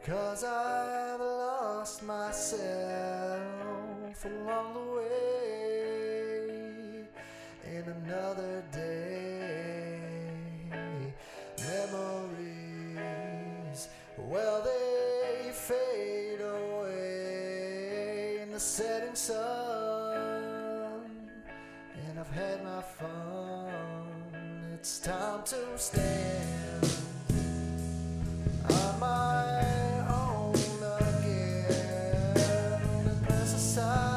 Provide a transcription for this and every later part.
'Cause I've lost myself along the way in another day. Memories, well, they fade away in the setting sun, and I've had my fun. It's time to stand on my own again and press aside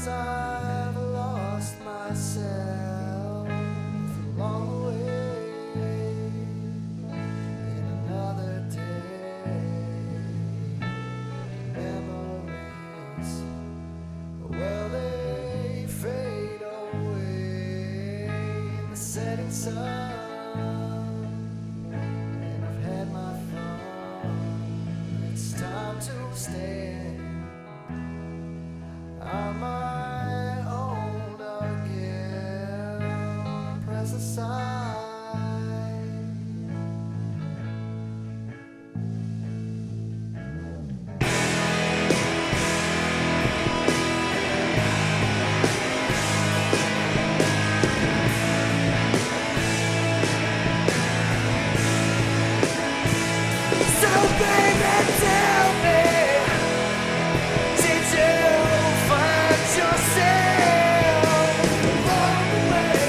I've lost myself along the way in another day. Memories, well, they fade away in the setting sun, and I've had my fun. It's time to stand on my own again, press aside. So baby, tell me, did you find yourself along the way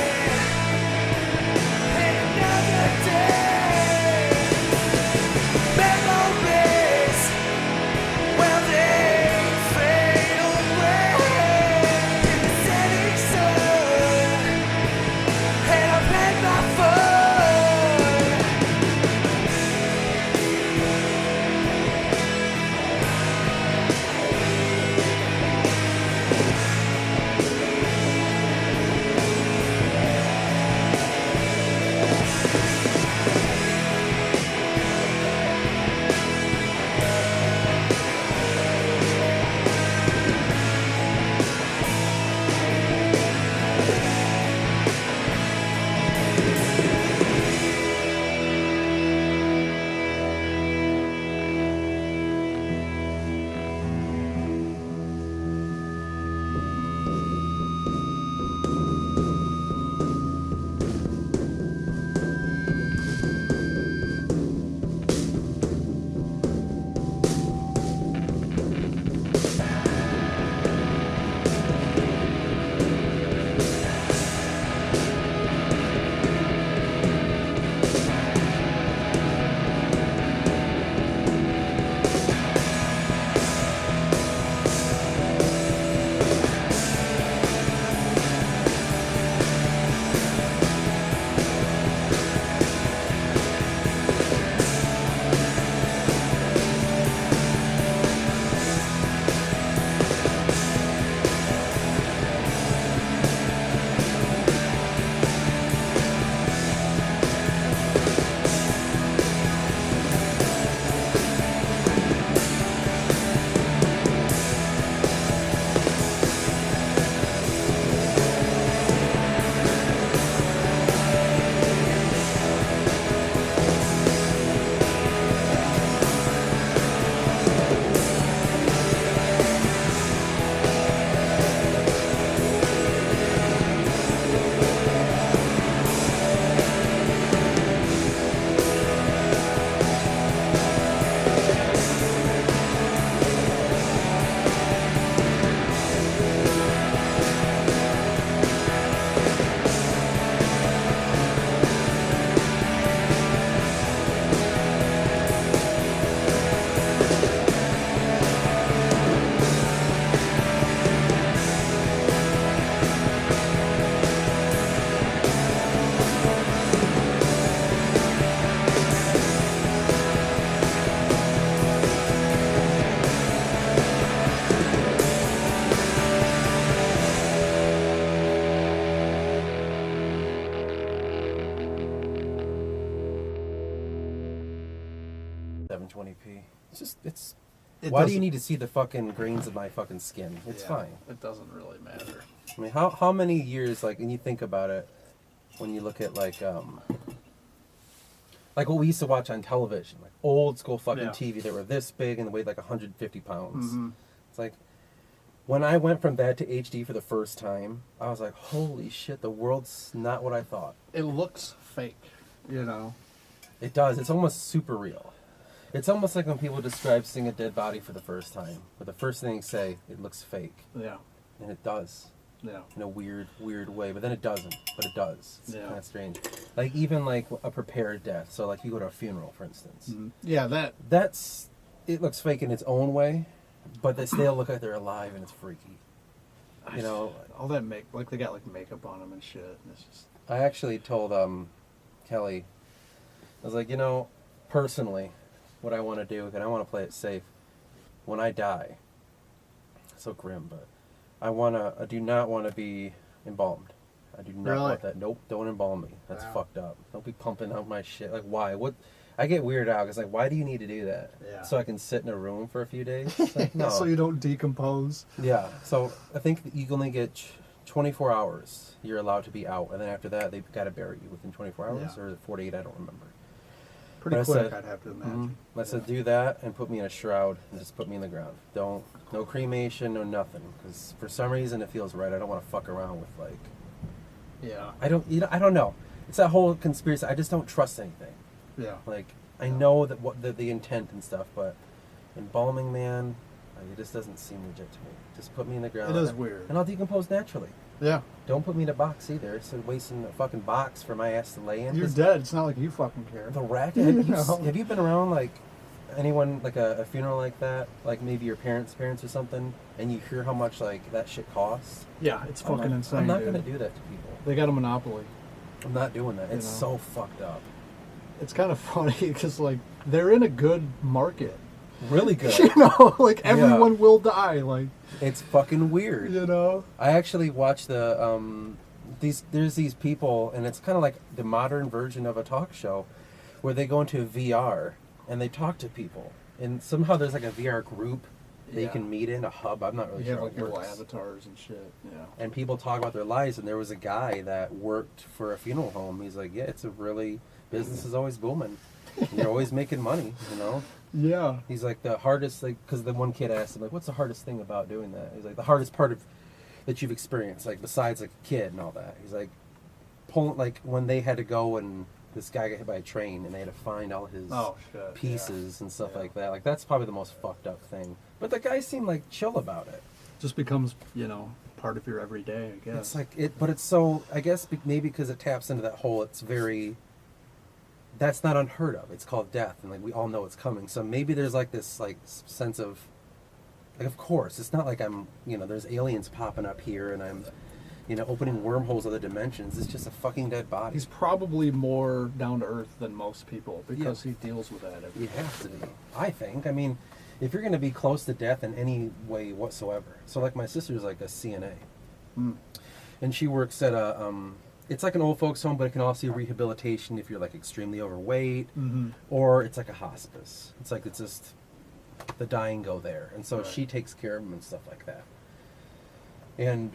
720p. It's. It Why do you doesn't- need to see the fucking grains of my fucking skin? It's fine. It doesn't really matter. I mean, how many years, like, when you think about it, when you look at, like what we used to watch on television, like old school fucking Yeah. TV that were this big and weighed like 150 pounds. Mm-hmm. It's like, when I went from that to HD for the first time, I was like, holy shit, the world's not what I thought. It looks fake, you know. It does. It's almost super real. It's almost like when people describe seeing a dead body for the first time, but the first thing they say, it looks fake. Yeah. And it does. Yeah. In a weird way, but then it doesn't, but it does. It's Yeah. kind of strange. Like, even like a prepared death. So like you go to a funeral, for instance. Mm-hmm. Yeah, It looks fake in its own way, but they still look like they're alive, and it's freaky. You know, all that they got like makeup on them and shit. And it's just. I actually told Kelly, I was like, you know, personally, what I want to do, and I want to play it safe. When I die, so grim, but I do not want to be embalmed. I do not want that. Nope, don't embalm me. That's fucked up. Don't be pumping out my shit. Like, why? What? I get weirded out because, like, why do you need to do that? Yeah. So I can sit in a room for a few days? Like, no. So you don't decompose. Yeah. So I think you can only get 24 hours. You're allowed to be out, and then after that, they've got to bury you within 24 hours or 48. I don't remember. Pretty But quick, I said, I'd have to imagine. I said, do that and put me in a shroud and just put me in the ground. No cremation, no nothing. Because for some reason it feels right. I don't want to fuck around with like. Yeah. I don't know. It's that whole conspiracy. I just don't trust anything. Yeah. Like I know that what the intent and stuff, but embalming, man, it just doesn't seem legit to me. Just put me in the ground. It is weird. And I'll decompose naturally. Yeah. Don't put me in a box either. It's wasting a fucking box for my ass to lay in. You're dead. It's not like you fucking care. The racket. No. Have you been around like anyone like a funeral like that? Like maybe your parents' or something, and you hear how much like that shit costs? Yeah, it's fucking insane. I'm not dude. gonna do that to people. They got a monopoly. I'm not doing that. It's know? so fucked up. It's kind of funny because like they're in a good market. Really good. You know, like everyone will die. Like it's fucking weird. You know. I actually watched the there's these people, and it's kind of like the modern version of a talk show, where they go into VR and they talk to people, and somehow there's like a VR group that you can meet in a hub. I'm not really sure have how like it little works. avatars and shit. Yeah. And people talk about their lives, and there was a guy that worked for a funeral home. He's like, yeah, it's a really business is always booming. You're always making money, you know. Yeah. He's like the hardest, like, because the one kid asked him, like, what's the hardest thing about doing that? He's like, the hardest part of that you've experienced, like, besides like a kid and all that. He's like, pulling, like, when they had to go and this guy got hit by a train and they had to find all his pieces and stuff like that. Like, that's probably the most fucked up thing. But the guy seemed like chill about it. Just becomes, part of your everyday, I guess. It's like it, but it's so. I guess maybe because it taps into that whole. It's very. That's not unheard of. It's called death, and like we all know it's coming. So maybe there's like this like sense of. Like of course, it's not like I'm. There's aliens popping up here, and I'm. Opening wormholes of the dimensions. It's just a fucking dead body. He's probably more down to earth than most people because he deals with that every day. You have to be. I think. I mean, if you're going to be close to death in any way whatsoever. So like my sister's like a CNA. And she works at a it's like an old folks home, but it can also be rehabilitation if you're like extremely overweight, or it's like a hospice. It's like it's just the dying go there, and so she takes care of them and stuff like that. And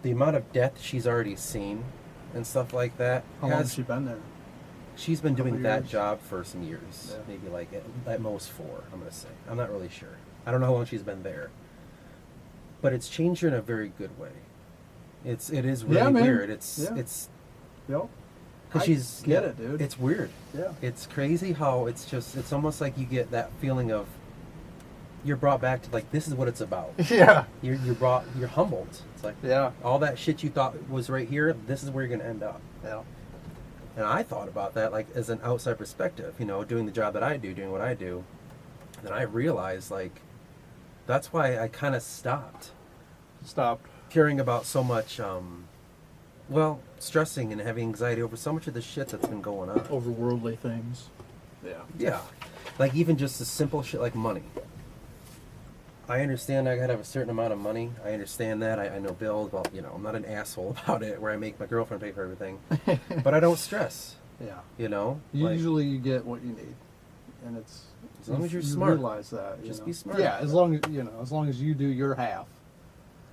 the amount of death she's already seen and stuff like that. How long has she been there? She's been doing that job for some years, maybe like at most 4. I'm gonna say. I'm not really sure. I don't know how long she's been there, but it's changed her in a very good way. It is really weird. It's because she's get it, dude. It's weird. Yeah. It's crazy how it's almost like you get that feeling of you're brought back to like this is what it's about. Yeah. You're humbled. It's like all that shit you thought was right here. This is where you're gonna end up. Yeah. And I thought about that like as an outside perspective. Doing the job that I do, doing what I do, and then I realized like that's why I kind of stopped caring about so much, stressing and having anxiety over so much of the shit that's been going on. Over worldly things. Yeah. Yeah. Like even just the simple shit like money. I understand I gotta have a certain amount of money. I understand that. I know bills. Well, I'm not an asshole about it where I make my girlfriend pay for everything. But I don't stress. Yeah. You usually you get what you need. and it's As long as you're you smart. realize that. You Just know? be smart. Yeah, as long as you do your half.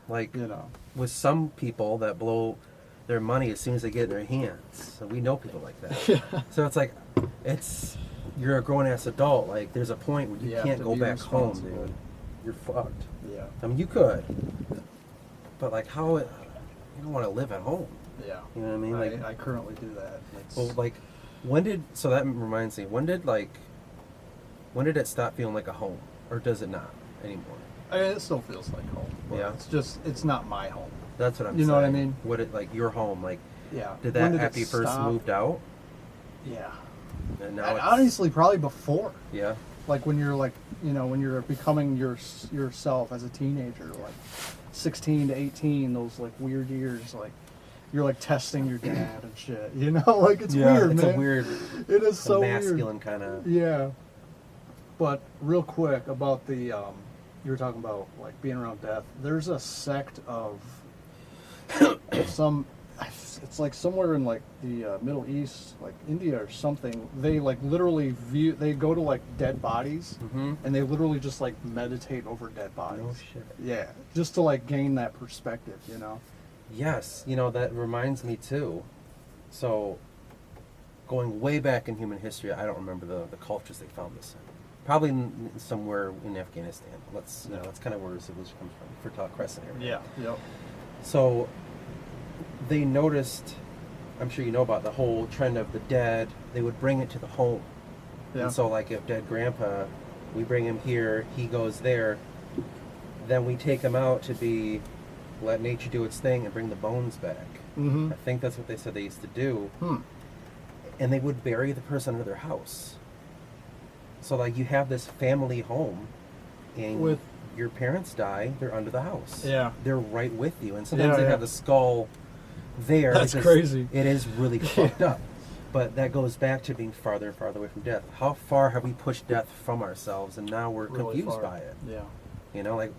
Like, You know. with some people that blow their money as soon as they get it in their hands. So we know people like that. Yeah. So it's like, you're a grown-ass adult. Like, there's a point where you have can't to go be back home, responsible. dude. You're fucked. Yeah. I mean, you could. But, like, you don't want to live at home. Yeah. You know what I mean? Like, I currently do that. It's, well, like, so that reminds me, when did it stop feeling like a home? Or does it not anymore? I mean, it still feels like home. But Yeah. it's not my home. That's what I'm saying. You know what I mean? Would it, like, your home, like, Yeah. did When that it after you first stop? moved out? Yeah. And now And it's, honestly, probably before. yeah. Like when you're like, when you're becoming yourself as a teenager, like 16 to 18, those like weird years, like you're like testing your dad and shit. You know, like it's weird, it's man. a weird, It is so masculine weird. kind of. Yeah. But real quick about the you were talking about like being around death. There's a sect of some. It's like somewhere in like the Middle East, like India or something. They like literally they go to like dead bodies, and they literally just like meditate over dead bodies. No shit. Yeah, just to like gain that perspective, you know. Yes, that reminds me too. So, going way back in human history, I don't remember the cultures they found this in. Probably somewhere in Afghanistan. That's kind of where civilization comes from. Fertile Crescent area. Yeah. Yep. So, they noticed, I'm sure you know about the whole trend of the dead, they would bring it to the home. Yeah. And so, like, if dead grandpa, we bring him here, he goes there, then we take him out to let nature do its thing and bring the bones back. Mm-hmm. I think that's what they said they used to do. And they would bury the person under their house. So, like, you have this family home, and your parents die, they're under the house. Yeah. They're right with you. And sometimes they yeah. have the skull there. That's because crazy. It is really fucked up. But that goes back to being farther and farther away from death. How far have we pushed death from ourselves, and now we're Really confused far. by it? Yeah. Like,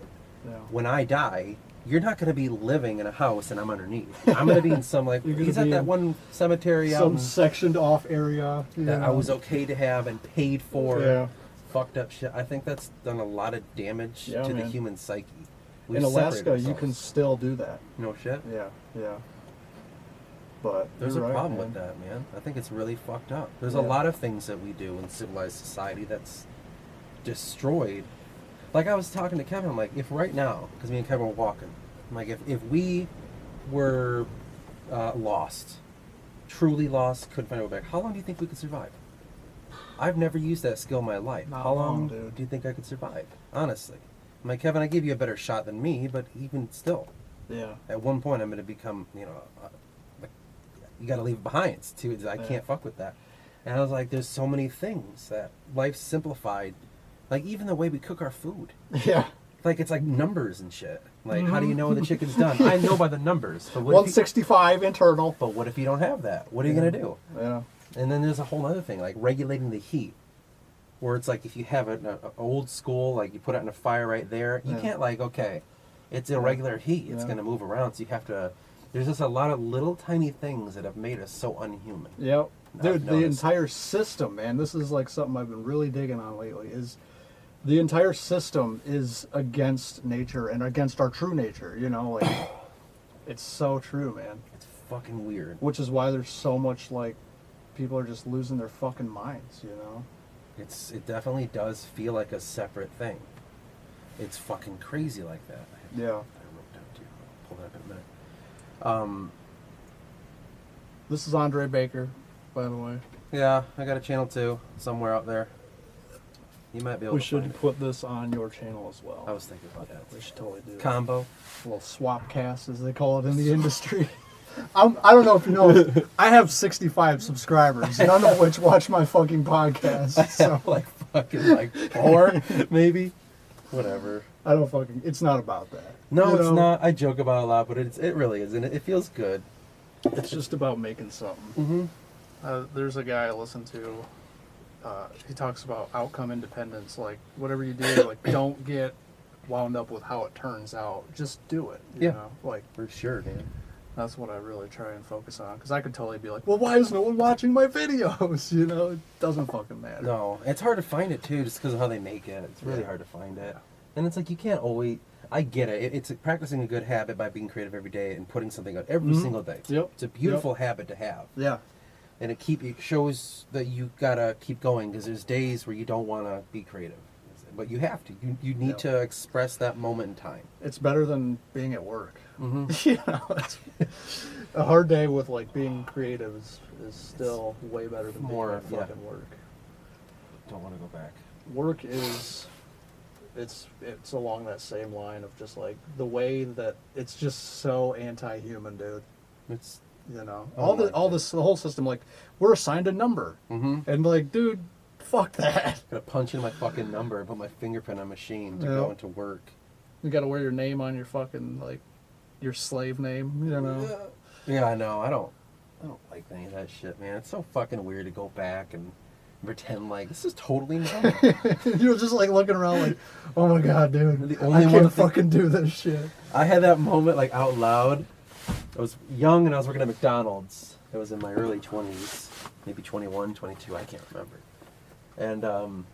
Yeah. when I die, you're not going to be living in a house and I'm underneath. I'm going to be in some, like, You're gonna he's at be that in one cemetery out Some in- sectioned off area that I was okay to have and paid for. Yeah. Fucked up shit. I think that's done a lot of damage Yeah, to the man. human psyche. We've In Alaska, separated you can ourselves. still do that. No shit. Yeah. But There's you're a right, problem man. with that, man. I think it's really fucked up. There's Yeah. a lot of things that we do in civilized society that's destroyed. Like, I was talking to Kevin, I'm like, if right now, because me and Kevin were walking, I'm like, if we were lost, truly lost, couldn't find our way back, how long do you think we could survive? I've never used that skill in my life. Not How long long, dude. do you think I could survive? Honestly. I'm like, Kevin, I give you a better shot than me, but even still, Yeah. at one point I'm going to become, like, you got to leave it behind. Too. I Yeah. can't fuck with that. And I was like, there's so many things that life's simplified. Like, even the way we cook our food. Yeah. Like, it's like numbers and shit. Like, how do you know when the chicken's done? I know by the numbers. But what if 165 internal. but what if you don't have that? What are you going to do? Yeah. And then there's a whole other thing, like regulating the heat. Where it's like, if you have an old school, like you put it in a fire right there, you Yeah. can't, like, okay, it's irregular heat. It's Yeah. going to move around. So you have to, there's just a lot of little tiny things that have made us so unhuman. Yep. I've Dude, the noticed. entire system, man, this is like something I've been really digging on lately, is the entire system is against nature and against our true nature, like, it's so true, man. It's fucking weird. Which is why there's so much, like, people are just losing their fucking minds, It definitely does feel like a separate thing. It's fucking crazy like that. Yeah. I wrote down too. I'll pull that up in a minute. This is Andre Baker, by the way. Yeah, I got a channel too, somewhere out there. You might be able We to find should it. put this on your channel as well. I was thinking about that. We should totally do that. Combo. A little swap cast, as they call it in the industry. I don't know if you know, I have 65 subscribers, none of which watch my fucking podcast. So Like fucking like 4, maybe. Whatever. I don't fucking. It's not about that. No, You it's know? not. I joke about it a lot, but it really is, and it feels good. It's just about making something. Mm-hmm. There's a guy I listen to. He talks about outcome independence. Like, whatever you do, like, don't get wound up with how it turns out. Just do it. You Yeah. know? Like, For sure, man. That's what I really try and focus on. Because I could totally be like, well, why is no one watching my videos? You know, it doesn't fucking matter. No, it's hard to find it too, just because of how they make it. It's really hard to find it. And it's like, you can't always... I get it. It's practicing a good habit by being creative every day and putting something out every single day. Yep. It's a beautiful habit to have. Yeah. And it shows that you gotta keep going, because there's days where you don't want to be creative. But you have to. You need to express that moment in time. It's better than being at work. Mm-hmm. You know, it's, a hard day with like being creative is still way better than being at fucking work. Don't want to go back. Work is, it's along that same line of just like the way that it's just so anti-human, dude. It's You know, the whole system, like we're assigned a number, and like, dude, fuck that. Gotta punch in my fucking number and put my fingerprint on a machine to go into work. You gotta wear your name on your fucking like your slave name, you know. Yeah, I know. I don't like any of that shit, man. It's so fucking weird to go back and pretend like this is totally normal. You're just like looking around like, oh my god, dude, The only I one can't fucking do this shit. I had that moment like out loud. I was young and I was working at McDonald's. It was in my early 20s, maybe 21, 22, I can't remember. And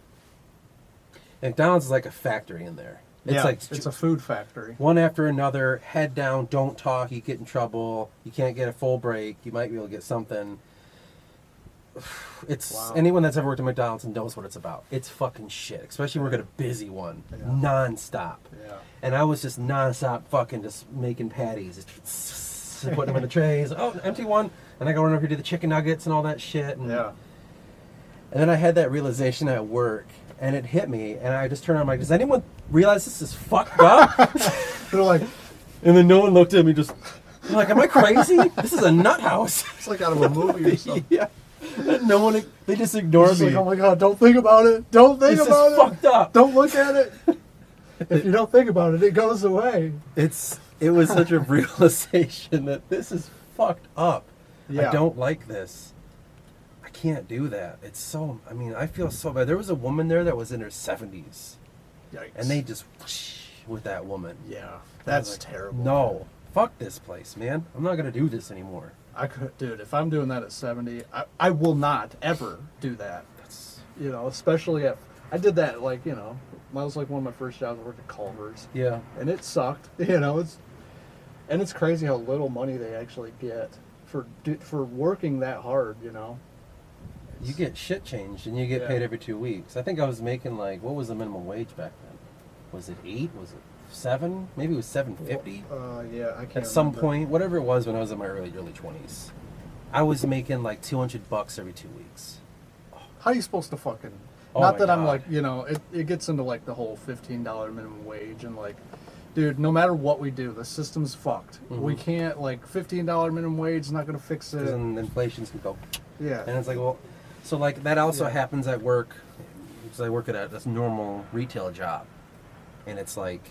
McDonald's is like a factory in there. It's a food factory. One after another, head down, don't talk, you get in trouble, you can't get a full break, you might be able to get something. It's anyone that's ever worked at McDonald's and knows what it's about. It's fucking shit, especially working at a busy one, non-stop. Yeah. And I was just non-stop fucking just making patties, just putting them in the trays. Oh, empty one, and I go run over here to the chicken nuggets and all that shit. And, Yeah. and then I had that realization at work, and it hit me, and I just turned around, I'm like, does anyone realize this is fucked up? They're like, And then no one looked at me, just they're like, am I crazy? This is a nut house. it's like out of a movie or something. Yeah. And no one, they just ignored It's me. like, oh my god, don't think about it. Don't think This about is it. fucked up. Don't look at it. If you don't think about it, it goes away. It was such a realization that this is fucked up. Yeah. I don't like this. I can't do that. It's so, I mean, I feel so bad. There was a woman there that was in her 70s. Yikes. And they just whoosh with that woman. Yeah. And I was That's like, terrible. No. Fuck this place, man. I'm not going to do this anymore. I could, dude, if I'm doing that at 70, I will not ever do that. That's, You know, especially I did that, like, you know, that was like one of my first jobs. I worked at Culver's. yeah. And it sucked. You know, it's crazy how little money they actually get for working that hard, you know. You get shit changed and you get paid every 2 weeks. I think I was making like, what was the minimum wage back then? Was it 8? Was it 7? Maybe it was $7.50. Yeah, I can't At some remember. point, whatever it was when I was in my early 20s, I was making like $200 every 2 weeks. How are you supposed to fucking... Oh Not my that I'm God. like, you know, it gets into like the whole $15 minimum wage and like, dude, no matter what we do, the system's fucked. We can't, like, $15 minimum wage is not going to fix it. Because then inflation's gonna go. Yeah. And it's like, well, so like that also happens at work, because I work at this normal retail job, and it's like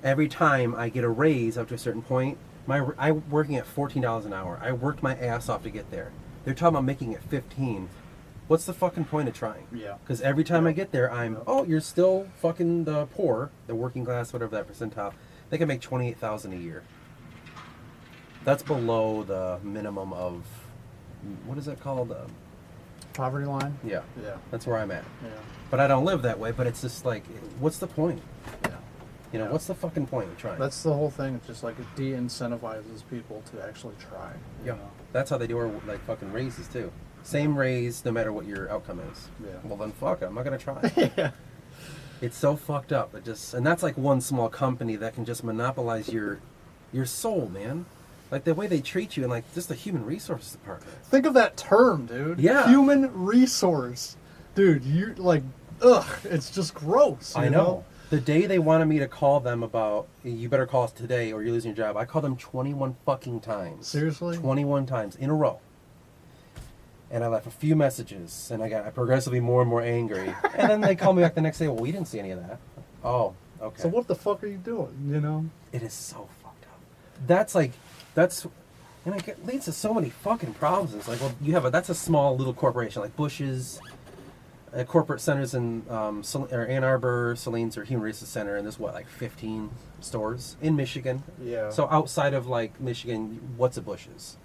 every time I get a raise up to a certain point, I'm working at $14 an hour. I worked my ass off to get there. They're talking about making it 15. What's the fucking point of trying? Yeah. Because every time I get there, oh, you're still fucking the poor, the working class, whatever that percentile. They can make $28,000 a year. That's below the minimum of, what is that called? Poverty line? Yeah. Yeah. That's where I'm at. Yeah. But I don't live that way, but it's just like, what's the point? Yeah. You know, what's the fucking point of trying? That's the whole thing. It's just like it de-incentivizes people to actually try. You yeah. know? That's how they do our like fucking raises too. Same raise no matter what your outcome is. Yeah. Well then fuck it, I'm not gonna try. Yeah. It's so fucked up. And that's like one small company that can just monopolize your soul, man. Like the way they treat you, and like just the human resources department. Think of that term, dude. Yeah. Human resource. Dude, you're like, ugh, it's just gross. I know. The day they wanted me to call them about, you better call us today or you're losing your job, I called them 21 fucking times. Seriously? 21 times in a row. And I left a few messages, and I got progressively more and more angry. And then they called me back the next day, well, we didn't see any of that. Oh, okay. So what the fuck are you doing, you know? It is so fucked up. And it leads to so many fucking problems. It's like, well, that's a small little corporation, like Bush's, corporate centers in or Ann Arbor, Salinas, or Human Resources Center, and there's what, like 15 stores in Michigan. Yeah. So outside of like Michigan, what's a Bush's?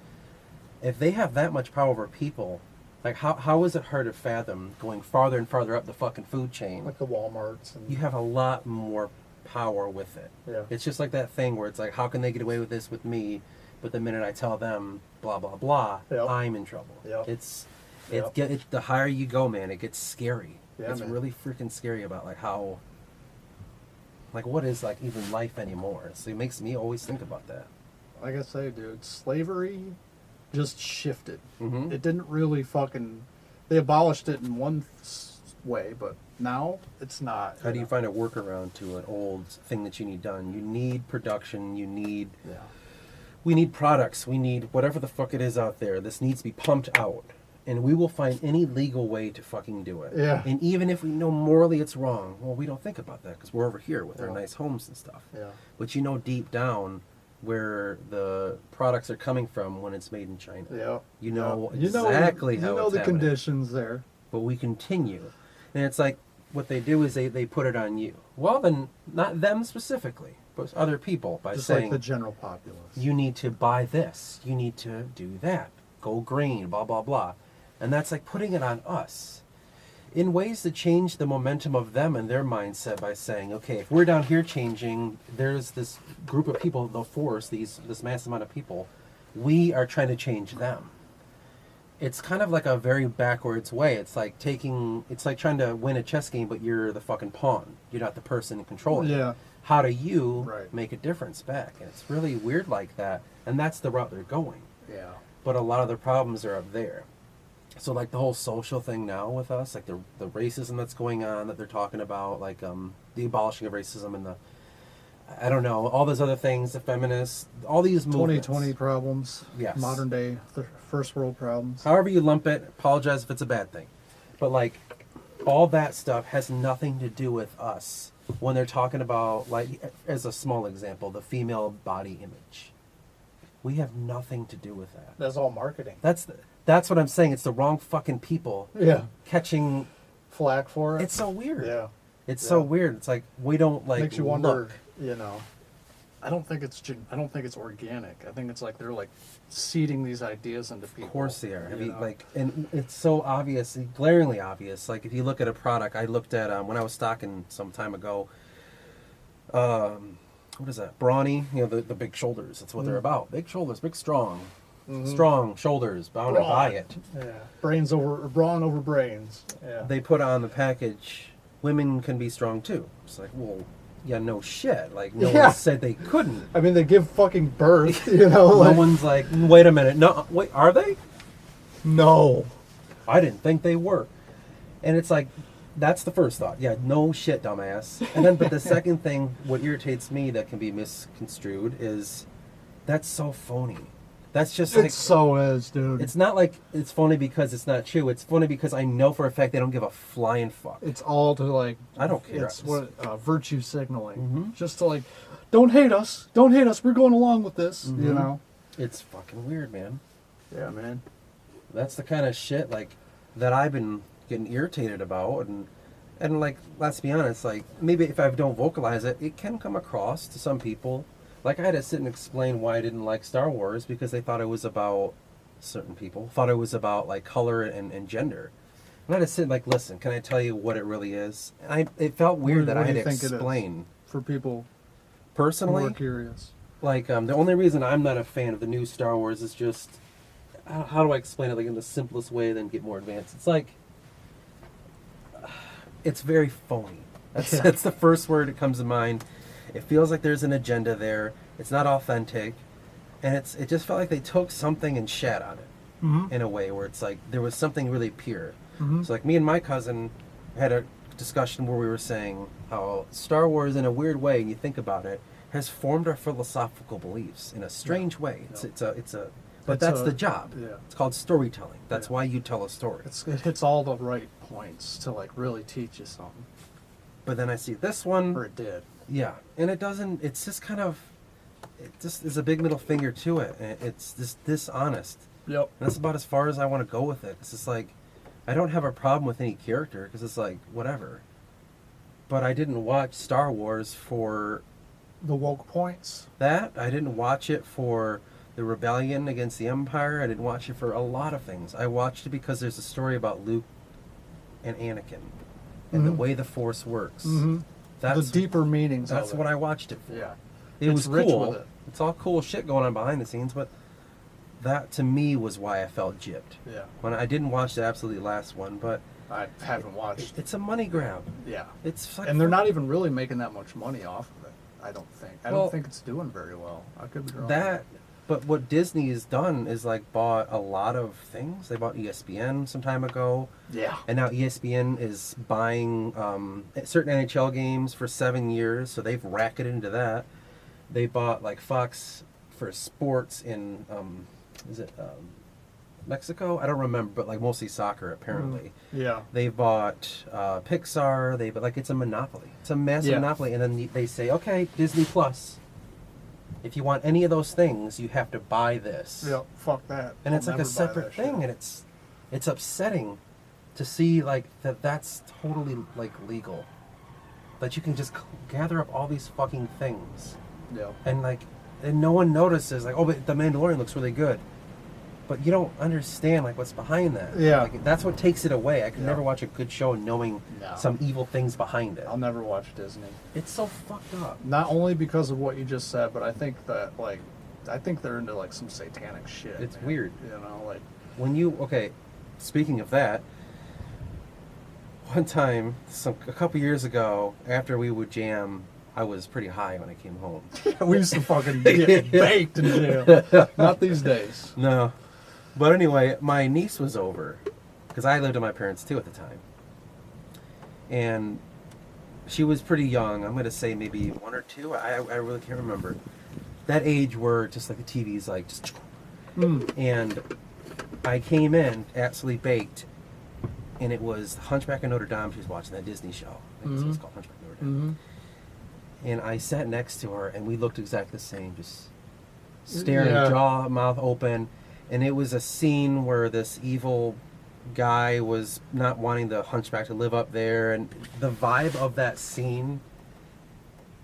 If they have that much power over people, like how is it hard to fathom going farther and farther up the fucking food chain? Like the Walmarts. And You have a lot more power with it. Yeah. It's just like that thing where it's like, how can they get away with this with me? But the minute I tell them blah blah blah, Yep. I'm in trouble. Yep. The higher you go, man, it gets scary. Yeah, it's man. really freaking scary about like how, like what is like even life anymore. So it makes me always think about that. Like I say, dude, slavery just shifted. Mhm. It didn't really they abolished it in one way, but now it's not. How do you find a workaround to an old thing that you need done? You need production. Yeah. We need products. We need whatever the fuck it is out there. This needs to be pumped out. And we will find any legal way to fucking do it. Yeah. And even if we know morally it's wrong, well, we don't think about that because we're over here with our Yeah. nice homes and stuff. Yeah. But you know deep down where the products are coming from when it's made in China. Yeah. You know Yeah. exactly how you know it's the happening. conditions there. But we continue. And it's like what they do is they put it on you. Well, then, not them specifically, but other people by Just saying, like the general populace. you need to buy this, you need to do that, go green, blah, blah, blah. And that's like putting it on us in ways to change the momentum of them and their mindset by saying, okay, if we're down here changing, there's this group of people, the force, this massive amount of people, we are trying to change them. It's kind of like a very backwards way. It's like trying to win a chess game, but you're the fucking pawn. You're not the person controlling it. Yeah. How do you Right. make a difference back? And it's really weird like that. And that's the route they're going. Yeah. But a lot of the problems are up there. So like the whole social thing now with us, like the racism that's going on that they're talking about, like the abolishing of racism and the, I don't know, all those other things, the feminists, all these movements. 2020 problems. Yes. Modern day, first world problems. However you lump it, apologize if it's a bad thing. But like all that stuff has nothing to do with us when they're talking about, like, as a small example, the female body image. We have nothing to do with that. That's all marketing. That's what I'm saying. It's the wrong fucking people Yeah. catching. Flack for it. It's so weird. Yeah. It's so Yeah. weird. It's like we don't like Makes you wonder. look. You know, I don't think it's organic. I think it's like they're like seeding these ideas into people. Of course they are. I mean, know? like, and it's so obvious, glaringly obvious. Like if you look at a product, I looked at when I was stocking some time ago. What is that? Brawny. You know, the big shoulders. That's what they're about. Big shoulders, big strong, strong shoulders. Bound to buy it. Yeah. Brawn over brains. Yeah. They put on the package, women can be strong too. It's like, well, yeah, no shit. Like no Yeah. one said they couldn't. I mean, they give fucking birth. You know. No Like, one's like, wait a minute. No, wait, are they? no. I didn't think they were. And it's like, that's the first thought. Yeah, no shit, dumbass. And then, but the second thing, what irritates me that can be misconstrued is that's so phony. That's just like, It so is, dude. it's not like it's phony because it's not true. It's phony because I know for a fact they don't give a flying fuck. It's all to like. I don't care. It's what virtue signaling. Mhm. Just to like, don't hate us. Don't hate us. We're going along with this. You Mhm. know. It's fucking weird, man. Yeah, man. That's the kind of shit like that I've been getting irritated about, and like, let's be honest, like maybe if I don't vocalize it, it can come across to some people. Like I had to sit and explain why I didn't like Star Wars because they thought it was about certain people thought it was about like color and gender. And I had to sit and like, listen, can I tell you what it really is? And it felt weird that What I do had you to think it is? explain For people who personally. are curious. Like the only reason I'm not a fan of the new Star Wars is just how do I explain it like in the simplest way, then get more advanced. It's like it's very phony. That's the first word that comes to mind. It feels like there's an agenda there. It's not authentic, and it just felt like they took something and shat on it in a way where it's like there was something really pure. So like me and my cousin had a discussion where we were saying how Star Wars, in a weird way, and you think about it, has formed our philosophical beliefs in a strange way. But that's the job. Yeah. It's called storytelling. That's Yeah. why you tell a story. It hits all the right points to like really teach you something. But then I see this one, Or it did. yeah, and it doesn't. It's just kind of, it just is a big middle finger to it, and it's just dishonest. Yep. And that's about as far as I want to go with it. It's just like, I don't have a problem with any character because it's like whatever. But I didn't watch Star Wars for The woke points. that. I didn't watch it for the rebellion against the Empire. I didn't watch it for a lot of things. I watched it because there's a story about Luke and Anakin and the way the Force works. Mm-hmm. That's the deeper meanings. That's of what it. I watched it for. Yeah. It was rich cool. with it. It's all cool shit going on behind the scenes, but that to me was why I felt gypped. Yeah. When I didn't watch the absolutely last one, but I haven't watched. it's a money grab. Yeah. It's like And they're not even really making that much money off of it. I don't think. I Well, don't think it's doing very well. I could be wrong. that. But what Disney has done is like bought a lot of things. They bought ESPN some time ago, Yeah. and now ESPN is buying certain NHL games for 7 years, so they've racketed into that. They bought like Fox for sports in is it Mexico? I don't remember, but like mostly soccer apparently. Yeah. They bought Pixar. But like it's a monopoly. It's a massive Yeah. monopoly, and then they say, okay, Disney Plus. If you want any of those things, you have to buy this. Yeah. Fuck that. And I'll it's like never a buy separate that shit. thing, and it's upsetting to see like that's totally like legal. That you can just gather up all these fucking things, Yeah. and no one notices. Like, oh, but the Mandalorian looks really good, but you don't understand like what's behind that. Yeah. Like, that's what takes it away. I could Yeah. never watch a good show knowing No. some evil things behind it. I'll never watch Disney. It's so fucked up. Not only because of what you just said, but I think that I think they're into like some satanic shit. It's man. weird. You know, like Okay, speaking of that, one time, a couple years ago, after we would jam, I was pretty high when I came home. we used to fucking get baked in jail. Not these days. No. But anyway, my niece was over, because I lived with my parents too at the time. And she was pretty young. I'm going to say maybe 1 or 2. I really can't remember. That age where just like the TV's like just... And I came in absolutely baked, and it was Hunchback of Notre Dame. She was watching that Disney show. I think that's what it's called, Hunchback of Notre Dame. Mm-hmm. And I sat next to her, and we looked exactly the same, just staring, Yeah. jaw, mouth open. And it was a scene where this evil guy was not wanting the Hunchback to live up there, and the vibe of that scene,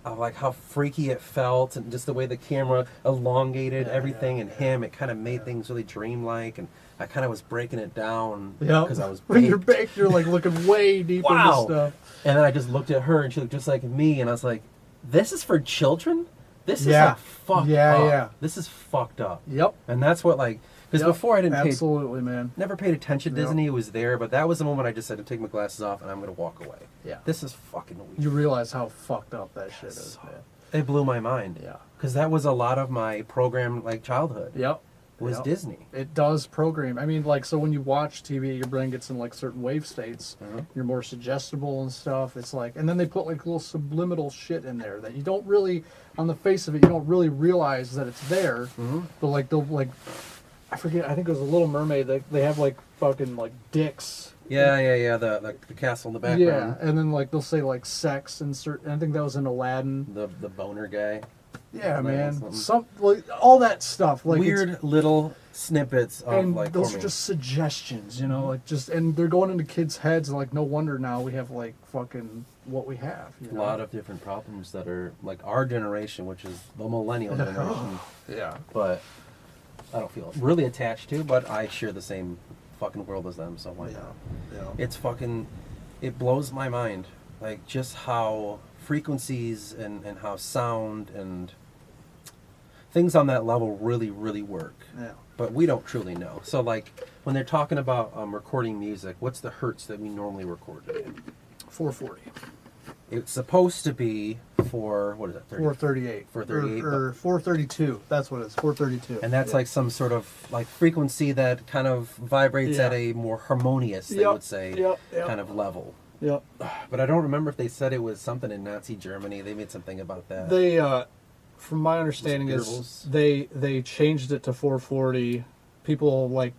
of like how freaky it felt, and just the way the camera elongated everything, and him, it kind of made things really dreamlike. And I kind of was breaking it down Yeah. because I was When you're baked. baked, you're like looking way deep Wow. into stuff. And then I just looked at her, and she looked just like me, and I was like, "This is for children? This is Yeah. like fucked Yeah, up. yeah. This is fucked up." Yep. And that's what because Yep. before I didn't Absolutely, man. never paid attention to Yep. Disney. It was there, but that was the moment I just said to take my glasses off and I'm gonna walk away. Yeah. This is fucking weird. You realize how fucked up that shit is, So- man. It blew my mind. Yeah. Because that was a lot of my program, like childhood, Yep. was Yep. Disney. It does program. I mean, like, so when you watch TV, your brain gets in like certain wave states. Mhm. You're more suggestible and stuff. It's like, and then they put like little subliminal shit in there that you don't really, on the face of it, you don't really realize that it's there. Mhm. But like they'll like, I forget. I think it was a Little Mermaid. They have like fucking like dicks. Yeah. The castle in the Yeah, background. and then like they'll say like sex and certain. I think that was in Aladdin. The boner guy. Yeah, Something, man. something. Some like all that stuff. Like it's- Weird little snippets of and like those are hormone. just suggestions, you know, like just, and they're going into kids' heads. Like, no wonder now we have like fucking what we have. You a know? lot of different problems that are like our generation, which is the millennial generation. Yeah. But I don't feel really attached to, but I share the same fucking world as them, so why Yeah. not? Yeah. It's fucking, it blows my mind, like just how frequencies and how sound and things on that level really work. Yeah. But we don't truly know. So like when they're talking about recording music, what's the hertz that we normally record it in? 440. It's supposed to be for, what is that, 30? 438. 438, Or 432. That's what it is. 432. And that's Yeah. like some sort of like frequency that kind of vibrates Yeah. at a more harmonious, they Yep, would say, yep, yep. kind of level. Yep. But I don't remember if they said it was something in Nazi Germany. They made something about that. They, from my understanding, is Goebbels? they changed it to 440. People like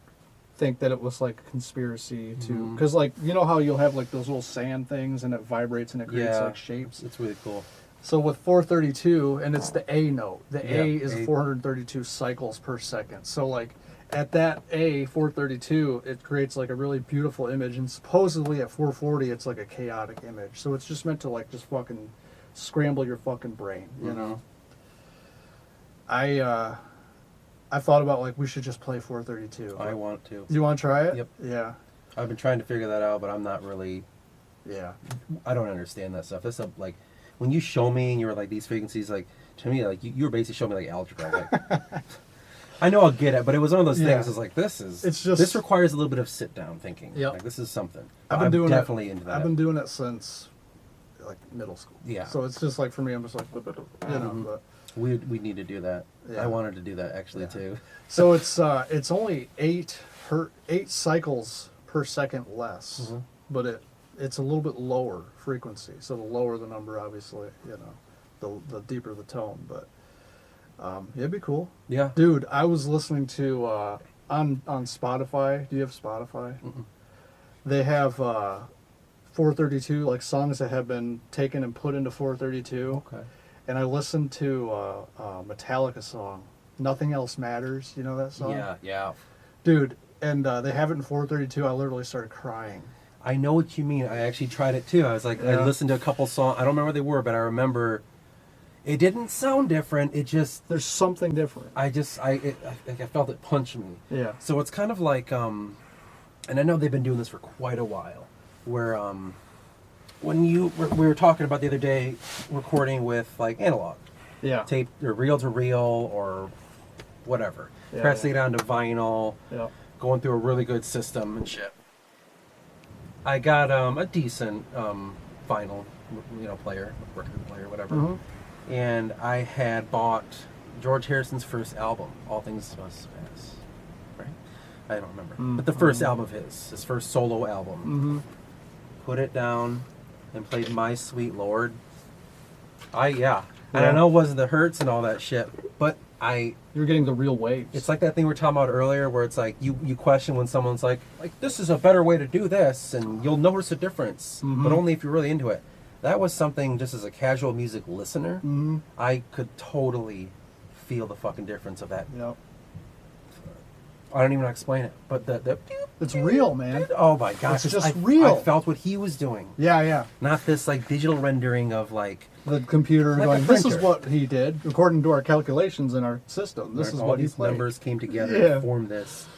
think that it was like a conspiracy to, Mhm. because like you know how you'll have like those little sand things and it vibrates and it creates Yeah. like shapes. It's really cool. So with 432, and it's the A note. The A Yeah, is A. 432 cycles per second. So like at that 432, it creates like a really beautiful image, and supposedly at 440, it's like a chaotic image. So it's just meant to like just fucking scramble your fucking brain, you know. I thought about like we should just play 432. I want to. You want to try it? Yep. Yeah. I've been trying to figure that out, but I'm not really. Yeah. I don't understand that stuff. That's like when you show me and you're like these frequencies, like to me, like you were basically showing me like algebra. Like, I know I'll get it, but it was one of those things. It's like this requires a little bit of sit down thinking. Yep. Like this is something. I'm definitely into that. I've been doing it since like middle school. Yeah. So it's just like for me, I'm just like, you know. But we need to do that. Yeah. I wanted to do that actually too. So it's only 8 cycles per second less, but it's a little bit lower frequency. So the lower the number, obviously, you know, the deeper the tone. But it'd be cool. Yeah. Dude, I was listening to on Spotify. Do you have Spotify? Mm-mm. They have 432 like songs that have been taken and put into 432. Okay. And I listened to a Metallica song, "Nothing Else Matters." You know that song? Yeah. Dude, and they have it in 432. I literally started crying. I know what you mean. I actually tried it too. I was like, I listened to a couple songs. I don't remember what they were, but I remember it didn't sound different. It just There's something different. I felt it punch me. Yeah. So it's kind of like, and I know they've been doing this for quite a while, where when we were talking about the other day, recording with like analog, Yeah. tape or reel to reel or whatever, pressing it onto vinyl, going through a really good system and shit. I got a decent vinyl, player, record player, whatever, and I had bought George Harrison's first album, All Things Must Pass, right? I don't remember, but the first album of his first solo album. Put it down and played My Sweet Lord. And I know it wasn't the Hertz and all that shit, but You're getting the real waves. it's like that thing we were talking about earlier where it's like you question when someone's like this is a better way to do this and you'll notice a difference, but only if you're really into it. That was something just as a casual music listener, I could totally feel the fucking difference of that. Yep. I don't even know how to explain it, but the It's real, man. oh my gosh, It's just I real. I felt what he was doing, Yeah. not this like digital rendering of like The computer Like a going, this is printer. what he did, according to our calculations in our system. This is all what he these played. numbers came together Yeah. to form this.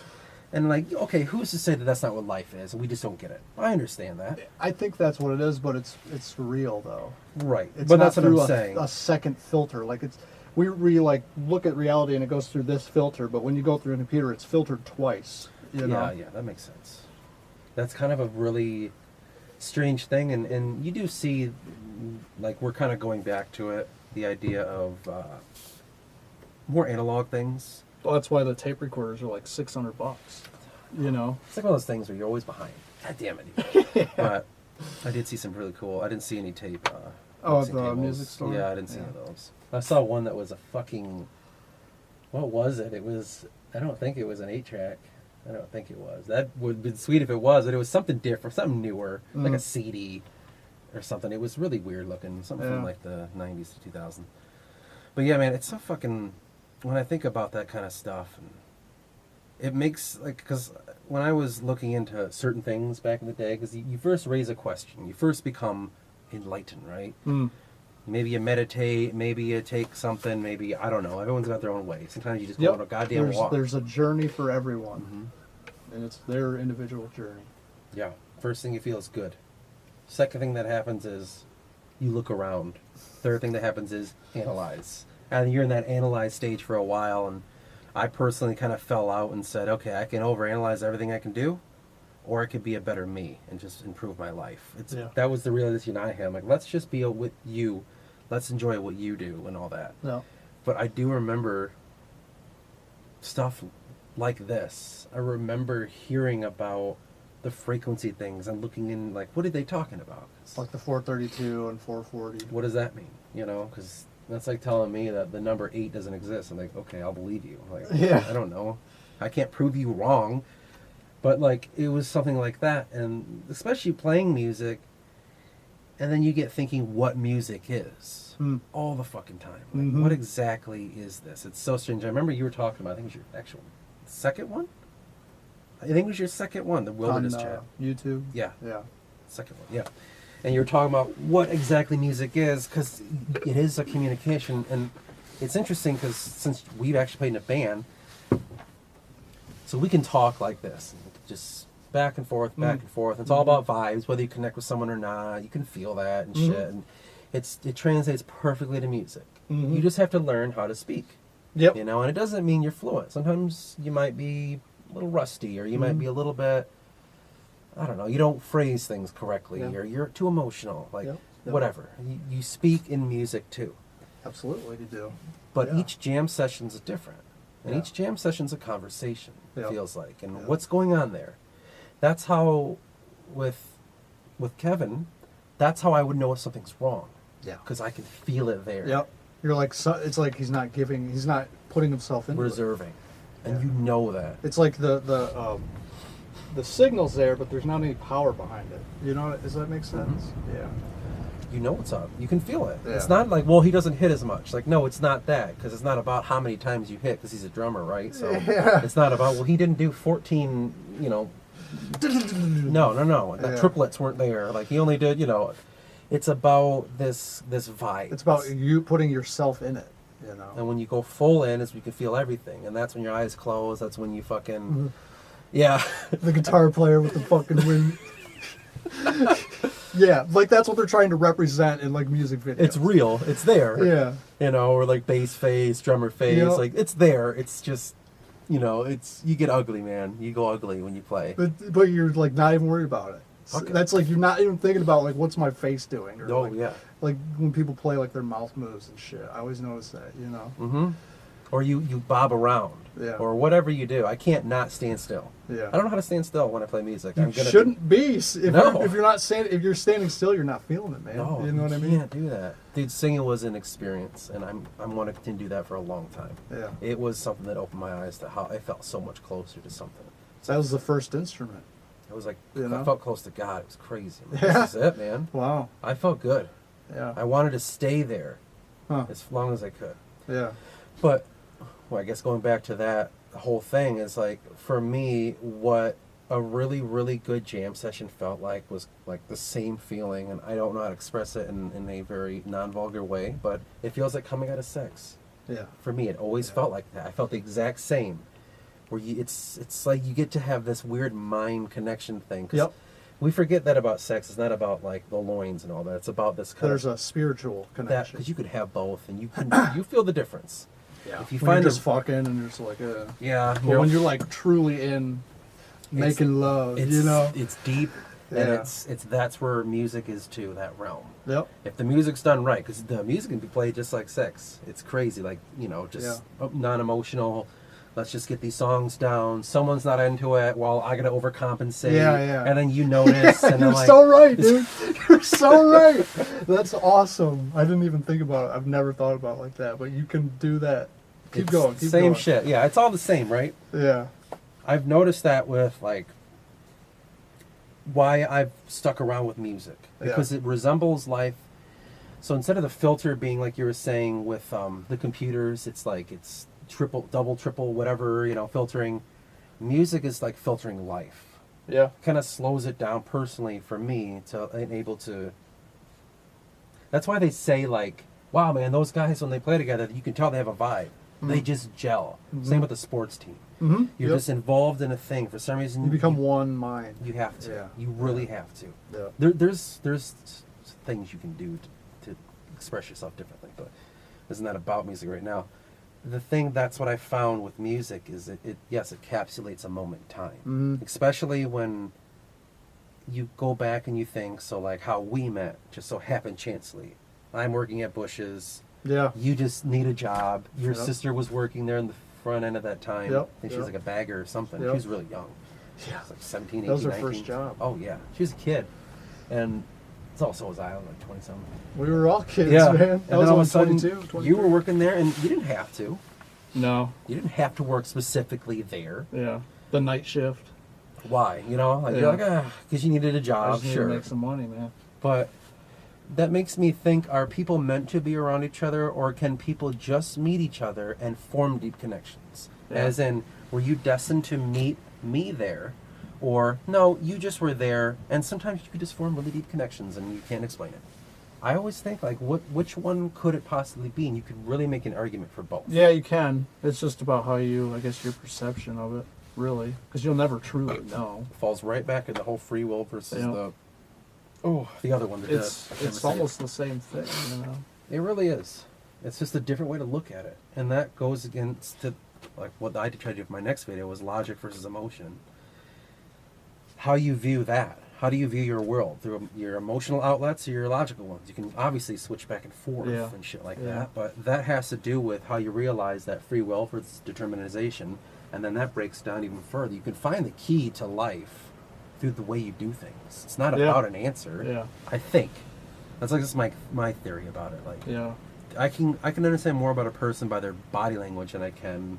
And like, okay, who's to say that that's not what life is? We just don't get it. I understand that. I think that's what it is, but it's real though. Right. It's But not that's what I'm through saying. a second filter. Like we like look at reality and it goes through this filter, but when you go through a computer, it's filtered twice. You know? Yeah, that makes sense. That's kind of a really strange thing, and you do see, like, we're kind of going back to it, the idea of more analog things. Well, that's why the tape recorders are like $600. You know? It's like one of those things where you're always behind. God damn it. Dude. But I did see some really cool. I didn't see any tape. mixing the tables. music store? Yeah, I didn't see any of those. I saw one that was a fucking. What was it? It was. I don't think it was an 8-track. I don't think it was. That would have been sweet if it was, but it was something different, something newer, like a CD or something. It was really weird looking, something from like the 90s to 2000. But yeah, man, it's so fucking. When I think about that kind of stuff, and it makes like, because when I was looking into certain things back in the day, because you first raise a question, you first become enlightened, right? Maybe you meditate, maybe you take something, maybe, I don't know. Everyone's got their own way. Sometimes you just go on a goddamn walk. There's a journey for everyone, and it's their individual journey. Yeah. First thing you feel is good. Second thing that happens is you look around. Third thing that happens is analyze. And you're in that analyze stage for a while, and I personally kind of fell out and said, okay, I can overanalyze everything I can do, or I could be a better me and just improve my life. That was the realization I had. I'm like, let's just be with you. Let's enjoy what you do and all that. Yeah. But I do remember stuff like this. I remember hearing about the frequency things and looking in, like, what are they talking about? Like the 432 and 440. What does that mean? You know, because that's like telling me that the number 8 doesn't exist. I'm like, okay, I'll believe you. Like, I don't know. I can't prove you wrong. But, like, it was something like that. And especially playing music, and then you get thinking what music is all the fucking time. Like, what exactly is this? It's so strange. I remember you were talking about, I think it was your actual second one. I think it was your second one, the wilderness On chat. YouTube. Yeah, Yeah. second one. Yeah, and you're talking about what exactly music is, because it is a communication, and it's interesting because since we've actually played in a band, so we can talk like this, just back and forth, back and forth. It's all about vibes, whether you connect with someone or not. You can feel that and shit, and it translates perfectly to music. You just have to learn how to speak. Yep. You know, and it doesn't mean you're fluent. Sometimes you might be a little rusty, or you might be a little bit, I don't know, you don't phrase things correctly, or you're too emotional, like whatever. You speak in music too. Absolutely, you do. But each jam session's different. And Yeah. each jam session's a conversation, it Yeah. feels like. And Yeah. what's going on there? That's how, with Kevin, that's how I would know if something's wrong. Yeah. Because I can feel it there. Yep. You're like, it's like he's not putting himself into it. Reserving. And Yeah. you know that. It's like the signal's there, but there's not any power behind it. You know, does that make sense? Yeah. You know what's up. You can feel it. Yeah. It's not like, well, he doesn't hit as much. Like, no, it's not that. Because it's not about how many times you hit, because he's a drummer, right? So Yeah. it's not about, well, he didn't do 14, you know. No. The Yeah. triplets weren't there. Like, he only did, you know. It's about this vibe. It's about you putting yourself in it. You know. And when you go full in, is you can feel everything. And that's when your eyes close. That's when you fucking, yeah. The guitar player with the fucking wind. Yeah, like that's what they're trying to represent in like music videos. It's real. It's there. Yeah. You know, or like bass face, drummer face. Yep. Like, it's there. It's just, you know, it's, you get ugly, man. You go ugly when you play. But you're like not even worried about it. Okay. That's like you're not even thinking about like what's my face doing. Or Oh, like, yeah. Like when people play like their mouth moves and shit. I always notice that, you know. Mm-hmm. Or you bob around. Yeah. Or whatever you do. I can't not stand still. Yeah. I don't know how to stand still when I play music. You shouldn't be. If No. if you're not if you're standing still, you're not feeling it, man. No, you know what I you mean? can't do that. Dude, singing was an experience, and I'm want to continue to do that for a long time. Yeah. It was something that opened my eyes to how I felt so much closer to something. That was the first instrument. It was like, You I know? felt close to God. It was crazy. I'm like, Yeah. This is it, man. Wow. I felt good. Yeah. I wanted to stay there Huh. as long as I could. Yeah. But, well, I guess going back to that whole thing is like, for me, what a really, really good jam session felt like was like the same feeling, and I don't know how to express it in a very non-vulgar way, but it feels like coming out of sex. Yeah. For me, it always felt like that. I felt the exact same. Where it's like you get to have this weird mind connection thing. 'Cause Yep. we forget that about sex. It's not about like the loins and all that. It's about this kind There's of a spiritual connection. because you could have both, and you can you feel the difference. Yeah. If you when find you're just a- fucking and you're just like, Yeah, but when you're like truly in making love, it's, you know. it's deep, and Yeah. it's that's where music is too. That realm. Yep. If the music's done right, because the music can be played just like sex. It's crazy, like, you know, just non-emotional. Let's just get these songs down. Someone's not into it. Well, I gotta overcompensate. Yeah. And then you notice, and You're then like, so right, dude. You're so right. That's awesome. I didn't even think about it. I've never thought about it like that, but you can do that. Keep it's going. Keep same going. shit. Yeah, it's all the same, right? Yeah. I've noticed that with like why I've stuck around with music, because it resembles life. So instead of the filter being like you were saying with the computers, it's like it's triple, double, triple, whatever, you know, filtering. Music is like filtering life. Yeah. Kind of slows it down personally for me to enable to. That's why they say like, wow, man, those guys when they play together, you can tell they have a vibe. They just gel. Same with the sports team. Mm-hmm. You're just involved in a thing for some reason. You become one mind. You have to. Yeah. You really have to. Yeah. There's things you can do to express yourself differently, but isn't that about music right now? The thing that's what I found with music is it encapsulates a moment in time, especially when you go back and you think, so like how we met just so happened chancely. I'm working at Bush's. Yeah. You just need a job. Your Yep. sister was working there in the front end of that time. Yep, I think she was yep. like a bagger or something. Yep. She was really young. Yeah. She was like 17, 18, That was her 19. first job. Oh, yeah. She was a kid. And so was I. I was like 20-something. We were all kids, Yeah. man. And I was then all of a only sudden, 22, 23. you were working there, and you didn't have to. No. You didn't have to work specifically there. Yeah. The night shift. Why? You know? Like, you're like, because you needed a I job, just need sure. to make some money, man. But that makes me think, are people meant to be around each other, or can people just meet each other and form deep connections? Yeah. As in, Were you destined to meet me there? Or, no, you just were there, and sometimes you could just form really deep connections and you can't explain it. I always think, like, which one could it possibly be? And you could really make an argument for both. Yeah, you can. It's just about how you, I guess, your perception of it, really. Because you'll never truly know. Falls right back in the whole free will versus Yeah. the other one. It's almost the same thing, you know. It really is. It's just a different way to look at it. And that goes against, like, what I tried to do with my next video was logic versus emotion. How you view that. How do you view your world? Through your emotional outlets or your logical ones? You can obviously switch back and forth and shit like that, but that has to do with how you realize that free will versus determinization, and then that breaks down even further. You can find the key to life through the way you do things. It's not about an answer. Yeah. I think. That's like just my theory about it. Like, Yeah. I can understand more about a person by their body language than I can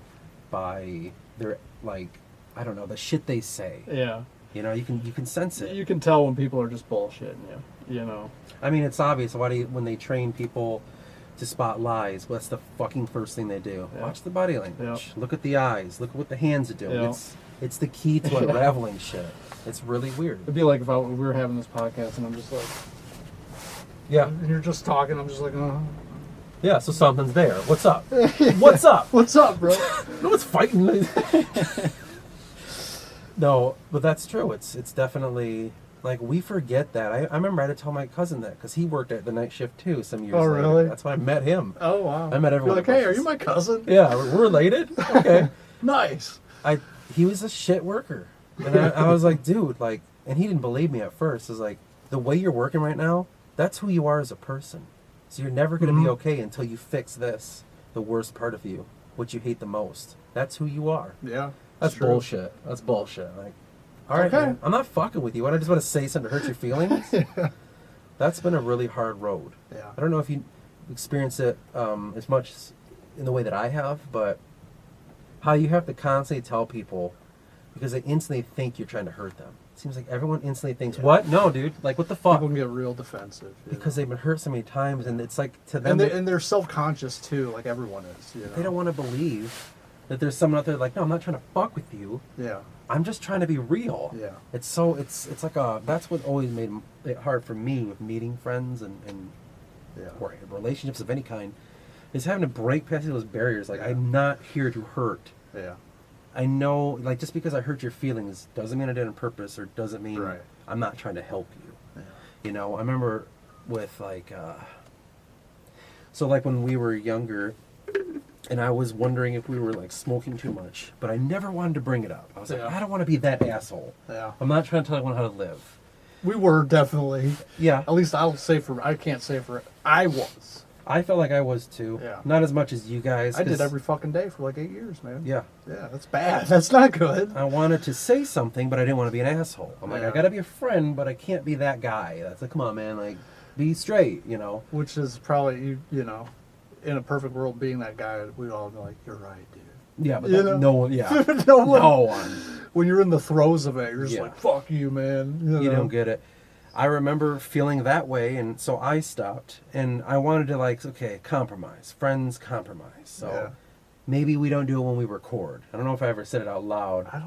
by their, like, I don't know, the shit they say. Yeah. You know, you can sense it. You can tell when people are just bullshitting you know. I mean, it's obvious. When they train people to spot lies, what's the fucking first thing they do? Yeah. Watch the body language. Look at the eyes. Look at what the hands are doing. Yeah. It's the key to unraveling shit. It's really weird. It'd be like if we were having this podcast and I'm just like, Yeah. and you're just talking, I'm just like, Yeah, so something's there. What's up? What's up? what's up, bro? No one's fighting. No, but that's true. It's definitely, like, we forget that. I remember I had to tell my cousin that because he worked at the night shift too some years later. Really? That's why I met him. Oh, wow. I met everyone. You're like, hey, are you my cousin? Yeah, we're related. Okay. Nice. He was a shit worker, and I was like, dude, like, and he didn't believe me at first. I was like, the way you're working right now, that's who you are as a person. So you're never going to be okay until you fix this, the worst part of you, what you hate the most. That's who you are. Yeah. That's true. bullshit. That's bullshit. Like, all right, Okay. man, I'm not fucking with you. I just want to say something to hurt your feelings. That's been a really hard road. Yeah. I don't know if you experience it as much in the way that I have, but how you have to constantly tell people because they instantly think you're trying to hurt them. It seems like everyone instantly thinks, what? No, dude. Like, what the fuck? People can get real defensive. Because they've been hurt so many times, and it's like to them... And they're self-conscious, too, like everyone is. You know? They don't want to believe that there's someone out there like, no, I'm not trying to fuck with you. Yeah. I'm just trying to be real. Yeah. It's like that's what always made it hard for me with meeting friends and or relationships of any kind, is having to break past those barriers. Like, I'm not here to hurt. Yeah. I know, like, just because I hurt your feelings doesn't mean I did it on purpose, or doesn't mean Right. I'm not trying to help you. Yeah. You know, I remember with, like, so, like, when we were younger, and I was wondering if we were, like, smoking too much, but I never wanted to bring it up. I was like, I don't want to be that asshole. Yeah. I'm not trying to tell everyone how to live. We were definitely. Yeah. At least I can't say for, I was. I felt like I was too. Yeah. Not as much as you guys. I did every fucking day for like 8 years, man. Yeah. Yeah, that's bad. That's not good. I wanted to say something, but I didn't want to be an asshole. I'm like, Yeah. I gotta be a friend, but I can't be that guy. That's like, come on, man, like, be straight, you know? Which is probably, you know, in a perfect world, being that guy, we'd all be like, you're right, dude. Yeah, but You know? no one, yeah. No one. No one. When you're in the throes of it, you're just Yeah. like, fuck you, man. You You know? don't get it. I remember feeling that way, and so I stopped, and I wanted to, like, okay, compromise. Friends compromise. So Yeah. maybe we don't do it when we record. I don't know if I ever said it out loud. I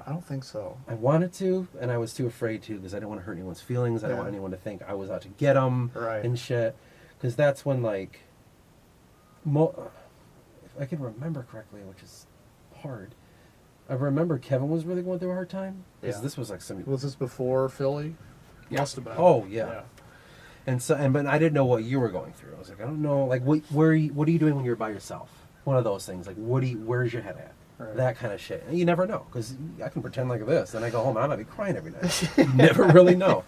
don't think so. I wanted to, and I was too afraid to because I didn't want to hurt anyone's feelings. I didn't Yeah. want anyone to think I was out to get them Right. and shit. Because that's when, like, if I can remember correctly, which is hard. I remember Kevin was really going through a hard time. Because Yeah. this was like some... Was this before Philly? Yeah. Must have been. Oh, yeah. But I didn't know what you were going through. I was like, I don't know, like, what are you doing when you're by yourself? One of those things, like, where's your head at? Right. That kind of shit. And you never know, because I can pretend like this, and I go home and I might be crying every night. You never really know.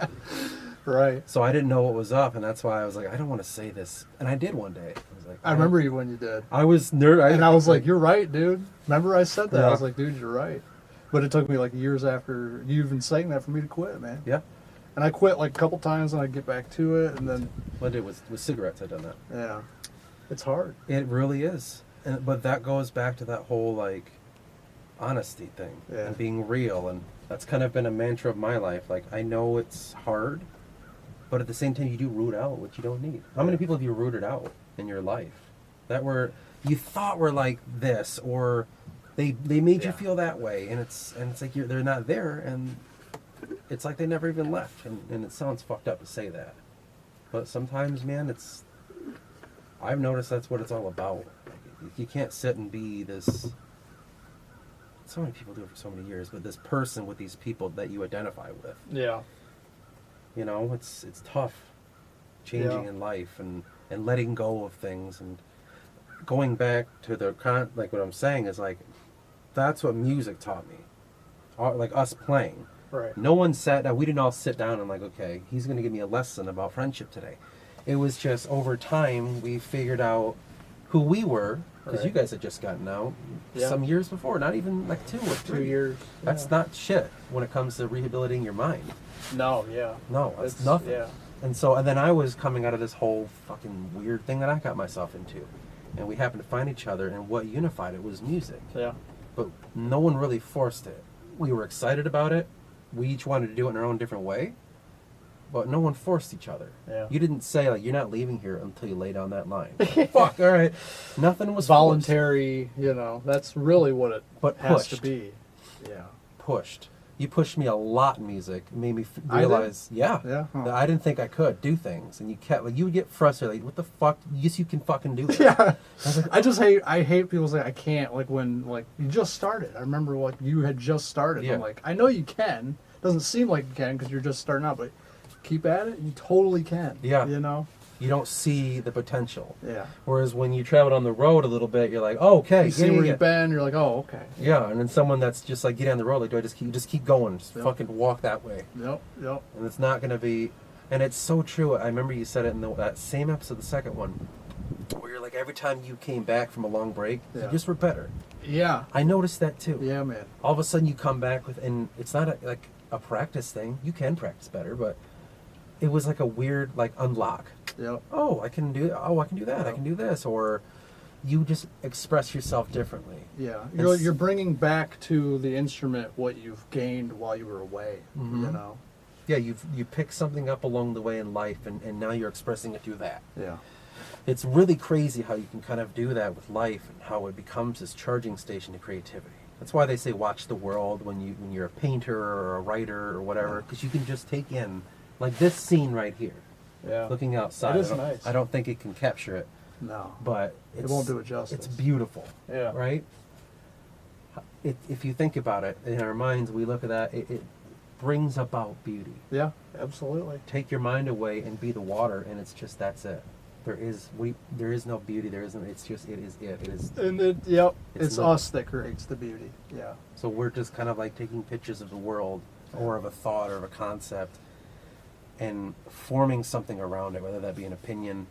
Right. So I didn't know what was up, and that's why I was like, I don't want to say this. And I did one day. I was like, I remember you when you did. I was nervous. And I was like, you're right, dude. Remember I said that? Yeah. I was like, dude, you're right. But it took me like years after you even saying that for me to quit, man. Yeah. And I quit like a couple times and I'd get back to it, and then... What I did with cigarettes, I done that. Yeah. It's hard. It really is. But that goes back to that whole, like, honesty thing. Yeah. And being real. And that's kind of been a mantra of my life. Like, I know it's hard, but at the same time, you do root out what you don't need. How many people have you rooted out in your life that you thought were like this, or They made you Yeah. feel that way, and it's like they're not there, and it's like they never even left, and it sounds fucked up to say that, but sometimes, man, I've noticed that's what it's all about. Like, you can't sit and be this. So many people do it for so many years, but this person with these people that you identify with. Yeah. You know, it's tough changing Yeah. in life and letting go of things and going back to like what I'm saying is like that's what music taught me. Like us playing. Right. No one we didn't all sit down and like, okay, he's going to give me a lesson about friendship today. It was just over time we figured out who we were because Right. you guys had just gotten out Yeah. some years before, not even like 2 or 3 2 years. That's Yeah. not shit when it comes to rehabilitating your mind. No, yeah. No, that's It's- nothing. Yeah. And then I was coming out of this whole fucking weird thing that I got myself into. And we happened to find each other, and what unified it was music. Yeah. But no one really forced it. We were excited about it. We each wanted to do it in our own different way. But no one forced each other. Yeah. You didn't say, like, you're not leaving here until you lay down that line. Fuck, all right. Nothing was Voluntary, that's really what it But has to pushed. be. Yeah. Pushed. You pushed me a lot in music. It made me I did? realize, yeah, Yeah? Oh. that I didn't think I could do things. And you kept, like, you would get frustrated. Like, what the fuck? Yes, you can fucking do that. Yeah. I was like, I hate people say I can't, like when like you just started. I remember like you had just started. Yeah. I'm like, I know you can. Doesn't seem like you can because you're just starting out, but keep at it. You totally can. Yeah. You you don't see the potential. Yeah. Whereas when you travel on the road a little bit, you're like, oh, okay, You see where you've been, you're like, oh, okay. Yeah, and then someone that's just like, get on the road, like, do I just keep going, just Yep. fucking walk that way, Yep. and it's not gonna be, and it's so true. I remember you said it in that same episode, the second one, where you're like, every time you came back from a long break, you Yeah. just were better. Yeah. I noticed that too. Yeah, man. All of a sudden you come back with, and it's not like a practice thing. You can practice better, but it was like a weird like unlock. Yep. Oh, I can do that. I can do this, or you just express yourself differently. Yeah. It's- You're bringing back to the instrument what you've gained while you were away. Mhm. Yeah, you pick something up along the way in life, and now you're expressing it through that. Yeah. It's really crazy how you can kind of do that with life and how it becomes this charging station to creativity. That's why they say watch the world when you're a painter or a writer or whatever, because you can just take in, like this scene right here, Yeah. looking outside. It is I don't- nice. I don't think it can capture it, No. but It won't do it justice. It's beautiful. Yeah. Right? If you think about it, in our minds, we look at that, it brings about beauty. Yeah. Absolutely. Take your mind away and be the water, and it's just, that's it. There is no beauty. There isn't. It's just it is. And It's it's lit. us that creates the beauty. Yeah. So we're just kind of like taking pictures of the world, or of a thought, or of a concept, and forming something around it, whether that be an opinion,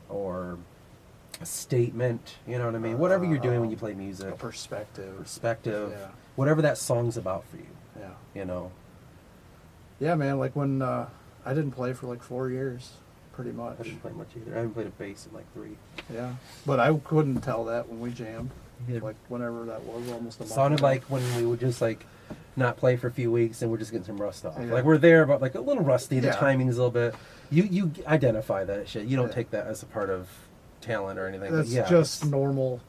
or a statement. You know what I mean? Whatever you're doing when you play A music, perspective. Yeah. whatever that song's about for you. Yeah. You know. Yeah, man. Like when I didn't play for like 4 years, pretty much. I didn't play much either. I haven't played a bass in like 3. Yeah. But I couldn't tell that when we jammed. Yeah. Like whenever that was, almost a month. Sounded ago. like when we would just like not play for a few weeks and we're just getting some rust off. Yeah. Like we're there, but like a little rusty. The Yeah. timing's a little bit. You identify that shit. You don't Yeah. take that as a part of talent or anything. That's but yeah, just it's- normal,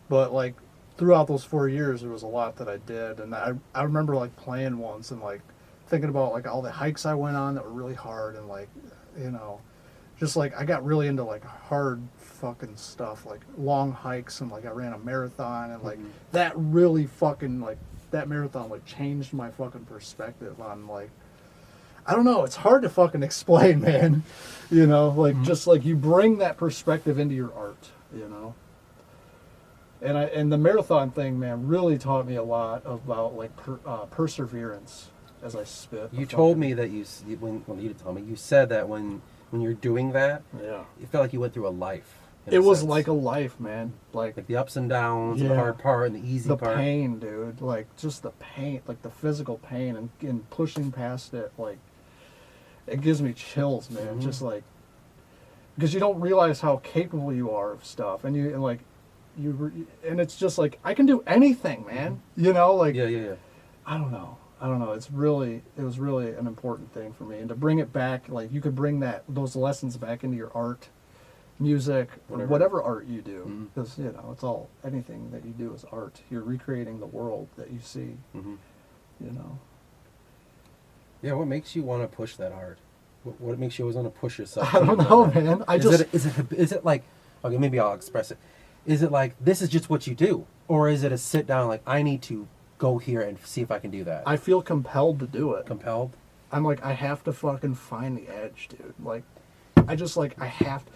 But like throughout those 4 years, there was a lot that I did, and I remember like playing once and like thinking about like all the hikes I went on that were really hard, and like just like I got really into like hard fucking stuff, like long hikes, and like I ran a marathon, and like Mhm. that really fucking like that marathon like changed my fucking perspective on like. I don't know. It's hard to fucking explain, man. Like just like you bring that perspective into your art, And the marathon thing, man, really taught me a lot about like perseverance as I spit. You told me that you didn't tell me. You said that when you're doing that, Yeah. it felt like you went through a life. in It a was sense. like a life, man. Like the ups and downs, and the Yeah. hard part, and the easy The part. pain, dude. Like just the pain, like the physical pain, and pushing past it, like it gives me chills, man. Mhm. Just like because you don't realize how capable you are of stuff, and and it's just like I can do anything, man. Like Yeah. I don't know. It was really an important thing for me, and to bring it back, like you could bring those lessons back into your art, music, or Whatever. whatever art you do, Mhm. because it's all, anything that you do is art. You're recreating the world that you see. Mm-hmm. You know. Yeah, what makes you want to push that hard? What makes you always want to push yourself? I don't know, man. Is it like, okay, maybe I'll express it. Is it like, this is just what you do? Or is it a sit down, like, I need to go here and see if I can do that? I feel compelled to do it. Compelled? I'm like, I have to fucking find the edge, dude. Like, I just, like, I have to.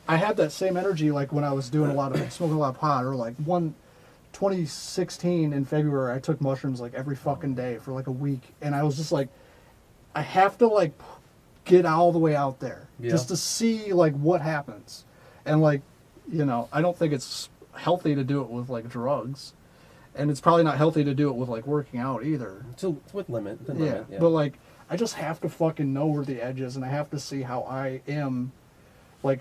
I had that same energy, like, when I was doing smoking a lot of pot, or, like, 2016 in February, I took mushrooms, like, every fucking day for, like, a week. And I was just like, I have to, like, get all the way out there. Yeah. Just to see, like, what happens. And, like, I don't think it's healthy to do it with, like, drugs. And it's probably not healthy to do it with, like, working out either. So, with limit. Yeah, but, like, I just have to fucking know where the edge is, and I have to see how I am, like,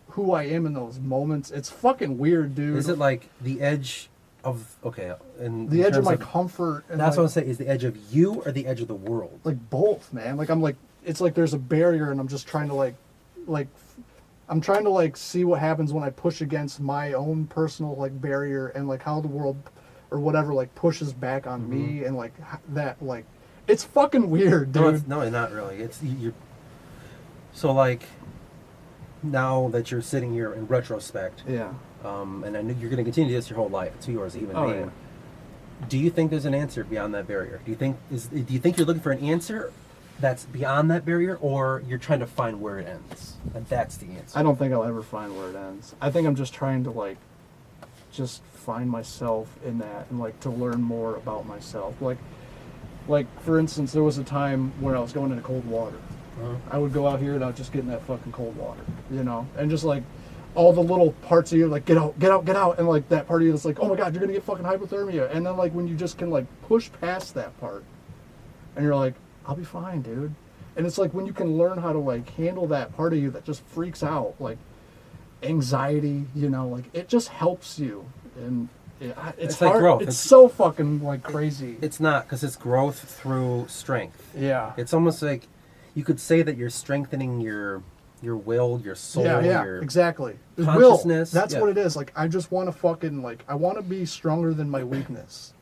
who I am in those moments. It's fucking weird, dude. Is it like the edge of, okay, in the edge of terms my comfort? And, that's like, what I'm saying, is the edge of you or the edge of the world? like, both, man. Like, I'm like, it's like there's a barrier, and I'm just trying to, I'm trying to, like, see what happens when I push against my own personal, like, barrier, and, like, how the world or whatever, like, pushes back on me, and, like, that, like, it's fucking weird, dude. No, not really. It's you're. So, like, now that you're sitting here in retrospect, Yeah. and I know you're going to continue this your whole life. It's yours, even Oh, being. yeah. Do you think there's an answer beyond that barrier? Do you think you're looking for an answer that's beyond that barrier, or you're trying to find where it ends, and that's the answer? I don't think I'll ever find where it ends. I think I'm just trying to, like, just find myself in that, and, like, to learn more about myself. Like, for instance, there was a time when I was going into cold water. Uh-huh. I would go out here and I would just get in that fucking cold water, and just, like, all the little parts of you, like, get out, get out, get out, and, like, that part of you that's like, oh my god, you're gonna get fucking hypothermia, and then, like, when you just can, like, push past that part, and you're like, I'll be fine, dude. And it's like when you can learn how to, like, handle that part of you that just freaks out, like anxiety, like, it just helps you, and it's like hard. growth. It's so fucking, like, crazy. It's not, because it's growth through strength. Yeah. It's almost like you could say that you're strengthening your will, your soul, Yeah, your exactly. The consciousness. Will. That's Yeah. what it is. Like, I just want to fucking, like, I want to be stronger than my weakness.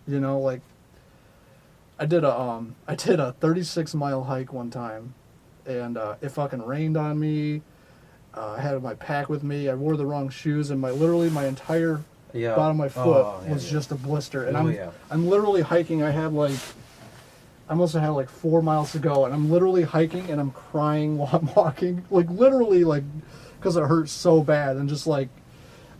Like, I did a 36-mile hike one time, and it fucking rained on me. I had my pack with me. I wore the wrong shoes, and my entire bottom of my foot was just a blister. And I'm literally hiking. I must have had like 4 miles to go, and I'm literally hiking, and I'm crying while I'm walking, like, literally, like, because it hurts so bad. And just, like,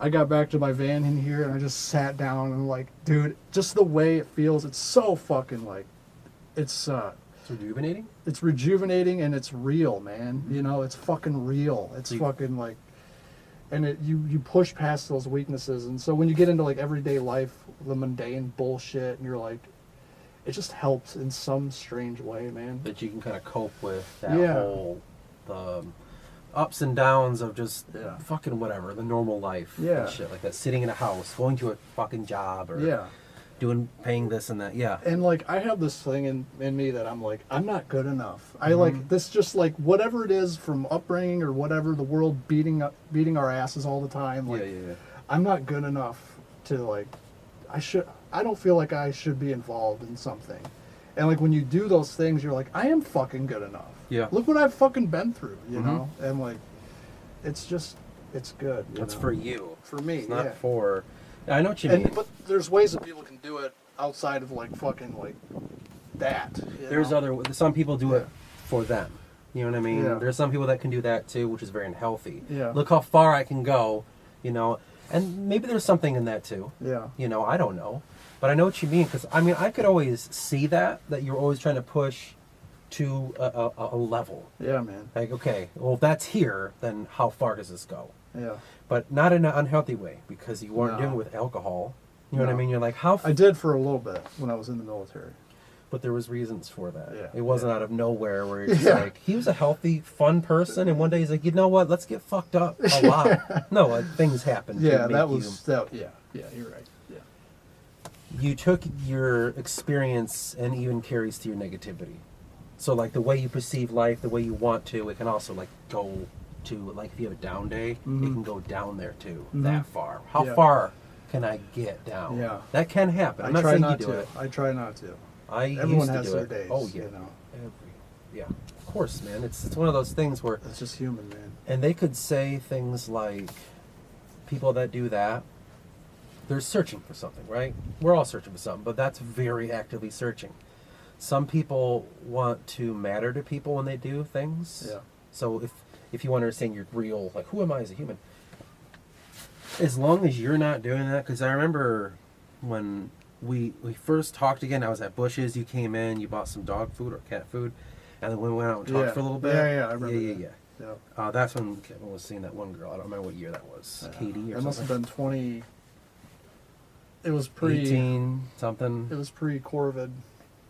I got back to my van in here, and I just sat down, and, like, dude, just the way it feels, it's so fucking, like, it's rejuvenating. It's rejuvenating, and it's real, man. It's fucking real. It's fucking, like, and you push past those weaknesses, and so when you get into, like, everyday life, the mundane bullshit, and you're like, it just helps in some strange way, man. That you can kind of cope with that whole the ups and downs of just fucking whatever, the normal life and shit like that. Sitting in a house, going to a fucking job, or paying this and that. Yeah. And, like, I have this thing in me that I'm like, I'm not good enough. I like this, just like whatever it is from upbringing or whatever, the world beating our asses all the time. Like, I'm not good enough to, like, I don't feel like I should be involved in something. And, like, when you do those things, you're like, I am fucking good enough. Yeah. Look what I've fucking been through, you know? And, like, it's just, it's good. It's for you. For me, it's not for... I know what you mean. But there's ways that people can do it outside of, like, fucking, like, that. Some people do it for them. You know what I mean? Yeah. There's some people that can do that too, which is very unhealthy. Yeah. Look how far I can go, and maybe there's something in that too. Yeah. I don't know. But I know what you mean, because, I could always see that you're always trying to push to a level. Yeah, man. Like, okay, well, if that's here, then how far does this go? Yeah. But not in an unhealthy way, because you weren't doing it with alcohol. You know what I mean? You're like, I did for a little bit when I was in the military. But there was reasons for that. Yeah. It wasn't out of nowhere where you're just like, he was a healthy, fun person, and one day he's like, you know what, let's get fucked up a lot. No, things happened. Yeah, you're right. Yeah. You took your experience and even carries to your negativity. So, like, the way you perceive life, the way you want to, it can also, like, go to, like, if you have a down day, it Mhm. can go down there too, Mhm. that far. How Yeah. far can I get down? Yeah. That can happen. I'm I not try saying not you do to. it. I try not to. I Everyone used to has do their it. days. Oh yeah. You know, Yeah, of course, man. It's one of those things where, it's just human, man. and they could say things like, people that do that, they're searching for something, right? We're all searching for something, but that's very actively searching. Some people want to matter to people when they do things. Yeah. So if you understand you're real, like, who am I as a human? As long as you're not doing that, because I remember when we first talked again, I was at Bush's, you came in, you bought some dog food or cat food, and then we went out and talked Yeah. for a little bit. Yeah, I remember Yeah, that. yeah. Yeah. That's when Kevin was seeing that one girl. I don't remember what year that was. Katie or It must have something. been 20. It was pre. 18 something. It was pre-Corvid.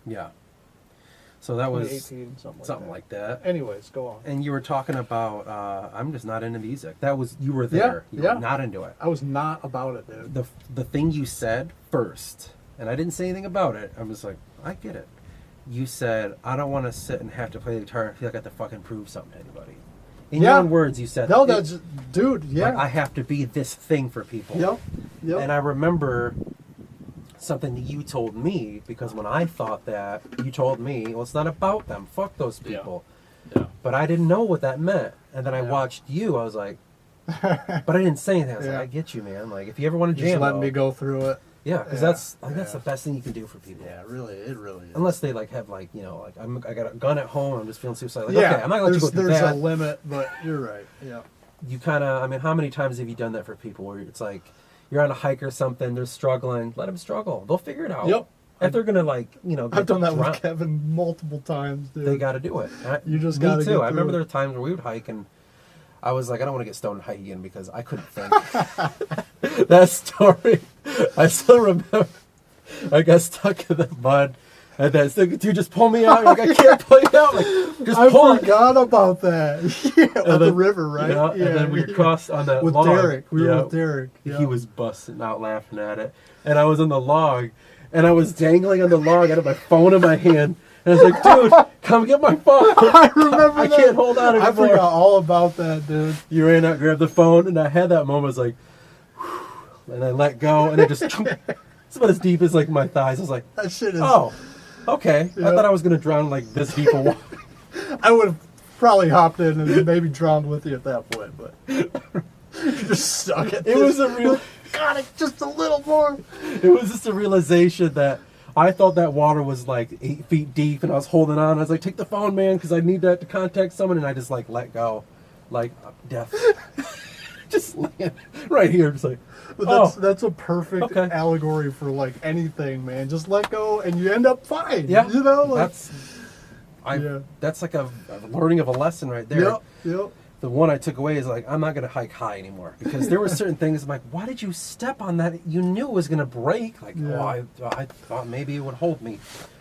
Yeah. So that was 2018, something like that. Anyways, go on. And you were talking about, I'm just not into music. That was, you were there. You yeah. were not into it. I was not about it, dude. The thing you said first, and I didn't say anything about it, I was like, I get it. You said, I don't want to sit and have to play the guitar and feel like I have to fucking prove something to anybody. In your own words, you said, No, that's dude. Yeah. like, I have to be this thing for people. Yep. And I remember something that you told me, because when I thought that, you told me, well, it's not about them. Fuck those people. Yeah. But I didn't know what that meant. And then I Yeah. watched you. I was like, but I didn't say anything. I was Yeah. like, I get you, man. Like, if you ever want to Just jam, letting though, me go through it. yeah, because Yeah. that's Yeah. the best thing you can do for people. Yeah, really, it really is. Unless they like have like, you know, like I got a gun at home. I'm just feeling suicidal. Like, yeah, okay, I'm not gonna let you go through there's that. a limit, but you're right. Yeah. You kind of, I mean, how many times have you done that for people where it's like you're on a hike or something, they're struggling, let them struggle. They'll figure it out. Yep. If they're gonna, like, you know, I've done that drown, with Kevin multiple times, dude. they got to do it. You just me gotta too. get I remember through there it. were times where we would hike and I was like, I don't want to get stoned and hike again because I couldn't think. That story, I still remember. I got stuck in the mud, and then dude just pull me out. Like, I can't pull you out. Like, just I pull it. forgot about that. Yeah, on the then- river, right? Yeah, and then we crossed on that with log. Derek. We Yeah. were with Derek. Yeah. He was busting out laughing at it, and I was on the log, and I was dangling on the log. I had my phone in my hand, and I was like, "Dude, come get my phone." I remember I that. can't hold on I anymore. forgot all about that, dude. You ran out, grabbed the phone, and I had that moment. I was like, and I let go, and it just. It's about as deep as like my thighs. I was like, That shit is. oh, okay. I Yeah. thought I was gonna drown like this deep of water. I would have probably hopped in and maybe drowned with you at that point, but you're just stuck at It was a real. Got it, just a little more. It was just a realization that I thought that water was like 8 feet deep, and I was holding on. I was like, "Take the phone, man, because I need that to contact someone." And I just like let go, like death, just laying right here, just like. But that's a perfect Okay. allegory for like anything, man. Just let go and you end up fine. Yeah, You know, like Yeah. that's like a learning of a lesson right there. Yep. The one I took away is like, I'm not gonna hike high anymore because there were certain things I'm like, why did you step on that? You knew it was gonna break. Like, Yeah. I thought maybe it would hold me,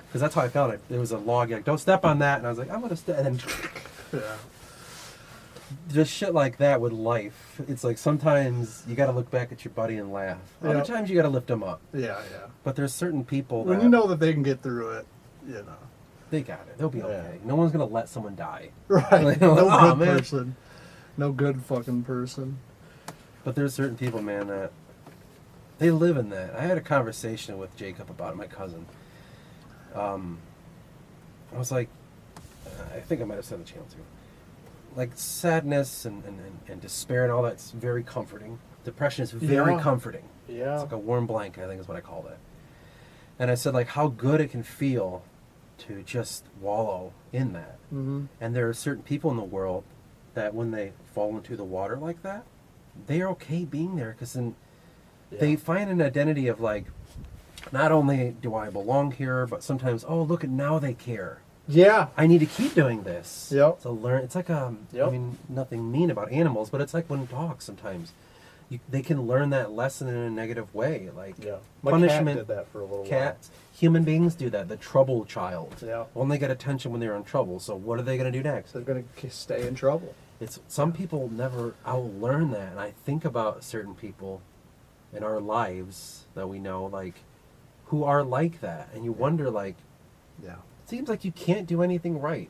because that's how I felt it. There was a log, like, don't step on that, and I was like, I'm gonna step, and then Yeah. just shit like that with life. It's like sometimes you gotta look back at your buddy and laugh. Other Yeah. times you gotta lift them up. Yeah. But there's certain people When that you know that they can get through it, you know. they got it. They'll be Yeah. okay. No one's gonna let someone die. Right. Like, No "Aw, good man." person. No good fucking person. But there's certain people, man, that they live in that. I had a conversation with Jacob about it, my cousin. I was like, I think I might have said the channel too. Like, sadness and despair and all that's very comforting. Depression is very Yeah. comforting. Yeah. It's like a warm blanket, I think is what I called it. And I said, like, how good it can feel to just wallow in that. Mm-hmm. And there are certain people in the world that when they fall into the water like that, they are okay being there, because then they find an identity of like, not only do I belong here, but sometimes, oh, look at, now they care. Yeah. I need to keep doing this. Yep. To learn. It's like I Yep. mean, nothing mean about animals, but it's like when dogs sometimes, they can learn that lesson in a negative way. Like Yeah. My punishment. cat did that for a little Cats, human beings do that. The trouble child. Yeah. Only get attention when they're in trouble. So what are they going to do next? while. They're going to stay in trouble. It's some people never outlearn that, and I think about certain people in our lives that we know, like, who are like that, and you wonder, like, Yeah. it seems like you can't do anything right.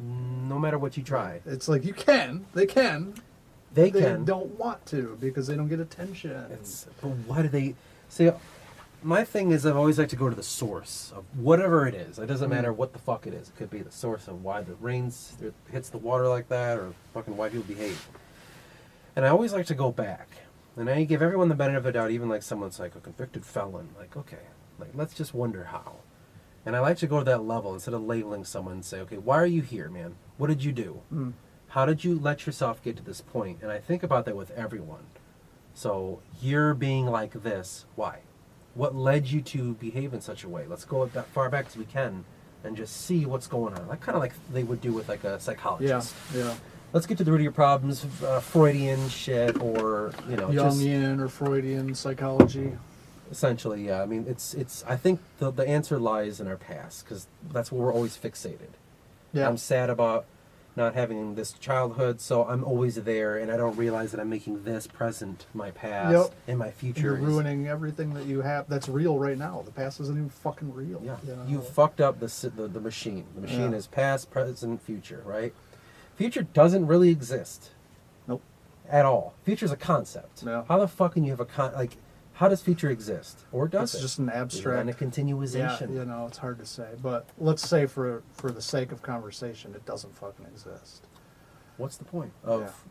No matter what you try. It's like you can. They can. They They can. don't want to because they don't get attention. But why do they... See, my thing is I've always liked to go to the source of whatever it is. It doesn't matter what the fuck it is. It could be the source of why the rains hits the water like that, or fucking why people behave. And I always like to go back. And I give everyone the benefit of the doubt, even like someone's like a convicted felon. Like, okay, like let's just wonder how. And I like to go to that level instead of labeling someone and say, okay, why are you here, man? What did you do? How did you let yourself get to this point? And I think about that with everyone. So you're being like this. Why? What led you to behave in such a way? Let's go that far back as we can and just see what's going on. Like kind of like they would do with like a psychologist. Yeah. Let's get to the root of your problems, Freudian shit, or Jungian or Freudian psychology. Essentially, yeah. I mean, it's. I think the answer lies in our past because that's where we're always fixated. Yeah. I'm sad about not having this childhood, so I'm always there, and I don't realize that I'm making this present my past, and my future. You're is ruining everything that you have that's real right now. The past isn't even fucking real. Yeah, you know? you fucked up the machine. The machine is past, present, future, right? Future doesn't really exist. Nope. At all. Future's a concept. Yeah. How the fuck can you have how does future exist? Or does It's it? just an abstract. And a continuization. Yeah, it's hard to say. But let's say for the sake of conversation, it doesn't fucking exist. What's the point of...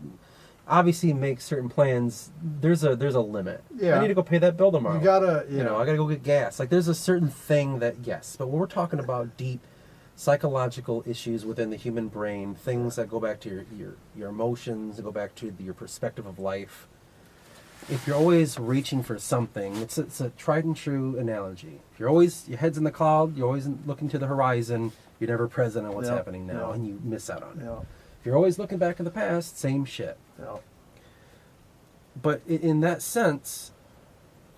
Obviously, make certain plans. There's a limit. Yeah. I need to go pay that bill tomorrow. You gotta, I gotta go get gas. Like, there's a certain thing that, yes. But when we're talking about deep psychological issues within the human brain, things that go back to your emotions, that go back to your perspective of life. If you're always reaching for something, it's a tried and true analogy. If you're always, your head's in the cloud, you're always looking to the horizon, you're never present on what's happening now, and you miss out on it. Yeah. If you're always looking back in the past, same shit. Yeah. But in that sense,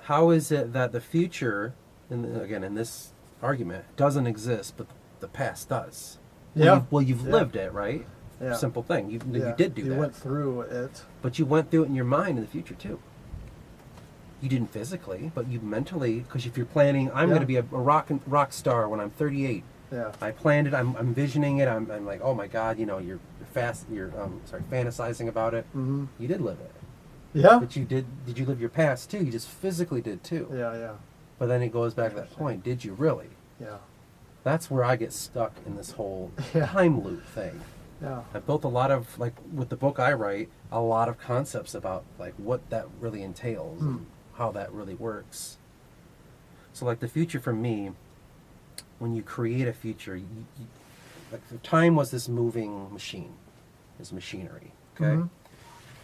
how is it that the future, in this argument, doesn't exist, but the past does? Yeah. Well, you've lived it, right? Yeah. Simple thing. You did do that. You went through it. But you went through it in your mind in the future, too. You didn't physically, but you mentally, because if you're planning, I'm going to be a rock star when I'm 38. Yeah. I planned it. I'm envisioning it. I'm like, oh my God, you're fantasizing about it. Mm-hmm. You did live it. Yeah. But did you live your past too? You just physically did too. Yeah. But then it goes back to that point. Did you really? Yeah. That's where I get stuck in this whole Yeah. time loop thing. Yeah. I built a lot of, like, with the book I write, a lot of concepts about, like, what that really entails and how that really works. So, like, the future for me, when you create a future, like, time was this moving machine, this machinery, okay? Mhm.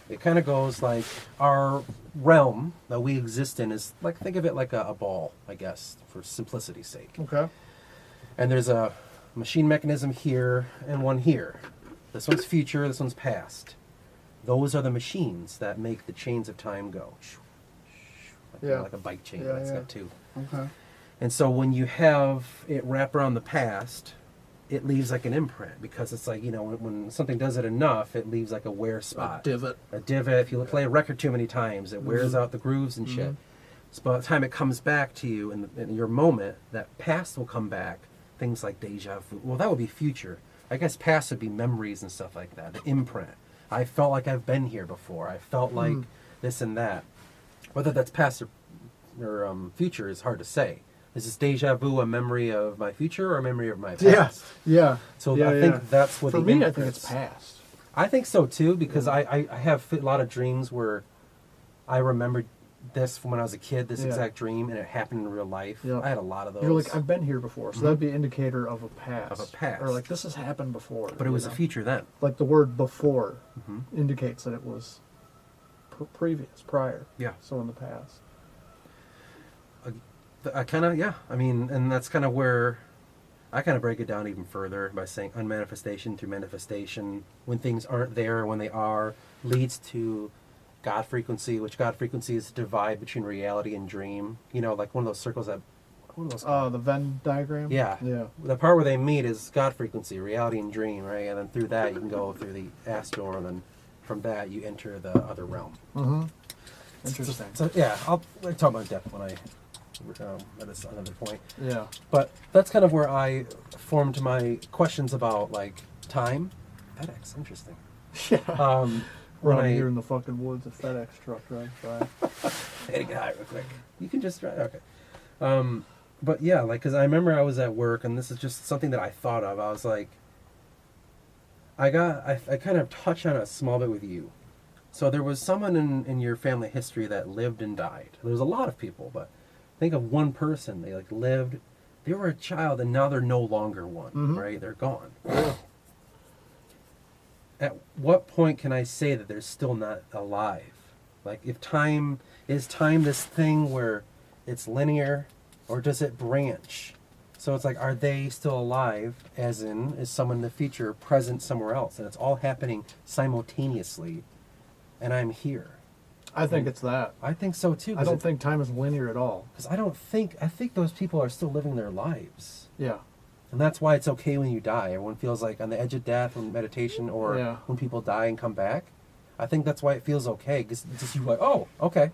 It kind of goes like our realm that we exist in is, like, think of it like a ball, I guess, for simplicity's sake. Okay. And there's a machine mechanism here and one here. This one's future, this one's past. Those are the machines that make the chains of time go. Like a bike chain that's got two. Okay. And so when you have it wrap around the past, it leaves like an imprint because it's like, when something does it enough, it leaves like a wear spot. Divot. A divot. If you play a record too many times, it wears out the grooves and shit. So by the time it comes back to you in your moment, that past will come back. Things like deja vu. Well, that would be future. I guess past would be memories and stuff like that. The imprint. I felt like I've been here before. I felt like this and that. Whether that's past or future is hard to say. Is this deja vu a memory of my future or a memory of my past? Yeah. So I think that's what for the me, imprints. I think it's past. I think so too because I have a lot of dreams where I remembered this from when I was a kid, this exact dream, and it happened in real life. Yeah. I had a lot of those. You're like, I've been here before, so that'd be an indicator of a past. Of a past. Or like, this has happened before. But it was a future then. Like the word before indicates that it was prior. Yeah. So in the past. I kind of, I mean, and that's kind of where I kind of break it down even further by saying unmanifestation through manifestation. When things aren't there, when they are, leads to God frequency, which God frequency is the divide between reality and dream. Like one of those circles that... What are those called? The Venn diagram? Yeah. Yeah. The part where they meet is God frequency, reality and dream, right? And then through that you can go through the astral, and then from that you enter the other realm. Mm-hmm. Interesting. So yeah, I'll talk about depth when I... at this another point. Yeah. But that's kind of where I formed my questions about, like, time. FedEx, interesting. Yeah. When We're out I here in the fucking woods, a FedEx truck drives by. I gotta get high real quick. You can just drive. Okay. But yeah, like, because I remember I was at work, and this is just something that I thought of. I was like, I kind of touched on it a small bit with you. So there was someone in your family history that lived and died. There was a lot of people, but think of one person. They like lived, they were a child, and now they're no longer one, right? They're gone. At what point can I say that they're still not alive? Like, if time, is time this thing where it's linear, or does it branch? So it's like, are they still alive, as in, is someone in the future present somewhere else? And it's all happening simultaneously, and I'm here. I think it's that. I think so too. I don't think time is linear at all. Because I think those people are still living their lives. Yeah. And that's why it's okay when you die. Everyone feels like on the edge of death when meditation, or when people die and come back. I think that's why it feels okay. Because just you're like, oh, okay.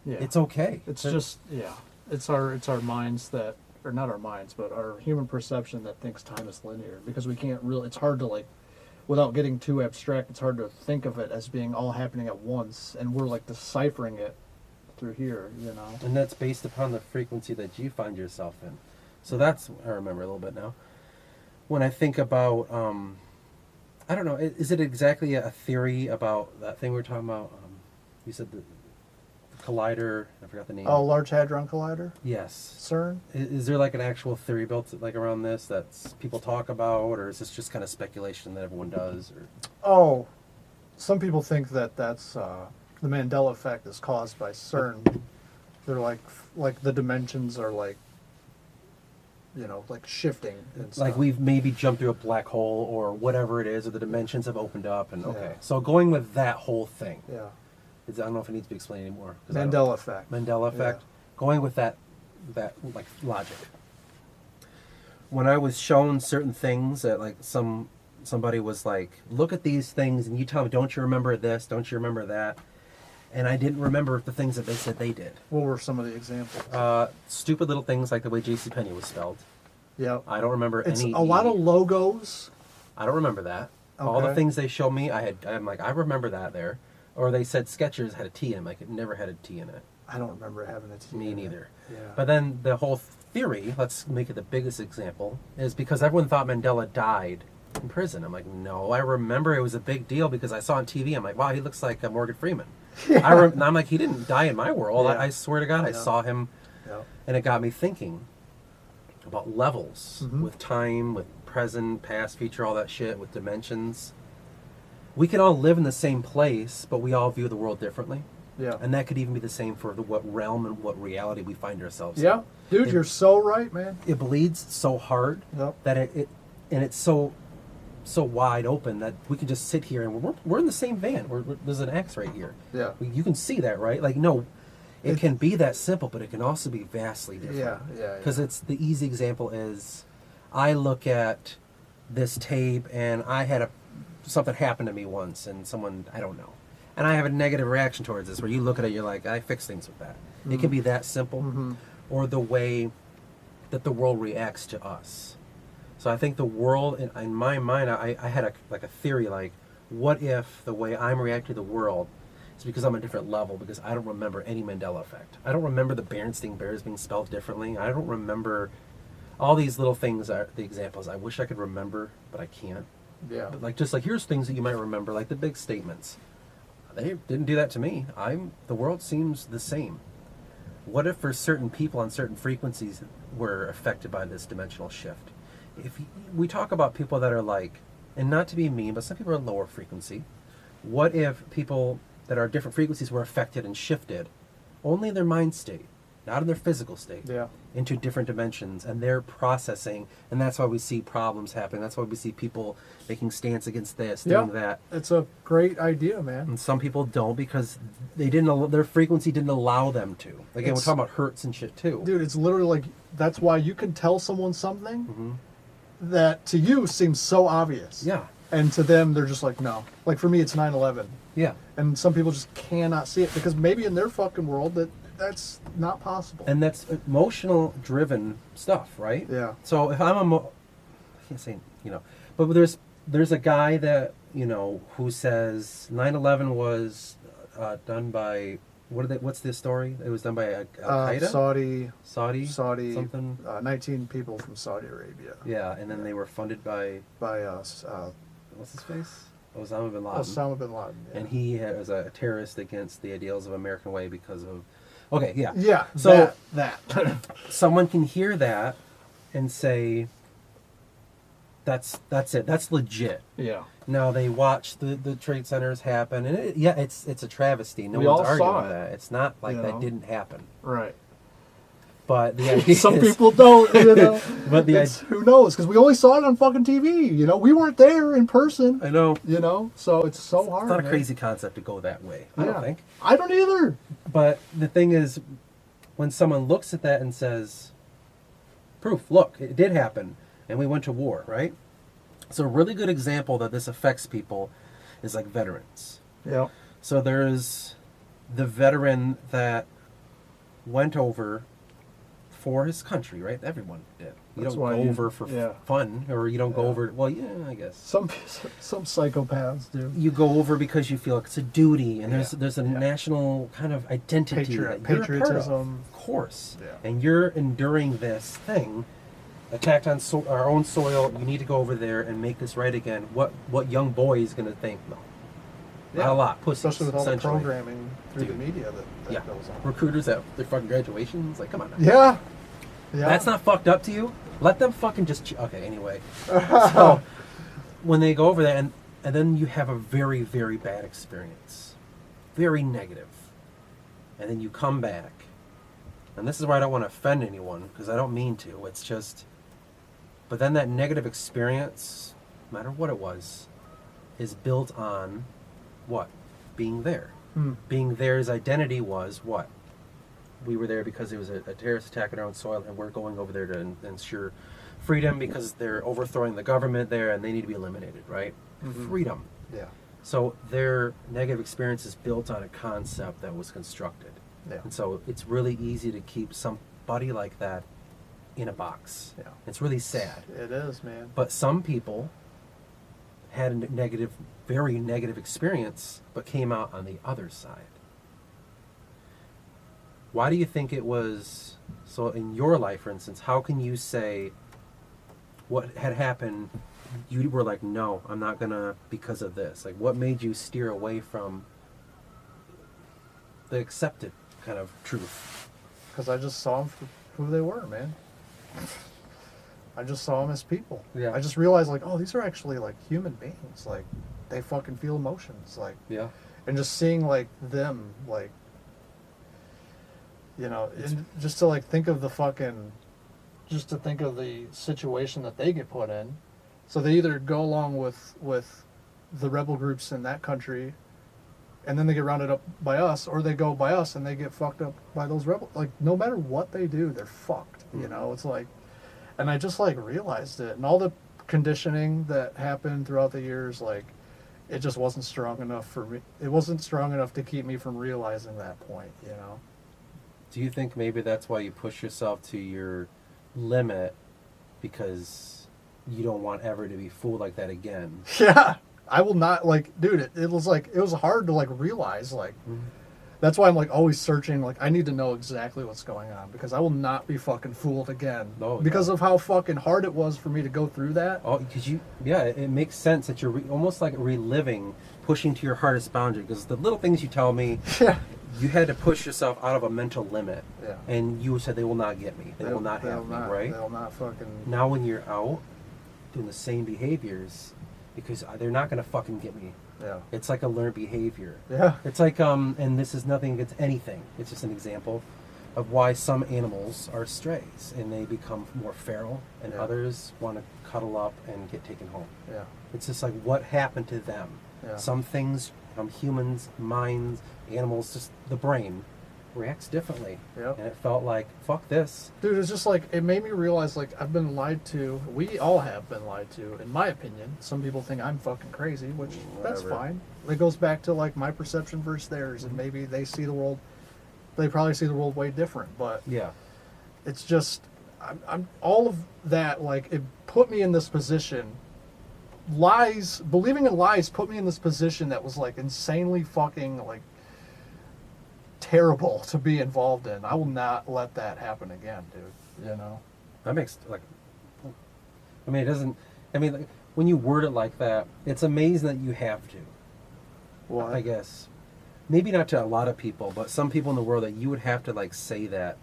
Yeah. It's okay. It's just, yeah. It's our minds that, or not our minds, but our human perception that thinks time is linear. Because we can't really, it's hard to like, without getting too abstract, it's hard to think of it as being all happening at once. And we're like deciphering it through here, you know. And that's based upon the frequency that you find yourself in. So that's, I remember a little bit now. When I think about, I don't know, is it exactly a theory about that thing we were talking about? You said the collider, I forgot the name. Oh, Large Hadron Collider? Yes. CERN? Is there like an actual theory built like around this that people talk about, or is this just kind of speculation that everyone does? Or? Oh, some people think that that's the Mandela effect is caused by CERN. They're like the dimensions are like, you know, like shifting and stuff. Like we've maybe jumped through a black hole or whatever it is, or the dimensions have opened up, and okay. Yeah. So going with that whole thing. Yeah. I don't know if it needs to be explained anymore. Mandela effect. Mandela effect. Yeah. Going with that like logic. When I was shown certain things that like somebody was like, look at these things, and you tell me, don't you remember this? Don't you remember that? And I didn't remember the things that they said they did. What were some of the examples? Stupid little things like the way JCPenney was spelled. Yeah. I don't remember It's any. a lot of logos. I don't remember that. Okay. All the things they showed me, I'm like, I remember that there. Or they said Skechers had a T in it. Like, it never had a T in it. I don't remember having a T. Me neither. Yeah. But then the whole theory, let's make it the biggest example, is because everyone thought Mandela died in prison. I'm like, no, I remember it was a big deal because I saw on TV. I'm like, wow, he looks like Morgan Freeman. Yeah. I'm like, he didn't die in my world. Yeah. I swear to God, I saw him. Yeah. And it got me thinking about levels with time, with present, past, future, all that shit, with dimensions. We can all live in the same place, but we all view the world differently. Yeah. And that could even be the same for what realm and what reality we find ourselves in. Yeah. Dude, you're so right, man. It bleeds so hard that it's so wide open that we can just sit here and we're in the same van. There's an X right here. Yeah. You can see that, right? Like, no, it can be that simple, but it can also be vastly different. Yeah. Because it's the easy example is, I look at this tape and I had something happened to me once, and someone, I don't know, and I have a negative reaction towards this, where you look at it, you're like, I fix things with that. It can be that simple, or the way that the world reacts to us. So I think the world, in my mind, I had a theory, like, what if the way I'm reacting to the world is because I'm a different level, because I don't remember any Mandela effect. I don't remember the Berenstain Bears being spelled differently. I don't remember all these little things are the examples I wish I could remember, but I can't. Yeah. But just like here's things that you might remember, like the big statements. They didn't do that to me. The world seems the same. What if for certain people on certain frequencies were affected by this dimensional shift? If we talk about people that are like, and not to be mean, but some people are lower frequency. What if people that are different frequencies were affected and shifted only in their mind state, not in their physical state, into different dimensions, and they're processing, and that's why we see problems happening. That's why we see people making stance against this, doing that. It's a great idea, man. And some people don't because their frequency didn't allow them to. Again, we're talking about hertz and shit too. Dude, it's literally like, that's why you can tell someone something that to you seems so obvious. Yeah. And to them, they're just like, no. Like for me, it's 9/11. Yeah. And some people just cannot see it because maybe in their fucking world that's not possible. And that's emotional driven stuff, right? Yeah. So if I'm I can't say, but there's there's a guy that, you know, who says 9/11 was done by, what's this story? It was done by Al Qaeda? Saudi something? 19 people from Saudi Arabia. Yeah, and then they were funded by us. What's his face? Osama bin Laden. Osama bin Laden. Yeah. And he was a terrorist against the ideals of American way because of... Okay, yeah. Yeah, so that. someone can hear that and say, that's it. That's legit. Yeah. Now they watch the trade centers happen, and it's a travesty. No We one's all arguing saw it. that. It's not like You that know? didn't happen. Right. But the idea Some is, people don't, you know. But who knows? Because we only saw it on fucking TV. You know, we weren't there in person. I know. You know, so it's so hard. It's not a man. crazy concept to go that way. I don't think. I don't either. But the thing is, when someone looks at that and says, proof, look, it did happen, and we went to war, right? So a really good example that this affects people is like veterans. Yeah. So there's the veteran that went over for his country, right? Everyone did. You That's don't why go you- over for yeah. fun, or you don't go Yeah. over, well, yeah, I guess. Some psychopaths do. You go over because you feel like it's a duty, and there's a Yeah. national kind of identity that you're a part of. Patriotism. Of course. Yeah. And you're enduring this thing, attacked on our own soil. You need to go over there and make this right again. What young boy is going to think? No. Not a lot. Pussies, Especially with all the essentially. programming through the Dude. media that Yeah. goes on. Recruiters at their fucking graduations. Like, come on now. Yeah. Yeah. That's not fucked up to you? Let them fucking just... Okay, anyway. So, when they go over there, and then you have a very, very bad experience. Very negative. And then you come back. And this is where I don't want to offend anyone, because I don't mean to. It's just... But then that negative experience, no matter what it was, is built on what? Being there. Being there's identity was what? We were there because it was a terrorist attack on our own soil, and we're going over there to ensure freedom because they're overthrowing the government there and they need to be eliminated, right? Freedom. Yeah. So their negative experience is built on a concept that was constructed. Yeah. And so it's really easy to keep somebody like that in a box. Yeah. It's really sad. It is, man. But some people had a negative, very negative experience, but came out on the other side. Why do you think it was, so in your life, for instance, how can you say what had happened, you were like, no, I'm not gonna, because of this? Like, what made you steer away from the accepted kind of truth? Because I just saw them for who they were, man. I just saw them as people. Yeah. I just realized, like, oh, these are actually, like, human beings. Like, they fucking feel emotions. Like, Yeah. and just seeing, like, them, like, you know, and just to, like, think of the fucking, just to think of the situation that they get put in. So they either go along with the rebel groups in that country, and then they get rounded up by us, or they go by us and they get fucked up by those rebels. Like, no matter what they do, they're fucked. You know, it's like, and I just, like, realized it. And all the conditioning that happened throughout the years, like, it just wasn't strong enough for me. It wasn't strong enough to keep me from realizing that point, you know? Do you think maybe that's why you push yourself to your limit, because you don't want ever to be fooled like that again? Yeah. I will not, like, dude, it was like, it was hard to, like, realize, like, that's why I'm, like, always searching, like, I need to know exactly what's going on, because I will not be fucking fooled again. No, because no. of how fucking hard it was for me to go through that. Oh, because it makes sense that you're almost like reliving, pushing to your hardest boundary, because the little things you tell me, Yeah. you had to push yourself out of a mental limit. Yeah. And you said, they will not get me. They will not have me, right? They'll not fucking... Now when you're out doing the same behaviors, because they're not going to fucking get me. Yeah. It's like a learned behavior. Yeah. It's like, and this is nothing against anything. It's just an example of why some animals are strays and they become more feral, and Yeah. others want to cuddle up and get taken home. Yeah. It's just like, what happened to them? Yeah. Some things, humans, minds, animals, just the brain reacts differently. Yep. And it felt like, fuck this. Dude, it's just like, it made me realize, like, I've been lied to. We all have been lied to, in my opinion. Some people think I'm fucking crazy, which, that's Whatever. fine. It goes back to, like, my perception versus theirs, and maybe they see the world, they probably see the world way different, but Yeah. it's just, I'm all of that, like, it put me in this position lies, believing in lies put me in this position that was like insanely fucking like terrible to be involved in. I will not let that happen again, dude. You know? That makes, like, I mean, it doesn't, I mean, like, when you word it like that, it's amazing that you have to. What? I guess. Maybe not to a lot of people, but some people in the world that you would have to, like, say that,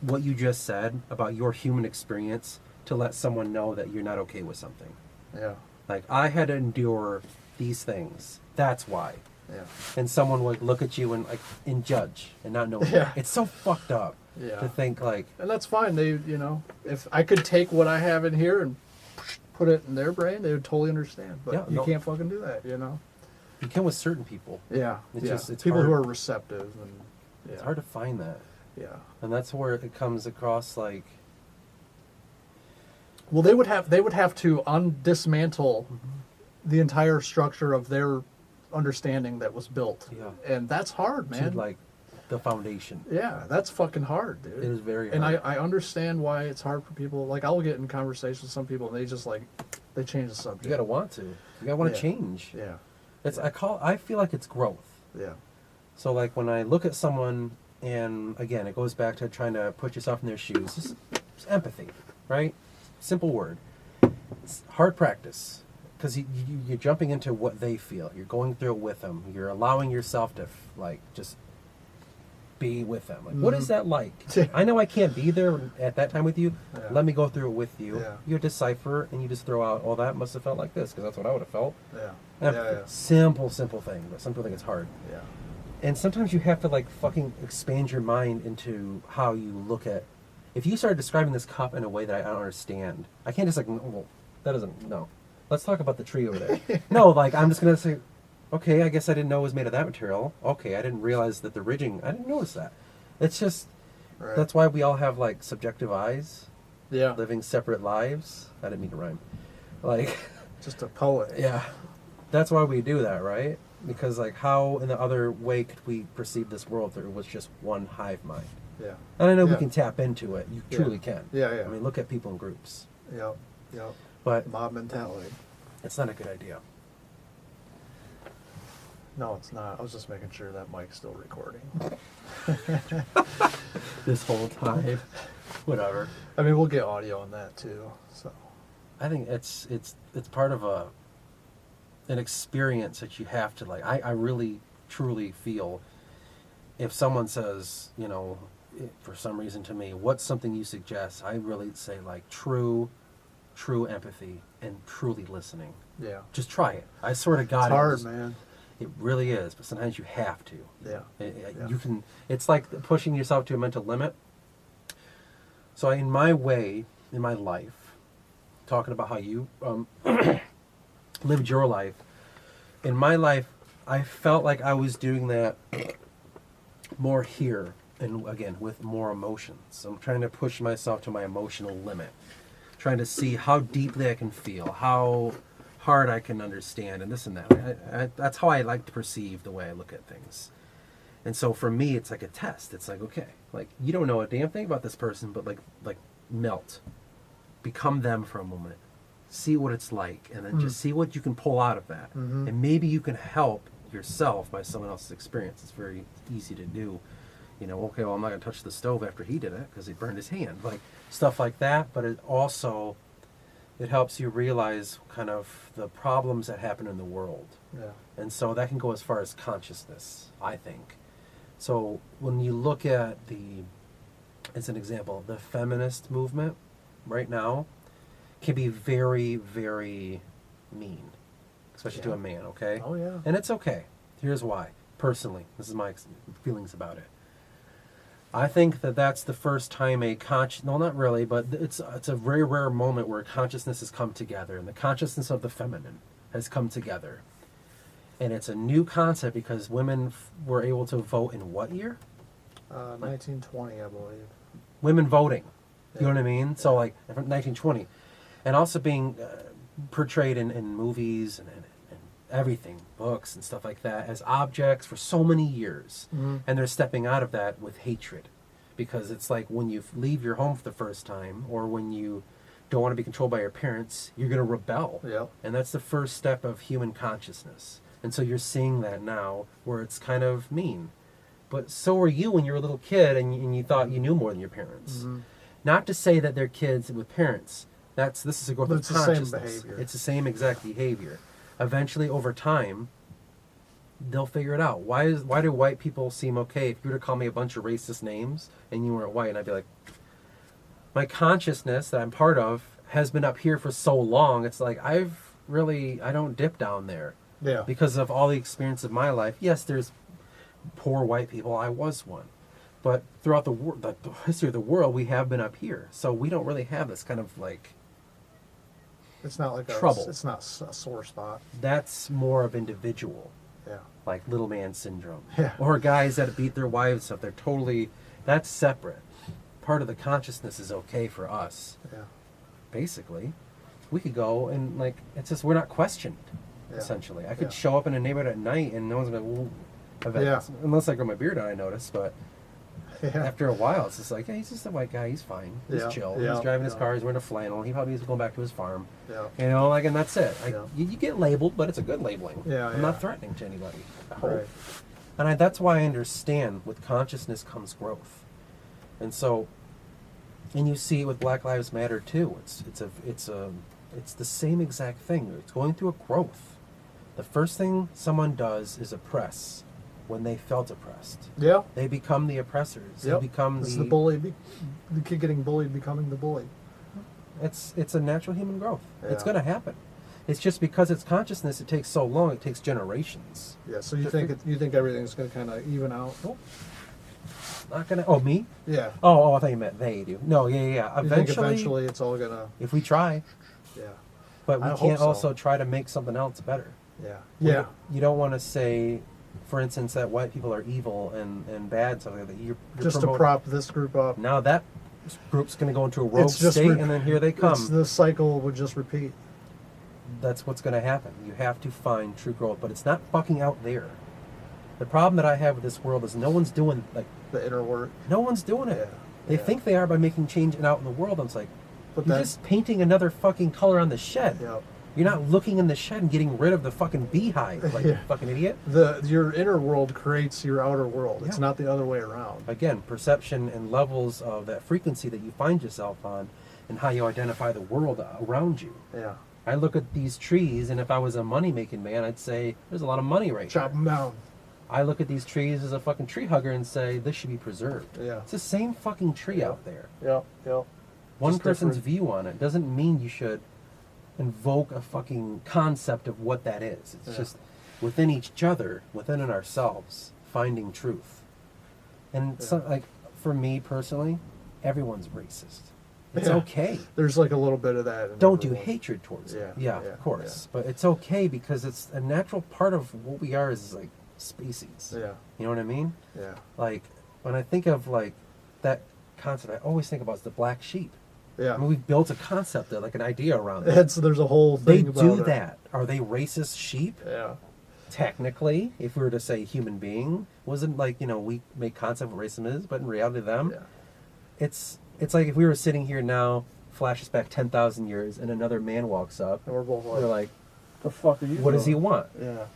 what you just said about your human experience to let someone know that you're not okay with something. Yeah. Like, I had to endure these things. That's why. Yeah. And someone would look at you and, like, and judge and not know. Yeah. It's so fucked up Yeah. to think, like, And that's fine. They, you know, if I could take what I have in here and put it in their brain, they would totally understand. But Yeah, you no. can't fucking do that, you know? you can with certain people. Yeah. It's yeah. just- it's people hard. who are receptive and yeah. It's hard to find that. Yeah. And that's where it comes across, like, Well, they would have to dismantle the entire structure of their understanding that was built. Yeah. And that's hard, man. to, like, the foundation. Yeah, that's fucking hard, dude. It is very And hard. I understand why it's hard for people. Like, I'll get in conversations with some people and they just, like, they change the subject. You gotta want to. You gotta want to Yeah. change. Yeah, It's I feel like it's growth. yeah. So, like, when I look at someone, and again, it goes back to trying to put yourself in their shoes. Just empathy, right? Simple word. It's hard practice because you're jumping into what they feel. You're going through it with them. You're allowing yourself to like just be with them. Like, what is that like? I know I can't be there at that time with you. Yeah. Let me go through it with you. Yeah. You decipher and you just throw out, "Oh, that must have felt like this," because that's what I would have felt. Yeah. Empathy. Yeah. Simple thing, but some people think it's hard. Yeah. And sometimes you have to like fucking expand your mind into how you look at. If you start describing this cup in a way that I don't understand, I can't just like, no, well, that doesn't. No, let's talk about the tree over there. No, like I'm just gonna say, okay, I guess I didn't know it was made of that material. Okay, I didn't realize that the ridging. I didn't notice that. It's just Right. that's why we all have like subjective eyes, Yeah. living separate lives. I didn't mean to rhyme. Like, Just a poet. yeah, that's why we do that, right? Because like, how in the other way could we perceive this world if it was just one hive mind? Yeah. And I know we Yeah. can tap into it. You Yeah. truly can. Yeah, yeah. I mean, look at people in groups. Yep. Yep. But Mob mentality. it's not a good idea. No, it's not. I was just making sure that mic's still recording. This whole time. Whatever. I mean, we'll get audio on that too. So. I think it's part of an experience that you have to like. I really truly feel if someone says, you know, for some reason to me, what's something you suggest? I really say like true empathy and truly listening. Yeah. Just try it. I swear to God, It's hard, was- man. It really is, but sometimes you have to. Yeah. Yeah. You can. It's like pushing yourself to a mental limit. So in my way, in my life, talking about how you lived your life, in my life, I felt like I was doing that more here, and again with more emotions. I'm trying to push myself to my emotional limit, trying to see how deeply I can feel, how hard I can understand, and this and that. That's how I like to perceive the way I look at things. And so for me, it's like a test. It's like, okay, like you don't know a damn thing about this person, but like melt, become them for a moment, see what it's like, and then just see what you can pull out of that. And maybe you can help yourself by someone else's experience. It's very easy to do. You know, okay, well, I'm not gonna touch the stove after he did it because he burned his hand, like stuff like that. But it also it helps you realize kind of the problems that happen in the world. Yeah. And so that can go as far as consciousness, I think. So when you look at as an example, the feminist movement right now can be very, very mean, especially to Yeah. a man, okay? Oh, yeah. And it's okay. Here's why. Personally, this is my feelings about it. I think that that's the first time no, not really, but it's a very rare moment where consciousness has come together, and the consciousness of the feminine has come together. And it's a new concept because women were able to vote in what year? 1920, I believe. Women voting. You know Yeah. what I mean? So like 1920. And also being portrayed in movies and everything, books and stuff like that, as objects for so many years. And they're stepping out of that with hatred. Because it's like when you leave your home for the first time, or when you don't want to be controlled by your parents, you're going to rebel. Yep. And that's the first step of human consciousness. And so you're seeing that now where it's kind of mean. But so were you when you were a little kid and you thought you knew more than your parents. Mm-hmm. Not to say that they're kids with parents. This is a growth But of it's the same consciousness. behavior. It's the same exact behavior. Eventually, over time, they'll figure it out. Why do white people seem okay? If you were to call me a bunch of racist names and you weren't white, and I'd be like, my consciousness that I'm part of has been up here for so long. It's like I don't dip down there. Yeah. Because of all the experience of my life. Yes, there's poor white people. I was one. But throughout the history of the world, we have been up here. So we don't really have this kind of like It's not like trouble. It's not a sore spot. That's more of individual. Yeah. Like little man syndrome. Yeah. Or guys that beat their wives and stuff. They're totally, that's separate. Part of the consciousness is okay for us. Yeah. Basically. We could go and like, it's just, we're not questioned. Yeah. Essentially. I could Yeah. show up in a neighborhood at night and no one's going to, Yeah. unless I grow my beard out, I notice, but Yeah. after a while, it's just like, hey, he's just a white guy. He's fine. He's Yeah, chill. yeah, He's driving his yeah. car. He's wearing a flannel. He probably is going back to his farm. Yeah. You know, like, and that's it. Like, Yeah. you get labeled, but it's a good labeling. Yeah, I'm not yeah. threatening to anybody. I hope. Right. And that's why I understand with consciousness comes growth. And so, and you see it with Black Lives Matter too. It's the same exact thing. It's going through a growth. The first thing someone does is oppress when they felt oppressed. Yeah. They become the oppressors. Yep. They become This is the bully. The kid getting bullied becoming the bully. It's a natural human growth. It's Yeah. going to happen. It's just because it's consciousness, it takes so long. It takes generations. Yeah. So you To think everything's going to kind of even out? Oh, not gonna. Oh, me? Yeah. Oh, I thought you meant they do. No, yeah. You think eventually it's all gonna? if we try, Yeah. but we I hope can't so. also try to make something else better. Yeah. We- Yeah. You don't want to say, for instance, that white people are evil and bad, something like that. You're Just to promoting- prop this group up. Now that group's going to go into a rogue It's just state, rep- and then here they It's, come. the cycle would just repeat. That's what's going to happen. You have to find true growth, but it's not fucking out there. The problem that I have with this world is no one's doing The inner work. no one's doing it. Yeah, They yeah. think they are by making change out in the world. I'm like, But you're that- just painting another fucking color on the shed. Yeah. You're not looking in the shed and getting rid of the fucking beehive, like Yeah. you fucking idiot. Your inner world creates your outer world. It's Yeah. not the other way around. Again, perception and levels of that frequency that you find yourself on and how you identify the world around you. Yeah. I look at these trees, and if I was a money-making man, I'd say, there's a lot of money right Chop here. them down. I look at these trees as a fucking tree hugger and say, this should be preserved. Yeah. It's the same fucking tree Yeah. out there. Yeah. Yeah. One Just person's different. view on it doesn't mean you should invoke a fucking concept of what that is. It's Yeah. just within each other, within ourselves, finding truth. And so, Yeah. like, for me personally, everyone's racist. It's Yeah. okay. There's like a little bit of that. in Don't do everyone. hatred towards it. Yeah, Yeah, yeah, of course. But it's okay because it's a natural part of what we are as like species. Yeah. You know what I mean? Yeah. Like when I think of like that concept, I always think about the black sheep. Yeah. I mean, we've built a concept, like an idea around that. There's a whole They thing about do it. that. Are they racist sheep? Yeah. Technically, if we were to say human being, wasn't like, we make concept of what racism is, but in reality to them, Yeah. it's like if we were sitting here now, flashes back 10,000 years, and another man walks up, And we're both like, we're like, the fuck are you what does he doing?" want? Yeah.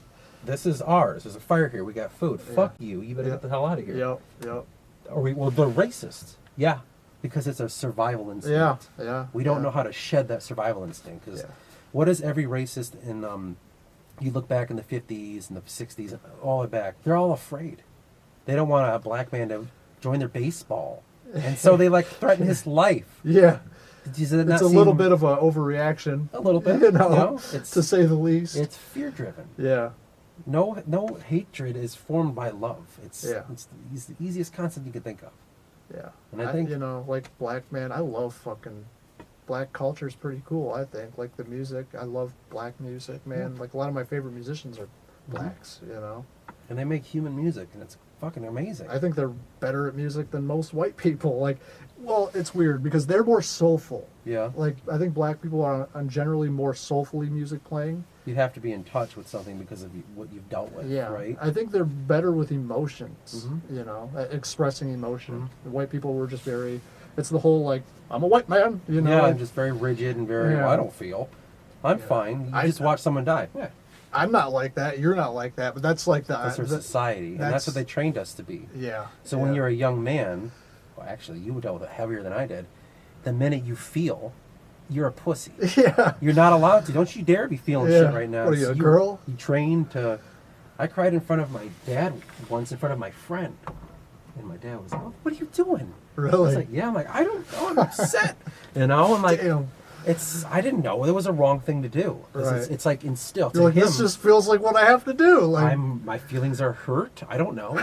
This is ours. There's a fire here. We got food. Yeah. Fuck you. You better Yeah. get the hell out of here. Yep. Yep. Well, they're racist. Yeah. Because it's a survival instinct. Yeah. Yeah. We don't yeah. know how to shed that survival instinct. Because Yeah. what is every racist in, you look back in the 50s and the 60s, all the way back, they're all afraid. They don't want a black man to join their baseball. And so they like threaten his life. Yeah. Does it not It's a little seem- bit of an overreaction. A little bit. You know, It's, to say the least. it's fear driven. Yeah. No hatred is formed by love. It's Yeah. it's the easiest concept you can think of. Yeah. And I think- like black man, I love fucking black culture is pretty cool, I think. Like the music, I love black music, man. Like a lot of my favorite musicians are blacks, And they make human music, and it's fucking amazing. I think they're better at music than most white people. Like, well, it's weird because they're more soulful. Yeah. Like, I think black people are on generally more soulfully music playing. You'd have to be in touch with something because of what you've dealt with, Yeah, right? I think they're better with emotions. Mhm. Expressing emotion. Mhm. The white people were just very It's the whole like, I'm a white man, you know. Yeah, like, I'm just very rigid and very. Yeah. Well, I don't feel. I'm fine. You I- just watch someone die. Yeah, I'm not like that. You're not like that. But that's like that's our the society, and that's what they trained us to be. yeah. So when you're a young man, well, actually, you dealt with it heavier than I did. The minute you feel, you're a pussy. yeah. You're not allowed to. Don't you dare be feeling Yeah. shit right now. What are you, a You- girl? You train to. I cried in front of my dad once in front of my friend, and my dad was like, "What are you doing?" I was Really? like, "Yeah." I'm like, "I don't know. I'm upset." You know, I'm like, Damn. I didn't know it was a wrong thing to do. 'Cause Right. It's like instilled. You're To like, him, this just feels like what I have to do. Like, my feelings are hurt. I don't know.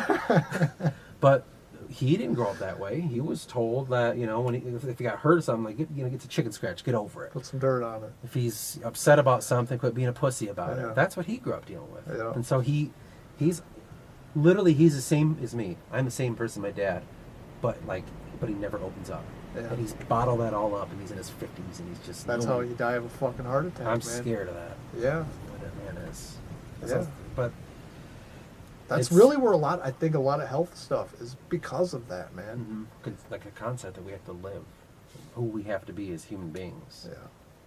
But he didn't grow up that way. He was told that, when if he got hurt or something, like, get a chicken scratch, get over it. put some dirt on it. If he's upset about something, quit being a pussy about Yeah. it. That's what he grew up dealing with. Yeah. And so he's the same as me. I'm the same person, my dad, but he never opens up. Yeah. And he's bottled that all up, and he's in his 50s, and he's just. That's how you die of a fucking heart attack. I'm man. scared of that. Yeah. What that man is. Yeah. But That's It's- really where I think a lot of health stuff is because of that, man. like a concept that we have to live, who we have to be as human beings. Yeah.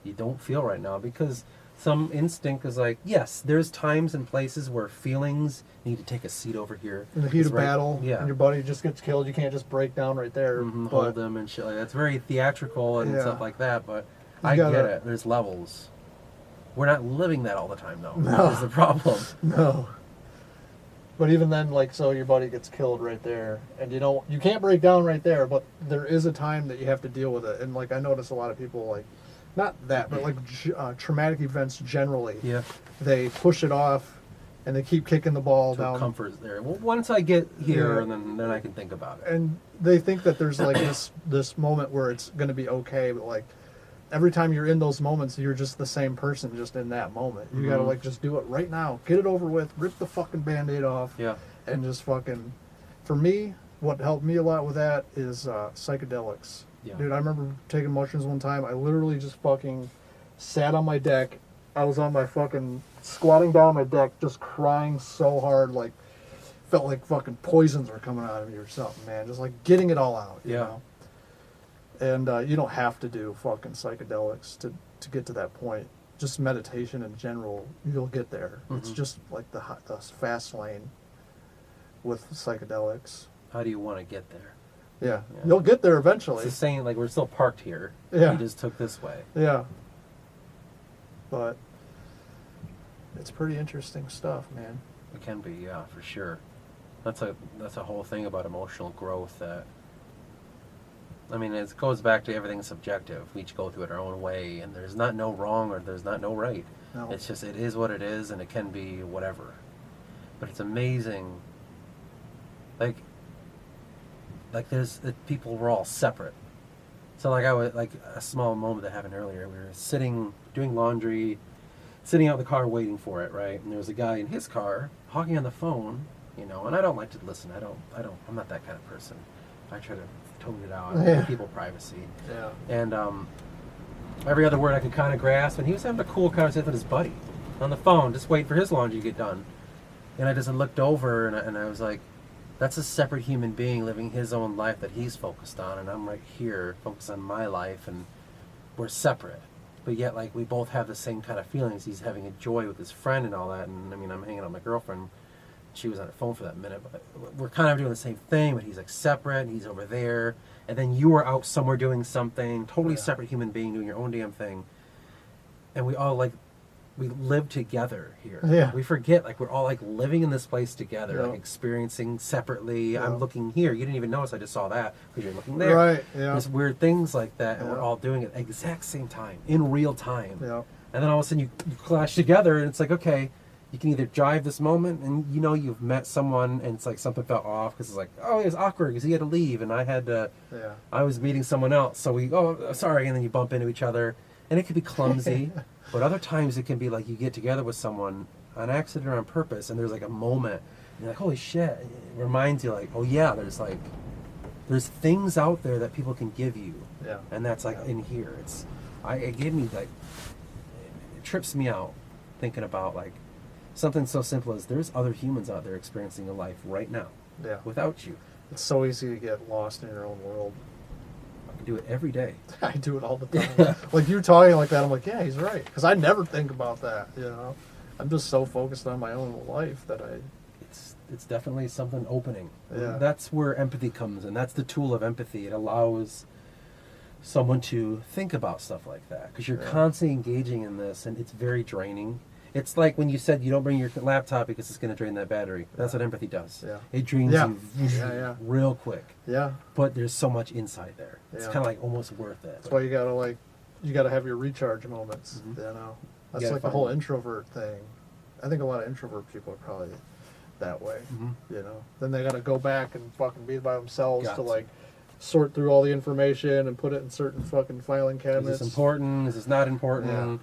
You don't feel right now because some instinct is like, yes, there's times and places where feelings need to take a seat over here. In the heat It's of right- battle, yeah. and your buddy just gets killed, you can't just break down right there. Hold But them and shit like that. It's very theatrical and Yeah. stuff like that, but You I get gotta- it. There's levels. We're not living that all the time, though. No. Is the problem. no. But even then, like, so your buddy gets killed right there, and you can't break down right there, but there is a time that you have to deal with it. And like, I notice a lot of people, like, not that, but like traumatic events generally, Yeah. they push it off, and they keep kicking the ball So down. comfort is there. Well, once I get here, Yeah. and then I can think about it. And they think that there's like this moment where it's going to be okay, but like every time you're in those moments, you're just the same person just in that moment. You got to Mhm. like just do it right now. Get it over with. Rip the fucking Band-Aid off. Yeah. And just fucking, for me, what helped me a lot with that is psychedelics. Yeah. Dude, I remember taking mushrooms one time. I literally just fucking sat on my deck. I was on my fucking, squatting down my deck, just crying so hard, like, felt like fucking poisons were coming out of me or something, man. Just like getting it all out, you Yeah. know? And you don't have to do fucking psychedelics to get to that point. Just meditation in general, you'll get there. It's Mhm. just like the fast lane with psychedelics. How do you want to get there? Yeah. Yeah. You'll get there It's eventually. the same, like, we're still parked here. Yeah. We just took this way. Yeah. But it's pretty interesting stuff, man. It can be, yeah, for sure. That's a whole thing about emotional growth that, I mean, it goes back to everything subjective. We each go through it our own way, and there's not no wrong or there's not no right. No. It's just, it is what it is, and it can be whatever. But it's amazing. Like people were all separate. So like I was, like a small moment that happened earlier. We were sitting, doing laundry, sitting out in the car waiting for it, right? And there was a guy in his car talking on the phone, and I don't like to listen. I'm not that kind of person. I try to tone it out. I Yeah. give people privacy. Yeah. And every other word I could kind of grasp, and he was having a cool conversation with his buddy on the phone, just waiting for his laundry to get done. And I just looked over, and I was like, that's a separate human being living his own life that he's focused on, and I'm right here focused on my life, and we're separate. But yet, like, we both have the same kind of feelings. He's having a joy with his friend and all that, and I mean, I'm hanging out with my girlfriend. She was on her phone for that minute, but we're kind of doing the same thing, but he's like separate, and he's over there, and then you are out somewhere doing something, totally Yeah. separate human being doing your own damn thing, and we all we live together here. Yeah. We forget, like, we're all like living in this place together, Yeah. like experiencing separately. Yeah. I'm looking here. You didn't even notice I just saw that because you're looking there. Right. Yeah. There's weird things like that, and we're Yeah. all doing it at the exact same time, in real time. Yeah. And then all of a sudden you clash together, and it's like, okay, you can either drive this moment, and you've met someone, and it's like something felt off because it's like, oh, it was awkward because he had to leave, and Yeah. I was meeting someone else, so sorry, and then you bump into each other, and it could be clumsy, but other times it can be like you get together with someone on accident or on purpose, and there's like a moment, and you're like, holy shit, it reminds you, like, oh yeah, there's things out there that people can give you, Yeah. and that's like in here. It gave me, like, it trips me out thinking about, like, something so simple as there's other humans out there experiencing a life right now Yeah. without you. It's so easy to get lost in your own world. I do it every day. I do it all the time. Like you talking like that, I'm like, yeah, he's right. Because I never think about that, you know. I'm just so focused on my own life that I... It's definitely something opening. Yeah. That's where empathy comes in. That's the tool of empathy. It allows someone to think about stuff like that. Because you're constantly engaging in this, and it's very draining. It's like when you said you don't bring your laptop because it's going to drain that battery. That's what empathy does. Yeah. It drains you real quick. Yeah. But there's so much inside there. It's Yeah. kind of like almost worth it. That's why you gotta have your recharge moments, Mhm. you know. You That's gotta like the find whole them. introvert thing. I think a lot of introvert people are probably that way, Mhm. you know. Then they gotta go back and fucking be by themselves Got to to. like sort through all the information and put it in certain fucking filing Is cabinets. this important? Is this not important? Yeah.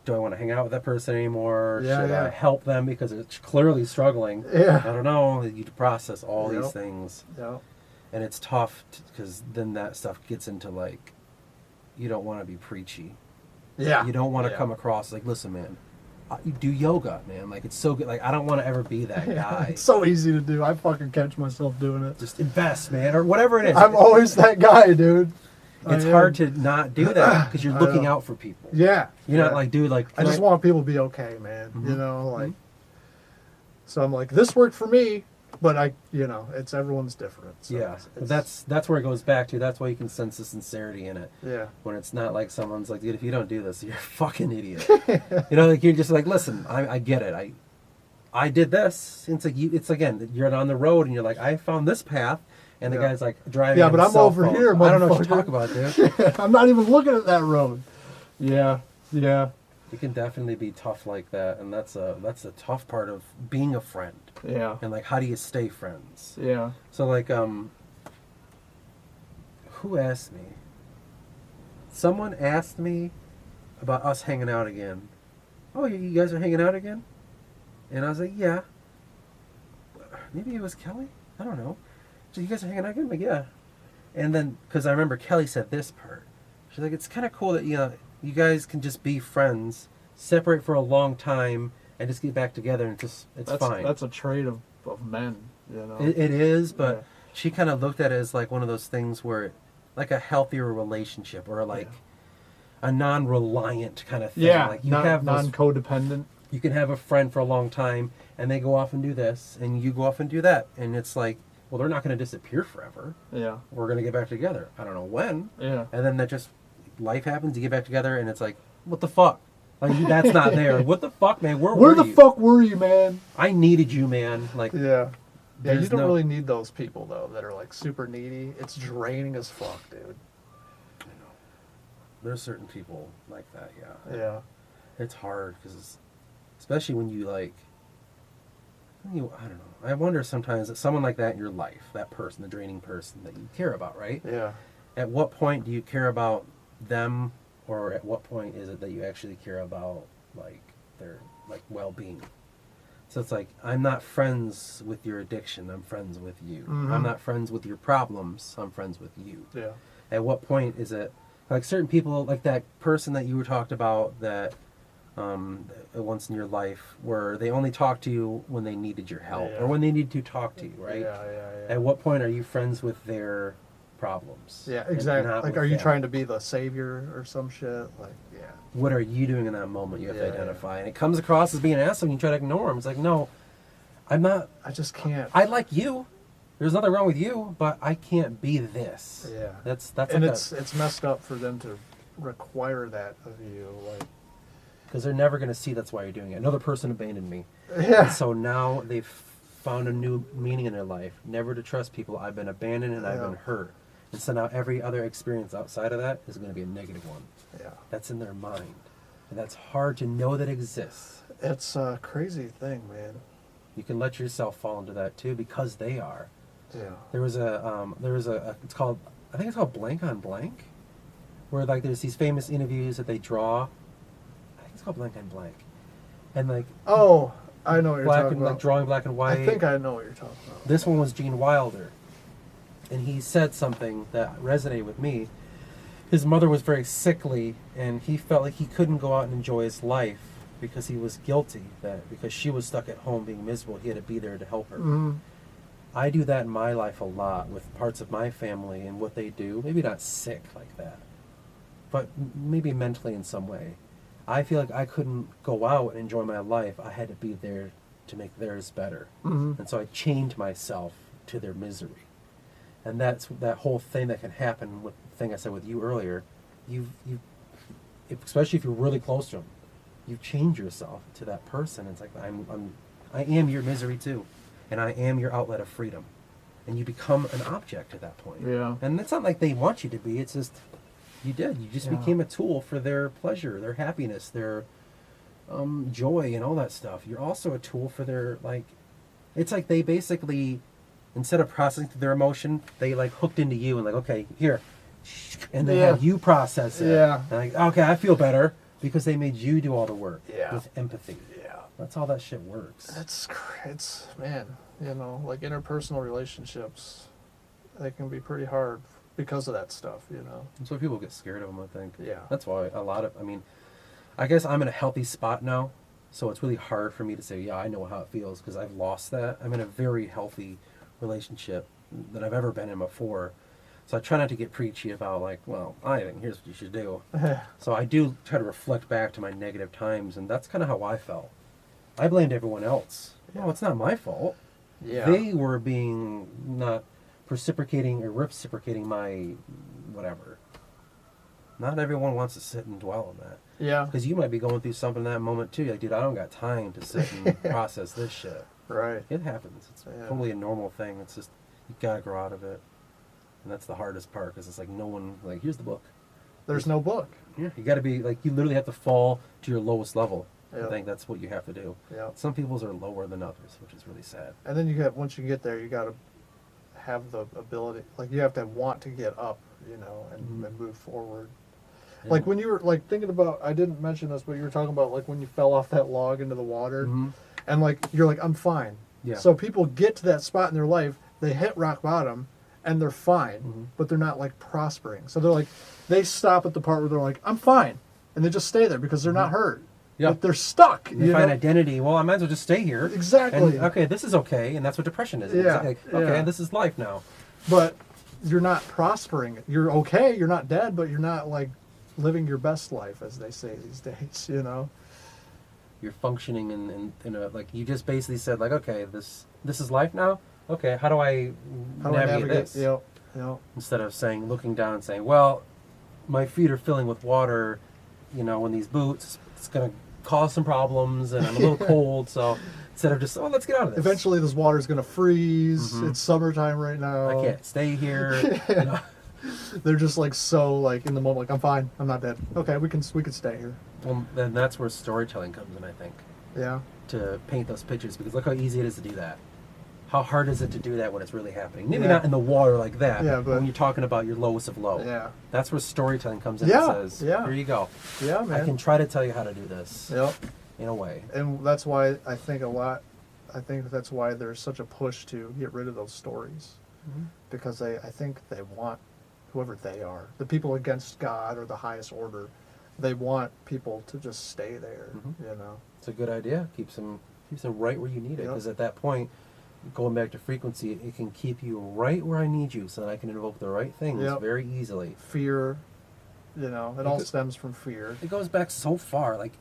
Do I want to hang out with that person anymore? Yeah, Should yeah. I help them because it's clearly struggling? Yeah. I don't know. You process all Yep. these things, Yeah. and it's tough because then that stuff gets into like, you don't want to be preachy. Yeah. You don't want to Yeah. come across like, listen, man, you do yoga, man. Like it's so good. Like I don't want to ever be that guy. It's so easy to do. I fucking catch myself doing it. Just invest, man, or whatever it is. I'm always that guy, dude. It's I am. hard to not do that because you're I looking know. out for people. Yeah. You're yeah. not like, dude, like I just want people to be okay, man. You Mhm. know, like. So I'm like, this worked for me, but it's everyone's different. So Yeah, it's- that's where it goes back to. That's why you can sense the sincerity in it. yeah. When it's not like someone's like, dude, if you don't do this, you're a fucking idiot. You know, like you're just like, listen, I get it. I did this. It's like it's again, you're on the road and you're like, I found this path, and the Yeah. guy's like driving. Yeah, on but his I'm cell over phone. here, I don't know what you're motherfucker. talking about, dude. I'm not even looking at that road. Yeah. Yeah. You can definitely be tough like that, and that's a tough part of being a friend. Yeah. And like, how do you stay friends? Yeah. So like, who asked me? Someone asked me about us hanging out again. Oh, you guys are hanging out again? And I was like, yeah. Maybe it was Kelly? I don't know. So you guys are hanging out again? I'm like, yeah. And then, because I remember Kelly said this part. She's like, it's kind of cool that, you guys can just be friends, separate for a long time, and just get back together, and it's fine. That's a trait of men, you know. It is, but Yeah. she kind of looked at it as like one of those things where, like a healthier relationship, or like a non-reliant kind of thing. Yeah. Like you have those, non-codependent. you can have a friend for a long time, and they go off and do this, and you go off and do that, and it's like, well, they're not going to disappear forever. Yeah. We're going to get back together. I don't know when. Yeah. And then that just life happens. You get back together, and it's like, what the fuck? Like that's not there. What the fuck, man? Where Where were the you? fuck were you, man? I needed you, man. Like Yeah. Yeah, There's you don't no- really need those people though that are like super needy. It's draining as fuck, dude. there's certain people like that. Yeah. Yeah. It's hard because, especially when you like, I don't know. I wonder sometimes that someone like that in your life, that person, the draining person that you care about, right? Yeah. At what point do you care about them, or at what point is it that you actually care about like their like well-being? So it's like, I'm not friends with your addiction. I'm friends with you. Mhm. I'm not friends with your problems. I'm friends with you. Yeah. At what point is it like certain people, like that person that you were talked about that once in your life, where they only talk to you when they needed your help Yeah. or when they need to talk to you, right? Yeah, yeah, yeah. At what point are you friends with their problems? Yeah, and exactly. not Like, with are you them? trying to be the savior or some shit? Like, yeah. What are you doing in that moment? You have Yeah, to identify, and it comes across as being an asshole. And you try to ignore them. It's like, no, I'm not. I just can't. I like you. There's nothing wrong with you, but I can't be this. Yeah. That's And like it's messed up for them to require that of you. Like, because they're never going to see that's why you're doing it. Another person abandoned me. yeah. And so now they've found a new meaning in their life. Never to trust people. I've been abandoned and I've Yeah. been hurt. And so now every other experience outside of that is going to be a negative one. Yeah. That's in their mind. And that's hard to know that exists. It's a crazy thing, man. You can let yourself fall into that too because they are. Yeah. There was a it's called, I think it's called Blank on Blank, where like there's these famous interviews that they draw. I think it's called Blank on Blank. And like Oh, I know what you're black talking and about. like drawing black and white. I think I know what you're talking about. This one was Gene Wilder, and he said something that resonated with me. His mother was very sickly, and he felt like he couldn't go out and enjoy his life because he was guilty, that because she was stuck at home being miserable, he had to be there to help her. Mhm. I do that in my life a lot with parts of my family and what they do. Maybe not sick like that, but maybe mentally in some way. I feel like I couldn't go out and enjoy my life. I had to be there to make theirs better. And so I chained myself to their misery. And that's that whole thing that can happen with the thing I said with you earlier. Especially if you're really close to them, you change yourself to that person. It's like I am your misery too, and I am your outlet of freedom, and you become an object at that point. Yeah. And it's not like they want you to be. It's just you just became a tool for their pleasure, their happiness, their joy, and all that stuff. You're also a tool for their It's like they basically, instead of processing their emotion, they hooked into you and okay, here. And they have you process it. Yeah. And okay, I feel better because they made you do all the work with empathy. Yeah. That's how that shit works. It's man, interpersonal relationships, they can be pretty hard because of that stuff, That's why people get scared of them, I think. Yeah. That's why I guess I'm in a healthy spot now, so it's really hard for me to say, yeah, I know how it feels because I've lost that. I'm in a very healthy relationship that I've ever been in before. So I try not to get preachy about I think here's what you should do. So I do try to reflect back to my negative times, and that's kind of how I felt. I blamed everyone else. No, it's not my fault. Yeah. They were being not reciprocating my whatever. Not everyone wants to sit and dwell on that. Yeah. Because you might be going through something in that moment too. You're like, dude, I don't got time to sit and process this shit. Right. It happens. It's totally a normal thing. It's just, you gotta grow out of it. And that's the hardest part, because it's no one, here's the book. There's no book. Yeah, you got to be, you literally have to fall to your lowest level. Yep. I think that's what you have to do. Yep. Some people's are lower than others, which is really sad. And then once you get there, you got to have the ability, you have to want to get up, and move forward. Yeah. When you were, thinking about, I didn't mention this, but you were talking about, when you fell off that log into the water, and, you're like, I'm fine. Yeah. So people get to that spot in their life, they hit rock bottom, and they're fine, but they're not prospering. So they stop at the part where they're like, I'm fine, and they just stay there because they're not hurt. Yeah. But they're stuck. They find identity. Well, I might as well just stay here. Exactly. And, okay, this is okay, and that's what depression is. Yeah. It's okay, this is life now. But you're not prospering. You're okay. You're not dead, but you're not living your best life, as they say these days. You're functioning in a you just basically said okay, this is life now. Okay, how do I navigate this? Yep. Instead of looking down and saying, well, my feet are filling with water, in these boots, it's going to cause some problems, and I'm a little cold, so instead of just, let's get out of this. Eventually this water's going to freeze. It's summertime right now. I can't stay here. They're just so in the moment, I'm fine, I'm not dead. Okay, we can stay here. Well, then that's where storytelling comes in, I think. Yeah. To paint those pictures, because look how easy it is to do that. How hard is it to do that when it's really happening? Maybe not in the water like that, but when you're talking about your lowest of low. Yeah. That's where storytelling comes in and says, here you go. Yeah, man. I can try to tell you how to do this. Yep. In a way. And that's why I think that's why there's such a push to get rid of those stories. Because I think they want, whoever they are, the people against God or the highest order, they want people to just stay there, It's a good idea. Keeps them right where you need it, because at that point, going back to frequency, it can keep you right where I need you, so that I can invoke the right things very easily. Fear, it all stems from fear. It goes back so far, like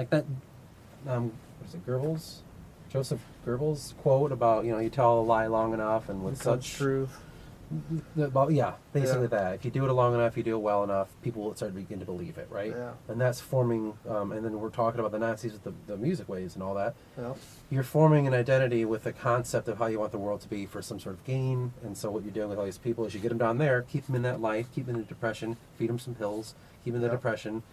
that. What is it, Goebbels? Joseph Goebbels quote about you tell a lie long enough, and with such truth. Basically that. If you do it long enough, you do it well enough, people will start to begin to believe it, right? Yeah. And that's forming, and then we're talking about the Nazis with the music waves and all that. Yeah. You're forming an identity with a concept of how you want the world to be for some sort of gain, and so what you're doing with all these people is you get them down there, keep them in that life, keep them in the depression, feed them some pills, keep them in the depression,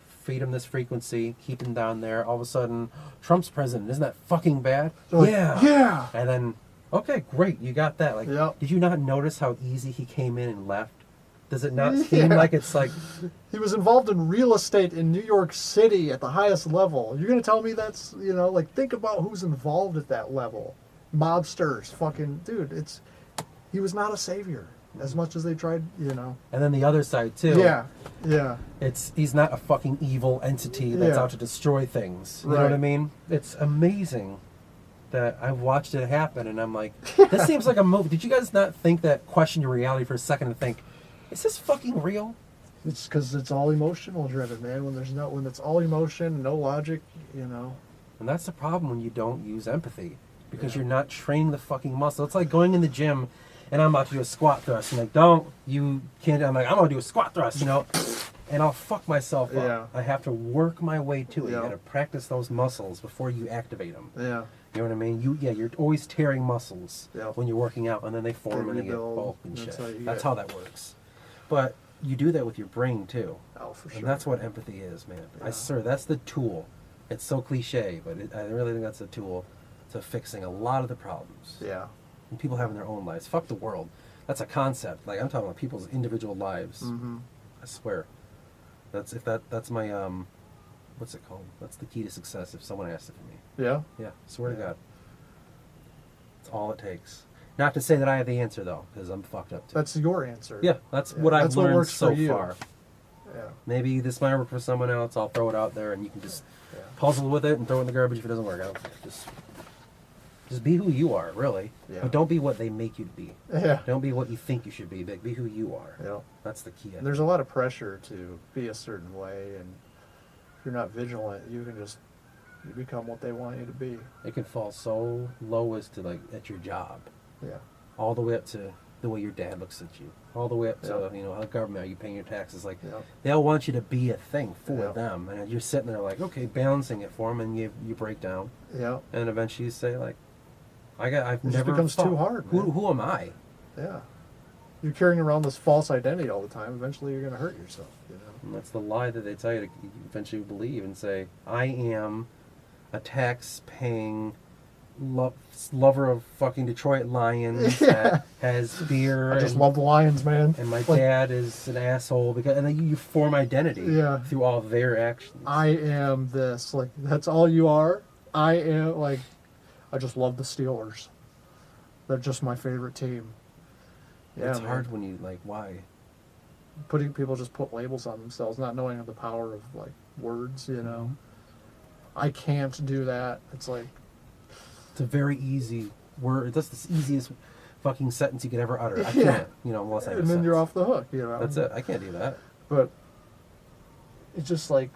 feed them this frequency, keep them down there. All of a sudden, Trump's president, isn't that fucking bad? Yeah. And then, okay, great, you got that. Did you not notice how easy he came in and left? Does it not seem like it's He was involved in real estate in New York City at the highest level. You're going to tell me that's, think about who's involved at that level. Mobsters, fucking, dude, he was not a savior as much as they tried, And then the other side, too. Yeah. He's not a fucking evil entity that's out to destroy things. You know what I mean? It's amazing that I've watched it happen, and I'm like, this seems like a movie. Did you guys not think that, question your reality for a second and think, is this fucking real? It's because it's all emotional driven, man. When it's all emotion, no logic, you know. And that's the problem when you don't use empathy, because Yeah. you're not training the fucking muscle. It's like going in the gym, and I'm about to do a squat thrust, and like, don't, you can't. I'm like, I'm gonna do a squat thrust, you know, and I'll fuck myself up. Yeah. I have to work my way to it. Yeah. You gotta practice those muscles before you activate them. Yeah. You know what I mean? You're always tearing muscles Yeah. when you're working out, and then they form They and they get rebuild, bulk and that's shit. how you That's get- how that works. But you do that with your brain too. Oh, for sure. And that's what empathy is, man. I Yeah. swear, that's the tool. It's so cliche, but I really think that's a tool to fixing a lot of the problems. Yeah. And people have in their own lives. Fuck the world. That's a concept. Like, I'm talking about people's individual lives. Mm-hmm. I swear. That's my what's it called? That's the key to success. If someone asked it for me, Yeah. yeah, swear to Yeah. God. That's all it takes. Not to say that I have the answer though, because I'm fucked up too. That's your answer. Yeah, that's Yeah, what I've that's what learned works so for you. far. Yeah. Maybe this might work for someone else. I'll throw it out there, and you can just Yeah. puzzle with it and throw it in the garbage if it doesn't work. I don't care. Just be who you are, really. Yeah. But don't be what they make you to be. Yeah. Don't be what you think you should be. Be who you are. Yeah. That's the key. And there's a lot of pressure to be a certain way, and if you're not vigilant, you become what they want you to be. It can fall so low as to, like, at your job, Yeah. all the way up to the way your dad looks at you, all the way up to, Yeah. you know, how government, are you paying your taxes? Like, Yeah. they'll want you to be a thing for Yeah. them, and you're sitting there like, okay, balancing it for them, and you break down, Yeah. and eventually you say, like, I've It just never becomes thought, too hard, man. Who am I? Yeah. You're carrying around this false identity all the time. Eventually, you're going to hurt yourself. You know. And that's the lie that they tell you to eventually believe and say, I am a tax-paying lover of fucking Detroit Lions that has beer. I just and, love the Lions, man. and my Like, dad is an asshole because, and then you form identity Yeah. through all their actions. I am this. Like, that's all you are. I am, like, I just love the Steelers. They're just my favorite team. Yeah, it's man. hard when you like why. People just put labels on themselves, not knowing the power of, like, words, you know. Mm-hmm. I can't do that. It's like, It's a very easy word. That's the easiest fucking sentence you could ever utter. I Yeah. can't, you know, unless I have and a then you're sentence. off the hook, you know. That's it. I can't do that. But it's just like,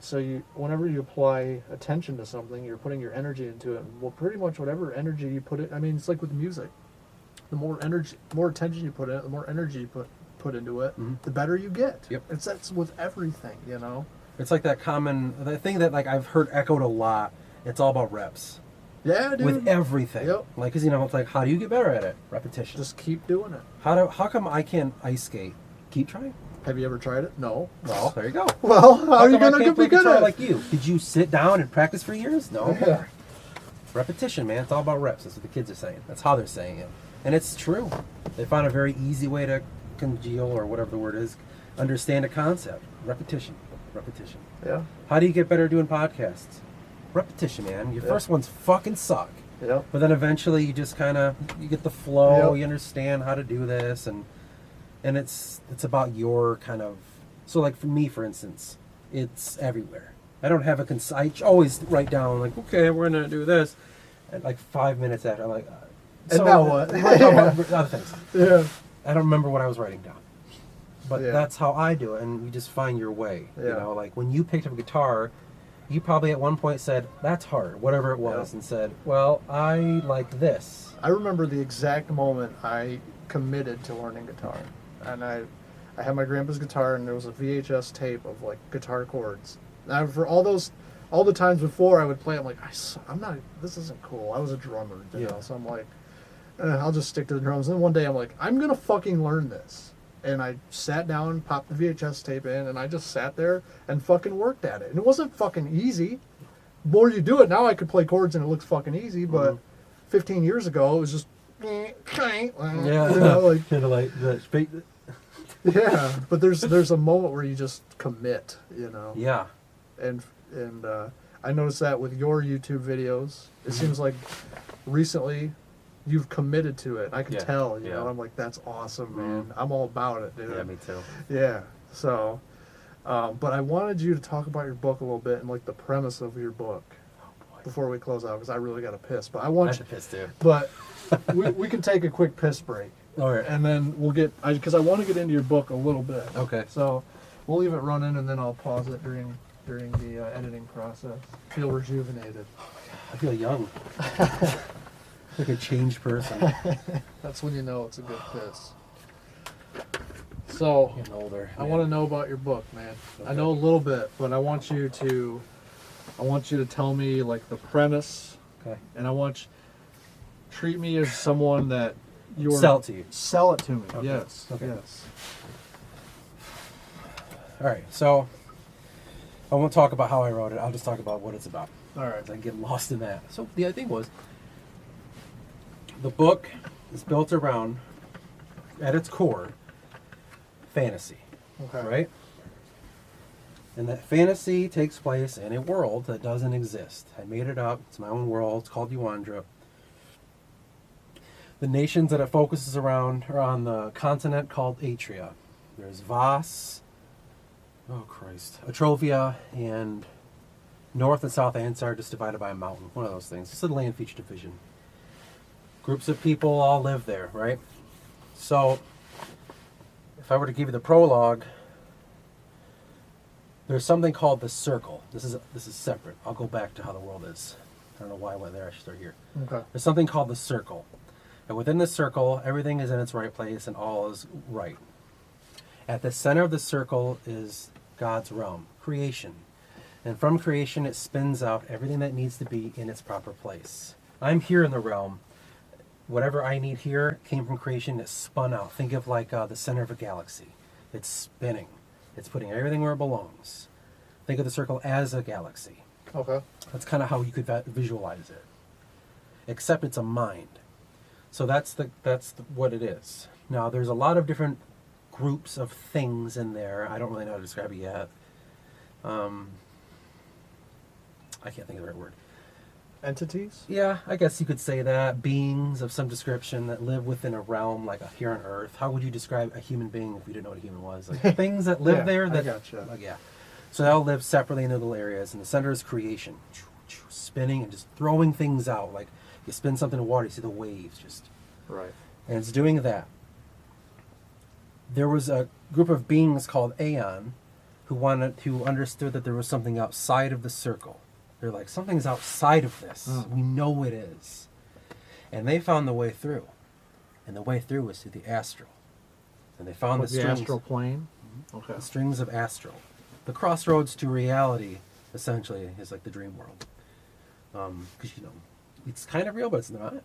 whenever you apply attention to something, you're putting your energy into it. Well, pretty much whatever energy you put it. I mean, it's like with music. The more attention you put in it, the more energy you put into it, Mhm. the better you get. Yep. That's with everything, you know. It's like that the thing that like I've heard echoed a lot. It's all about reps Yeah, dude. with everything. Yep. Like, cause you know, it's like, how do you get better at it? Repetition. Just keep doing it. How come I can't ice skate? Keep trying. Have you ever tried it? No. Well, there you go. Well, how are you come I gonna can't be play good guitar at it? like you? Did you sit down and practice for years? No. Yeah. Repetition, man. It's all about reps. That's what the kids are saying. That's how they're saying it. And it's true. They found a very easy way to congeal, or whatever the word is, understand a concept. Repetition. Repetition. Yeah. How do you get better at doing podcasts? Repetition, man. Your Yeah. first ones fucking suck. Yeah. But then eventually you just you get the flow, Yep. you understand how to do this, and it's about your kind of, so like for me, for instance, it's everywhere. I don't have I always write down like, okay, we're gonna do this, and like 5 minutes after I'm like, And now what? Right, other things. Yeah. I don't remember what I was writing down. But Yeah. that's how I do it, and you just find your way. You Yeah. know, like when you picked up a guitar, you probably at one point said, that's hard, whatever it was, Yeah. and said, well, I like this. I remember the exact moment I committed to learning guitar, and I had my grandpa's guitar, and there was a VHS tape of like guitar chords. And for all the times before I would play, I'm like, I'm not. This isn't cool. I was a drummer, you Yeah. know, so I'm like, I'll just stick to the drums. And then one day I'm like, I'm gonna fucking learn this. And I sat down, popped the VHS tape in, and I just sat there and fucking worked at it. And it wasn't fucking easy. The more you do it, now I could play chords and it looks fucking easy, but 15 years ago it was just Yeah, you know, like, kind of like the straight. yeah. But there's a moment where you just commit, you know. Yeah, And I noticed that with your YouTube videos. It seems like recently you've committed to it. I can Yeah, tell, you yeah. know. I'm like, that's awesome, man. Mhm. I'm all about it, dude. yeah, me too. Yeah. So, but I wanted you to talk about your book a little bit and like the premise of your book. Oh boy, before we close out, because I really got to piss. But I I want should piss too. But we can take a quick piss break. All right. And then we'll get, because I want to get into your book a little bit. Okay. So we'll leave it running, and then I'll pause it during the editing process. Feel rejuvenated. I feel young. Like a changed person. That's when you know it's a good piss. So Getting older. I want to know about your book, man. Okay. I know a little bit, but I want you to tell me like the premise. Okay. And treat me as someone that you're sell it to you. Sell it to me. Okay. Yes. Okay. Yes. All right. So I won't talk about how I wrote it. I'll just talk about what it's about. All right. I get lost in that. So the other thing was, the book is built around, at its core, fantasy. Okay. Right? And that fantasy takes place in a world that doesn't exist. I made it up. It's my own world. It's called Yuandra. The nations that it focuses around are on the continent called Atria. There's Vas, Atrovia, and North and South Ants are just divided by a mountain. One of those things. It's a land feature division. Groups of people all live there, right? So, if I were to give you the prologue, there's something called the Circle. This is separate. I'll go back to how the world is. I don't know why I went there. I should start here. Okay. There's something called the Circle. And within the circle, everything is in its right place and all is right. At the center of the circle is God's realm, creation. And from creation, it spins out everything that needs to be in its proper place. I'm here in the realm. Whatever I need here came from creation. It's spun out. Think of like the center of a galaxy. It's spinning. It's putting everything where it belongs. Think of the circle as a galaxy. Okay. That's kind of how you could visualize it. Except it's a mind. So that's what it is. Now, there's a lot of different groups of things in there. I don't really know how to describe it yet. I can't think of the right word. Entities? Yeah, I guess you could say that. Beings of some description that live within a realm, like here on Earth. How would you describe a human being if we didn't know what a human was? Like things that live there. That, I gotcha. Like, yeah. So they all live separately in little areas, and the center is creation, spinning and just throwing things out. Like you spin something in water, you see the waves just. Right. And it's doing that. There was a group of beings called Aeon who understood that there was something outside of the circle. They're like, something's outside of this. We know it is. And they found the way through. And the way through was through the astral. And they found the strings. astral plane? Okay. The strings of astral. The crossroads to reality, essentially, is like the dream world. Because, it's kind of real, but it's not,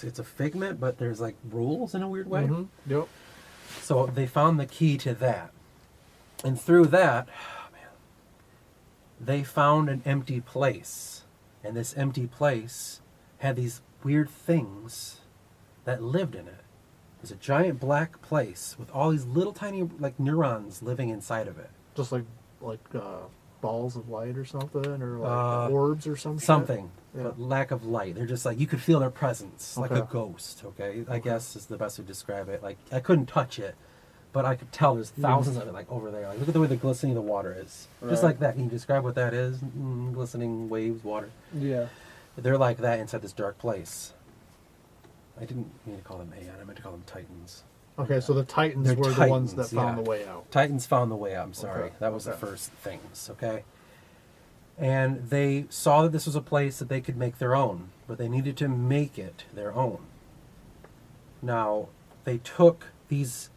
It's a figment, but there's like rules in a weird way. Mm-hmm. Yep. So they found the key to that. And through that, they found an empty place. And this empty place had these weird things that lived in it. It was a giant black place with all these little tiny like neurons living inside of it. Just like balls of light or something, or like orbs or something. Something, Yeah. but lack of light. They're just like, you could feel their presence, like Okay. a ghost. Okay, I guess is the best way to describe it. Like I couldn't touch it, but I could tell there's thousands of it, like over there. Like look at the way the glistening of the water is, just Right. like that. Can you describe what that is? Glistening waves, water. Yeah. They're like that inside this dark place. I didn't mean to call them Aeon. I meant to call them Titans. Okay, so the Titans They're were the ones that Titans, found yeah. the way out. Titans found the way out. I'm sorry. Okay, That was the okay. first things, okay? And they saw that this was a place that they could make their own, but they needed to make it their own. Now, they took these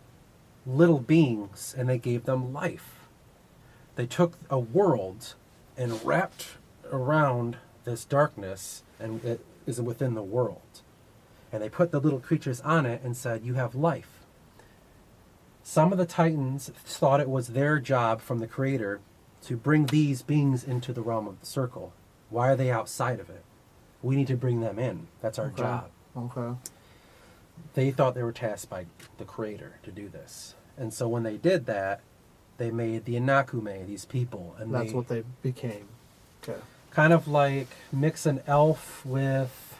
little beings and they gave them life. They took a world and wrapped around this darkness, and it is within the world. And they put the little creatures on it and said, you have life. Some of the Titans thought it was their job from the Creator to bring these beings into the realm of the circle. Why are they outside of it? We need to bring them in. That's our job. Okay. They thought they were tasked by the Creator to do this. And so when they did that, they made the Inakume, these people. And That's what they became. Okay. kind of like mix an elf with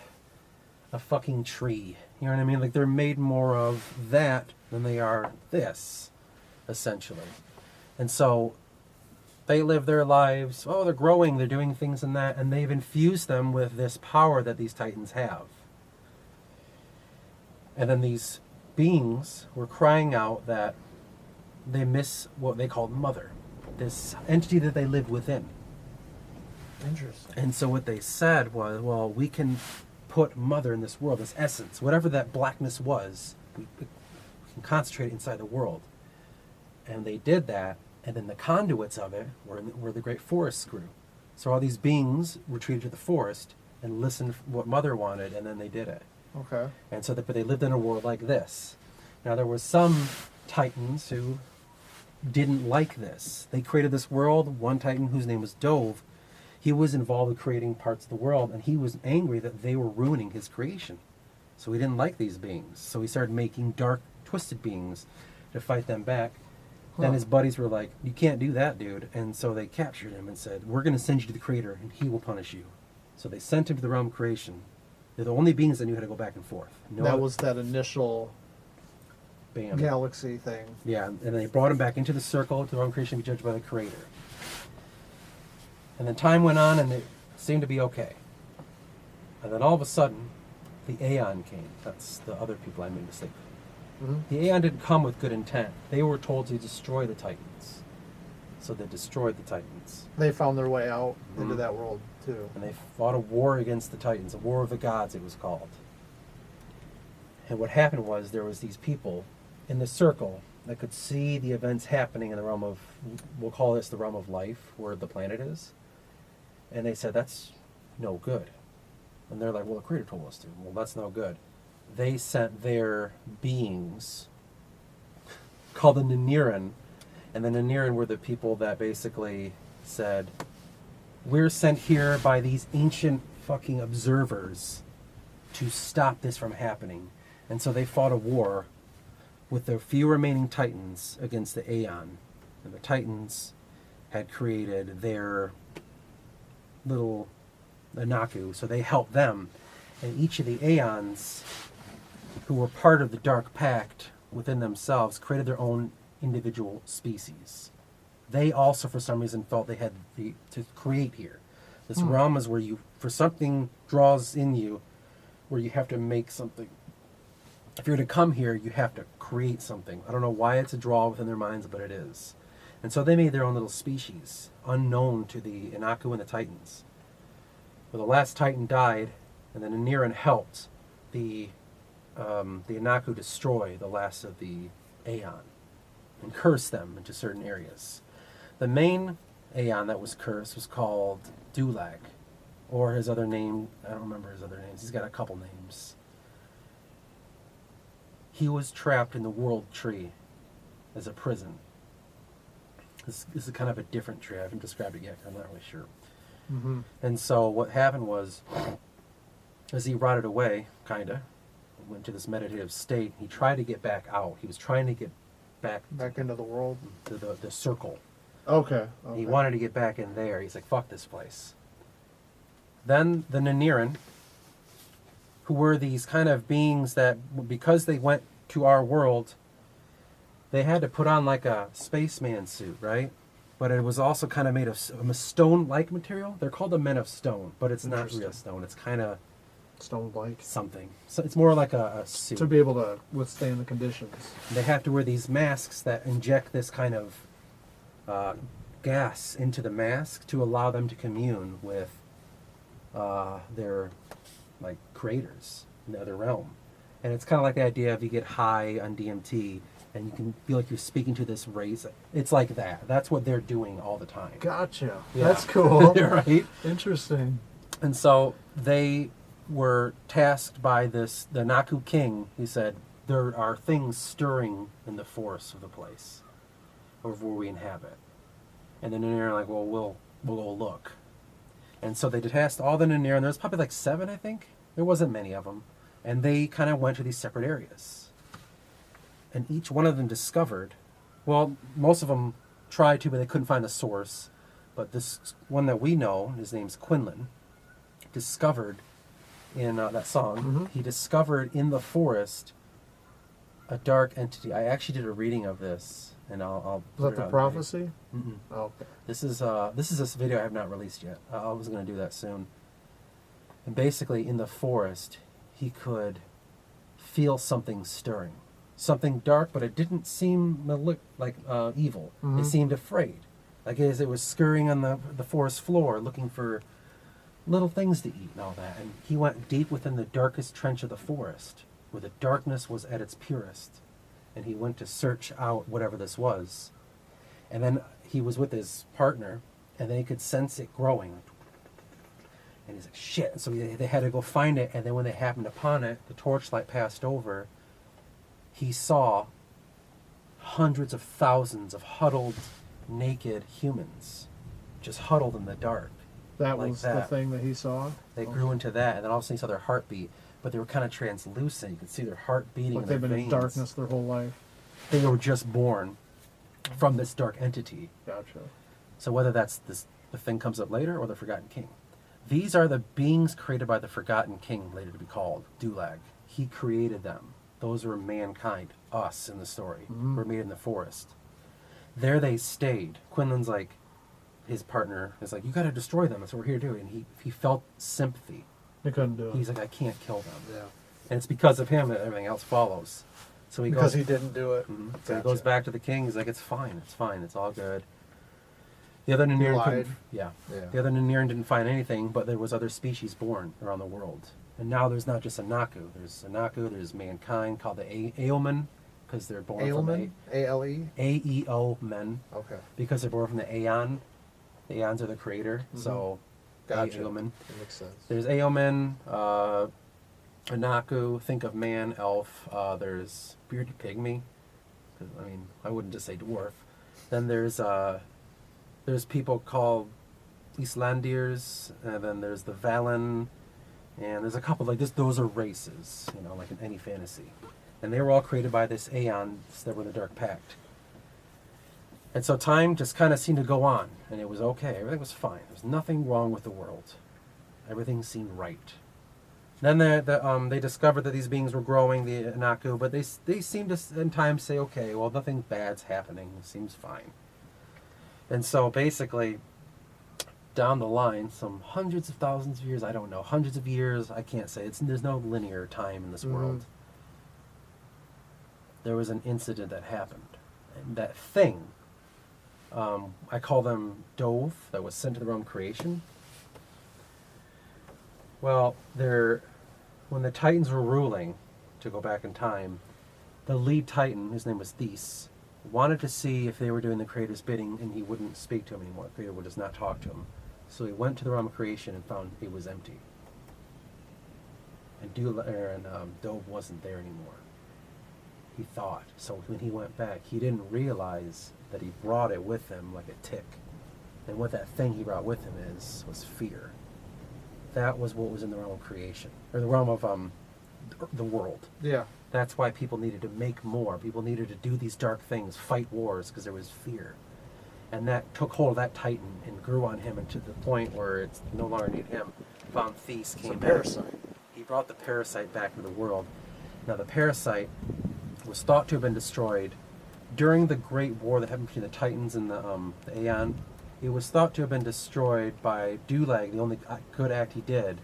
a fucking tree. You know what I mean? Like they're made more of that than they are this, essentially. And so They live their lives. Oh, they're growing. They're doing things in that. And they've infused them with this power that these titans have. And then these beings were crying out that they miss what they called Mother, this entity that they live within. Interesting. And so what they said was, well, we can put Mother in this world, this essence, whatever that blackness was, we can concentrate it inside the world. And they did that, and then the conduits of it were the great forests grew. So all these beings retreated to the forest and listened to what Mother wanted, and then they did it. Okay. And so but they lived in a world like this. Now there were some titans who didn't like this. They created this world. One titan, whose name was Dove, he was involved in creating parts of the world, and he was angry that they were ruining his creation. So he didn't like these beings. So he started making dark, twisted beings to fight them back. Then his buddies were like, you can't do that, dude. And so they captured him and said, we're going to send you to the Creator, and he will punish you. So they sent him to the realm of creation. They're the only beings that knew how to go back and forth. That was that initial Bam. galaxy thing. Yeah, and then they brought him back into the circle to the realm of creation to be judged by the Creator. And then time went on, and it seemed to be okay. And then all of a sudden, the Aeon came. That's the other people I made a mistake with. Mm-hmm. The Aeon didn't come with good intent. They were told to destroy the Titans. So they destroyed the Titans. They found their way out into Mhm. that world too. And they fought a war against the Titans, a war of the gods it was called. And what happened was there was these people in the circle that could see the events happening in the realm of, we'll call this the realm of life, where the planet is. And they said, that's no good. And they're like, well, the Creator told us to. Well, that's no good. They sent their beings called the Naniran. And the Naniran were the people that basically said, we're sent here by these ancient fucking observers to stop this from happening. And so they fought a war with the few remaining Titans against the Aeon. And the Titans had created their little Anaku, so they helped them. And each of the Aeons, who were part of the Dark Pact within themselves, created their own individual species. They also, for some reason, felt they had to create here. This realm is where you, for something draws in you, where you have to make something. If you're to come here, you have to create something. I don't know why it's a draw within their minds, but it is. And so they made their own little species, unknown to the Inaku and the Titans. Well, the last Titan died, and then Aniran helped the Inaku destroy the last of the Aeon and curse them into certain areas. The main Aeon that was cursed was called Dulag, or his other name, I don't remember his other names. He's got a couple names. He was trapped in the World Tree as a prison. This is kind of a different tree. I haven't described it yet. I'm not really sure. Mm-hmm. And so what happened was, as he rotted away, kind of, went to this meditative state, he tried to get back out. He was trying to get back Into the world. to the circle. Okay. He wanted to get back in there. He's like, fuck this place. Then the Naniran, who were these kind of beings that, because they went to our world, they had to put on like a spaceman suit, right? But it was also kind of made of a stone-like material. They're called the Men of Stone, but it's not real stone. It's kind of stone-like. something. So it's more like a suit. To be able to withstand the conditions. They have to wear these masks that inject this kind of gas into the mask to allow them to commune with their like creators in the other realm. And it's kind of like the idea of you get high on DMT and you can feel like you're speaking to this race. It's like that. That's what they're doing all the time. Gotcha. Yeah. That's cool. Right? Interesting. And so they were tasked by the Naku king. He said, there are things stirring in the forests of the place, of where we inhabit. And the Naniran are like, well, we'll go look. And so they tasked all the Naniran. There's probably like 7, I think. There wasn't many of them. And they kind of went to these separate areas. And each one of them discovered, well, most of them tried to, but they couldn't find the source. But this one that we know, his name's Quinlan, discovered in that song, he discovered in the forest a dark entity. I actually did a reading of this, and I'll Was that the prophecy? Mm-mm. Oh, okay. This is this video I have not released yet. I was going to do that soon. And basically, in the forest, he could feel something stirring, something dark, but it didn't seem like evil. Mhm. It seemed afraid, like as it was scurrying on the forest floor, looking for little things to eat and all that. And he went deep within the darkest trench of the forest, where the darkness was at its purest. And he went to search out whatever this was. And then he was with his partner, and they could sense it growing. And he's like, shit. So they had to go find it. And then when they happened upon it, the torchlight passed over. He saw hundreds of thousands of huddled, naked humans, just huddled in the dark. That like was the that. thing that he saw? They grew into that, and then all of a sudden he saw their heartbeat, but they were kind of translucent. You could see their heart beating Like in their they've been veins. in darkness their whole life. They were just born from this dark entity. Gotcha. So whether that's the thing comes up later or the Forgotten King. These are the beings created by the Forgotten King, later to be called Dulag. He created them. Those were mankind, us in the story. Mhm. We're made in the forest. There they stayed. Quinlan's like, his partner is like, you got to destroy them. That's what we're here to do. And he felt sympathy. He couldn't do it. He's like, I can't kill them. Yeah. And it's because of him that everything else follows. So he Because goes, he didn't do it. Mhm. So he Gotcha. goes back to the king. He's like, it's fine, it's all good. The other Niniran lied. couldn't, yeah. Yeah. The other Niniran didn't find anything, but there was other species born around the world. And now there's not just Anaku. There's Anaku, there's mankind called the Aeomen, because they're born Ailman? A-L-E? from Aeo men, Okay. because they're born from the Aeon. The Aeons are the creator, Mhm. so Gotcha. Aeomen. That makes sense. There's Aeomen, Anaku, think of man, elf. There's bearded pygmy. 'Cause, I mean, I wouldn't just say dwarf. Then there's people called Islandiers, and then there's the Valen, and there's a couple like this. Those are races, like in any fantasy. And they were all created by this Aeons that were in the Dark Pact. And so time just kind of seemed to go on, and it was okay. Everything was fine. There's nothing wrong with the world. Everything seemed right. Then they discovered that these beings were growing, the Anaku, but they seemed to in time say, okay, well, nothing bad's happening. It seems fine. And so basically, down the line, some hundreds of thousands of years, I don't know, hundreds of years, I can't say. There's no linear time in this world. There was an incident that happened. And that thing, I call them Dove, that was sent to the realm of creation. Well, when the Titans were ruling, to go back in time, the lead Titan, his name was Theus, wanted to see if they were doing the Creator's bidding, and he wouldn't speak to him anymore. The Creator would just not talk to him. So he went to the realm of creation and found it was empty. And Dove wasn't there anymore. He thought. So when he went back, he didn't realize that he brought it with him like a tick. And what that thing he brought with him was fear. That was what was in the realm of creation, or the realm of the world. Yeah. That's why people needed to make more. People needed to do these dark things, fight wars, because there was fear. And that took hold of that Titan and grew on him, and to the point where it's no longer needed him. Found Theus, came It's a back. parasite. He brought the parasite back into the world. Now the parasite was thought to have been destroyed during the Great War that happened between the Titans and the Aeon. It was thought to have been destroyed by Dulag, the only good act he did,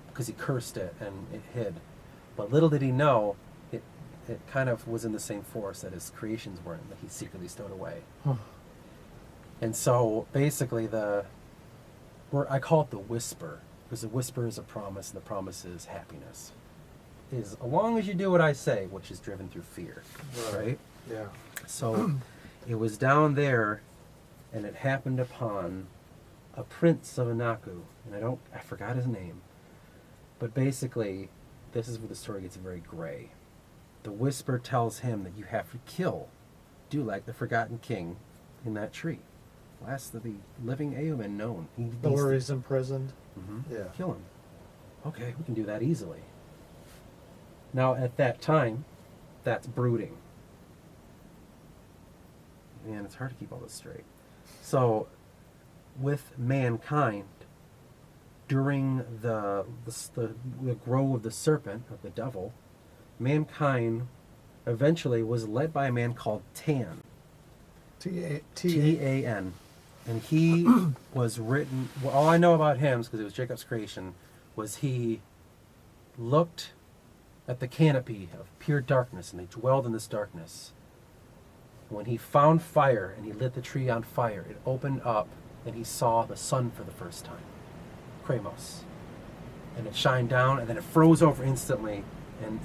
because he cursed it and it hid. But little did he know, it kind of was in the same force that his creations were in, that he secretly stowed away. And so basically I call it the whisper, because the whisper is a promise, and the promise is happiness. Is as long as you do what I say, which is driven through fear, right? Yeah. So it was down there, and it happened upon a prince of Anaku, and I forgot his name. But basically, this is where the story gets very gray. The whisper tells him that you have to kill Dulag, the Forgotten King, in that tree. Last of the living Aeomen known. Or he's imprisoned. Yeah. Kill him. Okay, we can do that easily. Now, at that time, that's brooding. Man, it's hard to keep all this straight. So, with mankind, during the growth of the serpent, of the devil, mankind eventually was led by a man called Tan. Tan. And he was written, well, all I know about him, because it was Jacob's creation, was he looked at the canopy of pure darkness, and he dwelled in this darkness. When he found fire and he lit the tree on fire, it opened up and he saw the sun for the first time. Kramos. And it shined down and then it froze over instantly. And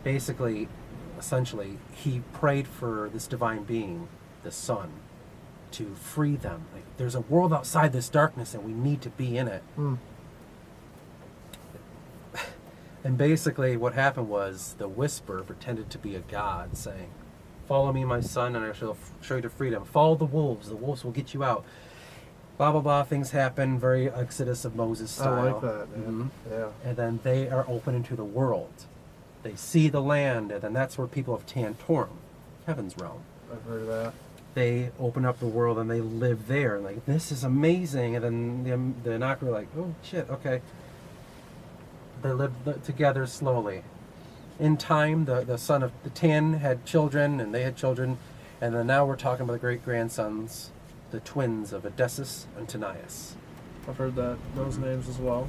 basically, essentially, he prayed for this divine being, the sun, to free them. Like, there's a world outside this darkness and we need to be in it. And basically what happened was the whisper pretended to be a god saying, "Follow me, my son, and I shall show you to freedom. Follow the wolves will get you out." Blah, blah, blah. Things happen. Very Exodus of Moses style. I like that, man. Yeah. And then they are open into the world. They see the land, and then that's where people of Tantorum, heaven's realm. I've heard of that. They open up the world and they live there. And like, this is amazing. And then the Anaku are like, oh shit, okay. They live together slowly. In time, the son of the Tan had children, and they had children. And then now we're talking about the great-grandsons, the twins of Odysseus and Tanais. I've heard those names as well.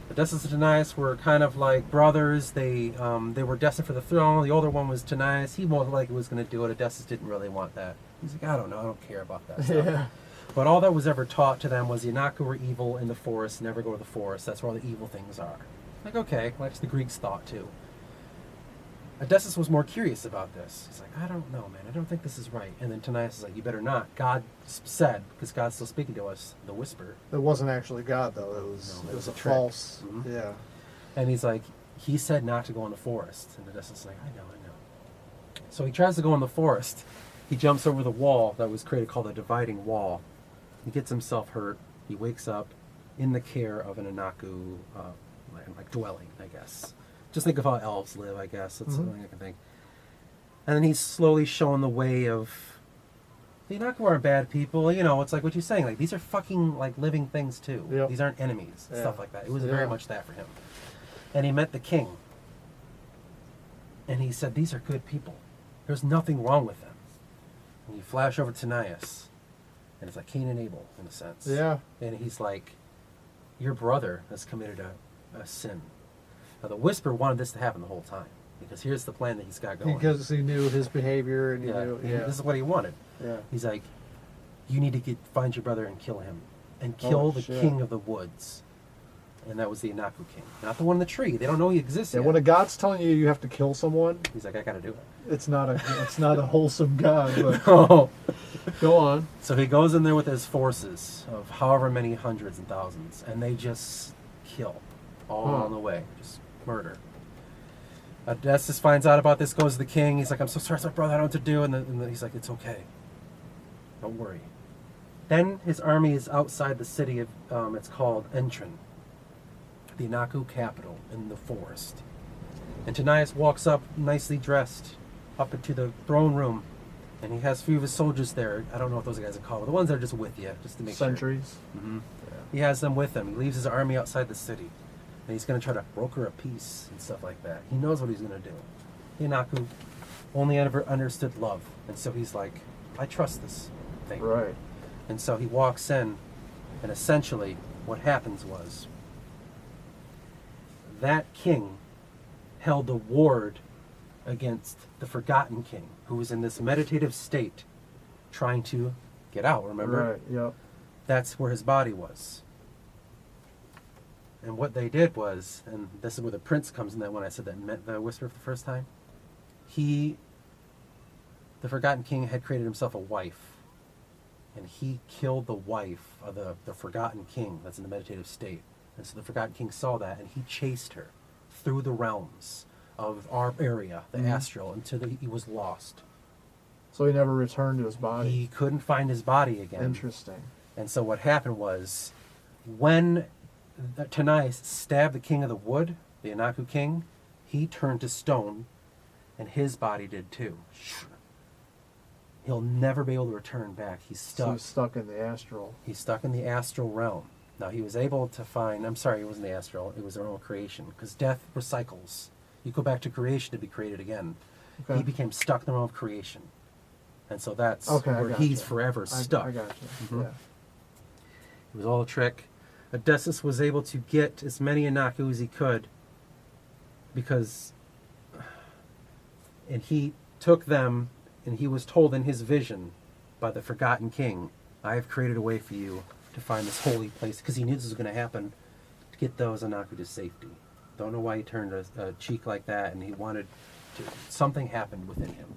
Odysseus and Tanais were kind of like brothers. They were destined for the throne. The older one was Tanais. He most likely was going to do it. Odysseus didn't really want that. He's like, I don't know. I don't care about that stuff. Yeah. But all that was ever taught to them was the Anaku were evil in the forest. Never go to the forest. That's where all the evil things are. Like, okay, well, that's the Greeks thought too. Odysseus was more curious about this. He's like, I don't know, man. I don't think this is right. And then Tanais is like, you better not. God said, because God's still speaking to us, the whisper. It wasn't actually God, though. It was a trick. false. Mm-hmm. Yeah. And he's like, he said not to go in the forest. And Odysseus is like, I know. So he tries to go in the forest. He jumps over the wall that was created called the dividing wall. He gets himself hurt. He wakes up in the care of an Anaku like dwelling, I guess. Just think of how elves live, I guess. That's something I can think. And then he's slowly showing the way of the Anaku aren't bad people. You know, it's like what you're saying. Like, these are fucking like living things too. Yep. These aren't enemies. Yeah. Stuff like that. It was very much that for him. And he met the king. And he said, these are good people. There's nothing wrong with them. And you flash over to Tanais. And it's like Cain and Abel, in a sense. Yeah. And he's like, your brother has committed a sin. Now, the Whisper wanted this to happen the whole time. Because here's the plan that he's got going. Because he knew his behavior and he knew. and Yeah. this is what he wanted. Yeah. He's like, you need to find your brother and kill him. And kill the shit. king of the woods. And that was the Anaku king. Not the one in the tree. They don't know he exists Yeah, yet. when a god's telling you have to kill someone, He's like, I gotta do it. it's not a wholesome god. But Oh. go on. So he goes in there with his forces of however many hundreds and thousands, and they just kill all along the way. Just murder. Odysseus finds out about this, goes to the king. He's like, I'm so sorry, my brother, I don't know what to do. And he's like, it's okay. Don't worry. Then his army is outside the city of, it's called Entrin, the Anaku capital in the forest. And Tanais walks up, nicely dressed, up into the throne room. And he has a few of his soldiers there. I don't know what those guys are called. The ones that are just with you, just to make Sentries. sure. Mm-hmm. He has them with him. He leaves his army outside the city. And he's going to try to broker a peace and stuff like that. He knows what he's going to do. The Anaku only ever understood love. And so he's like, I trust this thing. Right. And so he walks in, and essentially what happens was that king held a ward against the Forgotten King, who was in this meditative state trying to get out, remember? Right, yep. That's where his body was. And what they did was, and this is where the prince comes in, that when I said that met the Whisper for the first time, the Forgotten King had created himself a wife. And he killed the wife of the Forgotten King that's in the meditative state. And so the Forgotten King saw that, and he chased her through the realms of our area, the astral, until he was lost. So he never returned to his body. He couldn't find his body again. Interesting. And so what happened was, when Tanais stabbed the king of the wood, the Anaku king, he turned to stone, and his body did too. He'll never be able to return back. He's stuck. So he's stuck in the astral. He's stuck in the astral realm. Now, he was able to find... I'm sorry, it wasn't the astral. It was their own creation. Because death recycles. You go back to creation to be created again. Okay. He became stuck in the realm of creation. And so that's Okay, I where gotcha. he's forever stuck. I got you. Mhm. Yeah. It was all a trick. Odysseus was able to get as many Anaku as he could because, and he took them, and he was told in his vision by the forgotten king, I have created a way for you to find this holy place, because he knew this was going to happen, to get those Anaku to safety. Don't know why he turned a cheek like that, and he wanted to, something happened within him.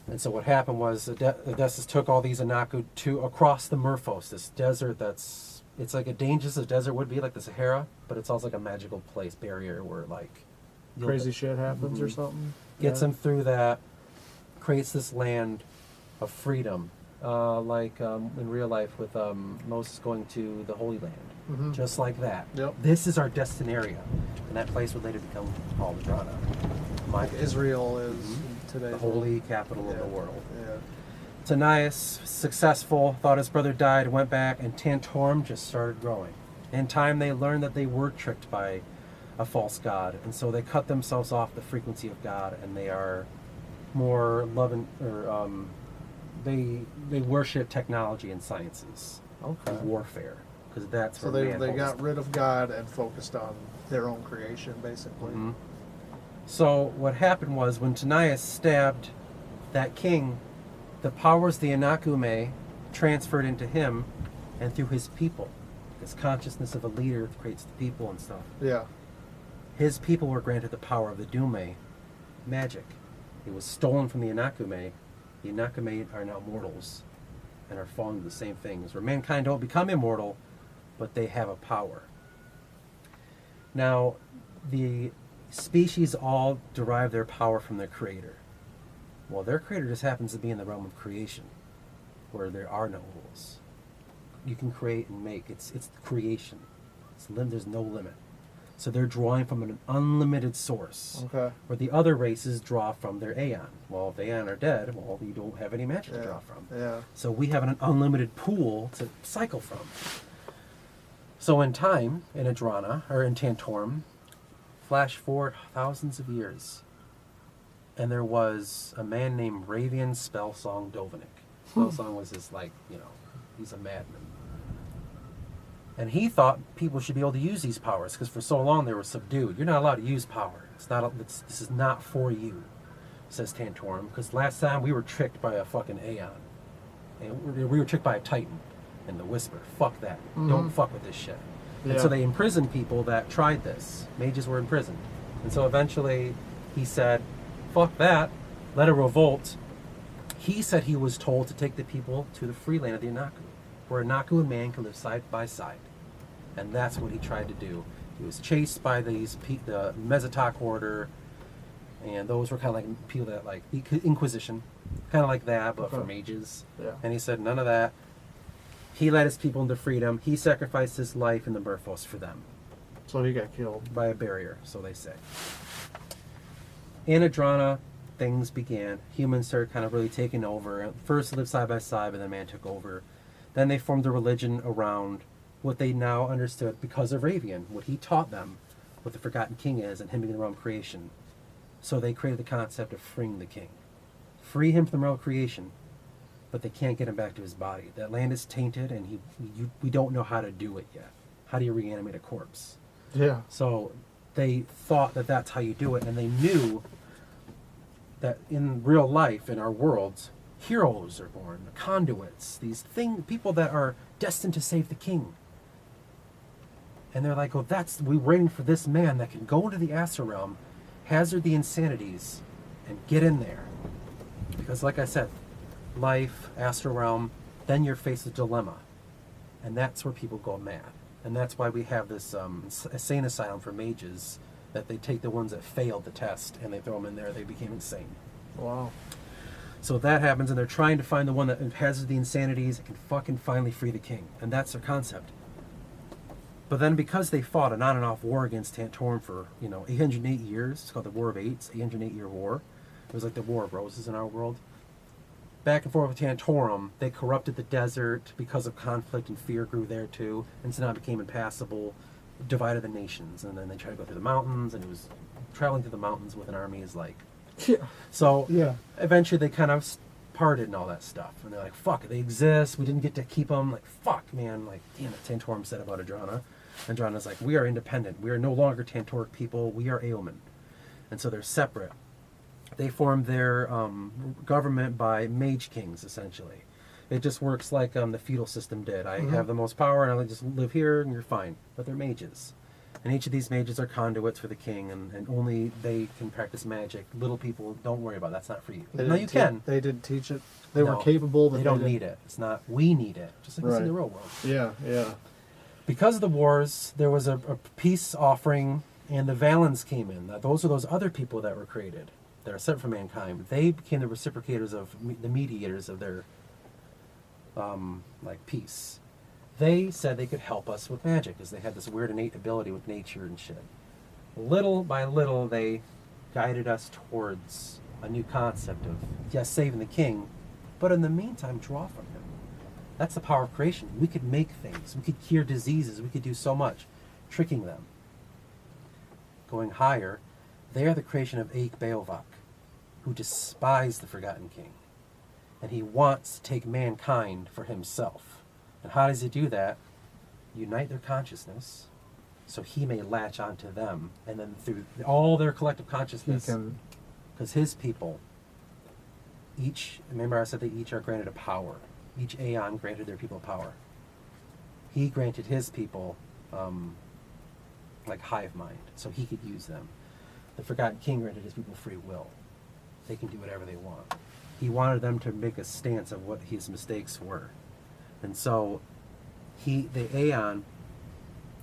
And so what happened was Odysseus took all these Anaku to across the Murphos, this desert that's, it's like a dangerous as a desert would be, like the Sahara, but it's also like a magical place, barrier where like Crazy shit happens or something. gets him through that, creates this land of freedom, like in real life with Moses going to the Holy Land, Mhm. just like that. Yep. This is our destination, and that place would later become called Adrana. Like Israel is today. The holy capital of Yeah. the world. Yeah. Tanais, successful, thought his brother died, went back, and Tantorum just started growing. In time, they learned that they were tricked by a false god, and so they cut themselves off the frequency of God, and they are more loving, or they worship technology and sciences, Okay. and warfare, because that's So where they man they holds got rid of God and focused on their own creation, basically. Mhm. So what happened was when Tanais stabbed that king, the powers the Anakume transferred into him and through his people. This consciousness of a leader creates the people and stuff. Yeah. His people were granted the power of the Dume, magic. It was stolen from the Anakume. The Anakume are now mortals and are falling to the same things, where mankind don't become immortal, but they have a power. Now, the species all derive their power from their creator. Well, their creator just happens to be in the realm of creation, where there are no rules. You can create and make. It's creation. There's no limit. So they're drawing from an unlimited source, Okay. where the other races draw from their Aeon. Well, if Aeon are dead, well, you don't have any magic to Yeah. draw from. Yeah. So we have an unlimited pool to cycle from. So in time, in Adrana, or in Tantorum, flash forward thousands of years, and there was a man named Ravian Spellsong Dovanik. Spellsong was his, like, he's a madman. And he thought people should be able to use these powers, because for so long they were subdued. You're not allowed to use power. This is not for you, says Tantorum, because last time we were tricked by a fucking Aeon. And we were tricked by a Titan and the Whisper. Fuck that. Don't fuck with this shit. And so Yeah. they imprisoned people that tried this. Mages were imprisoned. And so eventually he said, fuck that, let a revolt. He said he was told to take the people to the free land of the Anaku, where Anaku and man can live side by side. And that's what he tried to do. He was chased by the Mesotok Order, and those were kind of like people that, like, the Inquisition, kind of like that, but for Okay. mages. Yeah. And he said none of that. He led his people into freedom. He sacrificed his life in the Murphos for them, So he got killed. by a barrier, so they say. In Adrana, things began. Humans started kind of really taking over. First, they lived side by side, but then man took over. Then they formed a religion around what they now understood because of Ravian, what he taught them, what the Forgotten King is, and him being the realm of creation. So they created the concept of freeing the king. Free him from the realm of creation, but they can't get him back to his body. That land is tainted, and we don't know how to do it yet. How do you reanimate a corpse? Yeah. So they thought that that's how you do it, and they knew that in real life, in our worlds, heroes are born, conduits, people that are destined to save the king. And they're like, oh, we're waiting for this man that can go into the Astral Realm, hazard the insanities, and get in there. Because like I said, life, Astral Realm, then you're faced with dilemma. And that's where people go mad. And that's why we have this insane asylum for mages, that they take the ones that failed the test and they throw them in there. They became insane. Wow. So that happens, and they're trying to find the one that has the insanities and can fucking finally free the king. And that's their concept. But then because they fought an on and off war against Tantorum for, 808 years, it's called the War of Eights, 808-year war. It was like the War of Roses in our world. Back and forth with Tantorum, they corrupted the desert because of conflict, and fear grew there too, and so now it became impassable. divided the nations, and then they tried to go through the mountains, and it was traveling through the mountains with an army is like. Yeah. So Yeah. eventually they kind of parted and all that stuff, and they're like, "Fuck, they exist. We didn't get to keep them." Like, "Fuck, man!" Like, damn it. Tantorum said about Adrana. Andrana's like, "We are independent. We are no longer Tantoric people. We are Aomen," and so they're separate. They formed their government by mage kings, essentially. It just works like the feudal system did. I have the most power, and I just live here, and you're fine. But they're mages. And each of these mages are conduits for the king, and only they can practice magic. Little people, don't worry about it. That's not for you. No, you can. They didn't teach it. They No, were capable, but they don't didn't. need it. It's not, we need it. Just like it's in Right. the real world. Yeah, yeah. Because of the wars, there was a peace offering, and the Valens came in. Those are those other people that were created, that are separate from mankind. They became the reciprocators of, the mediators of their, like, peace. They said they could help us with magic, because they had this weird innate ability with nature and shit. Little by little, they guided us towards a new concept of, yes, saving the king, but in the meantime, draw from him. That's the power of creation. We could make things. We could cure diseases. We could do so much. Tricking them. Going higher, they are the creation of Aik Beovak, who despised the Forgotten King. And he wants to take mankind for himself. And how does he do that? Unite their consciousness, so he may latch onto them, and then through all their collective consciousness, because his people, remember I said they each are granted a power. Each Aeon granted their people power. He granted his people, like hive mind, so he could use them. The Forgotten King granted his people free will. They can do whatever they want. He wanted them to make a stance of what his mistakes were. And so, Eik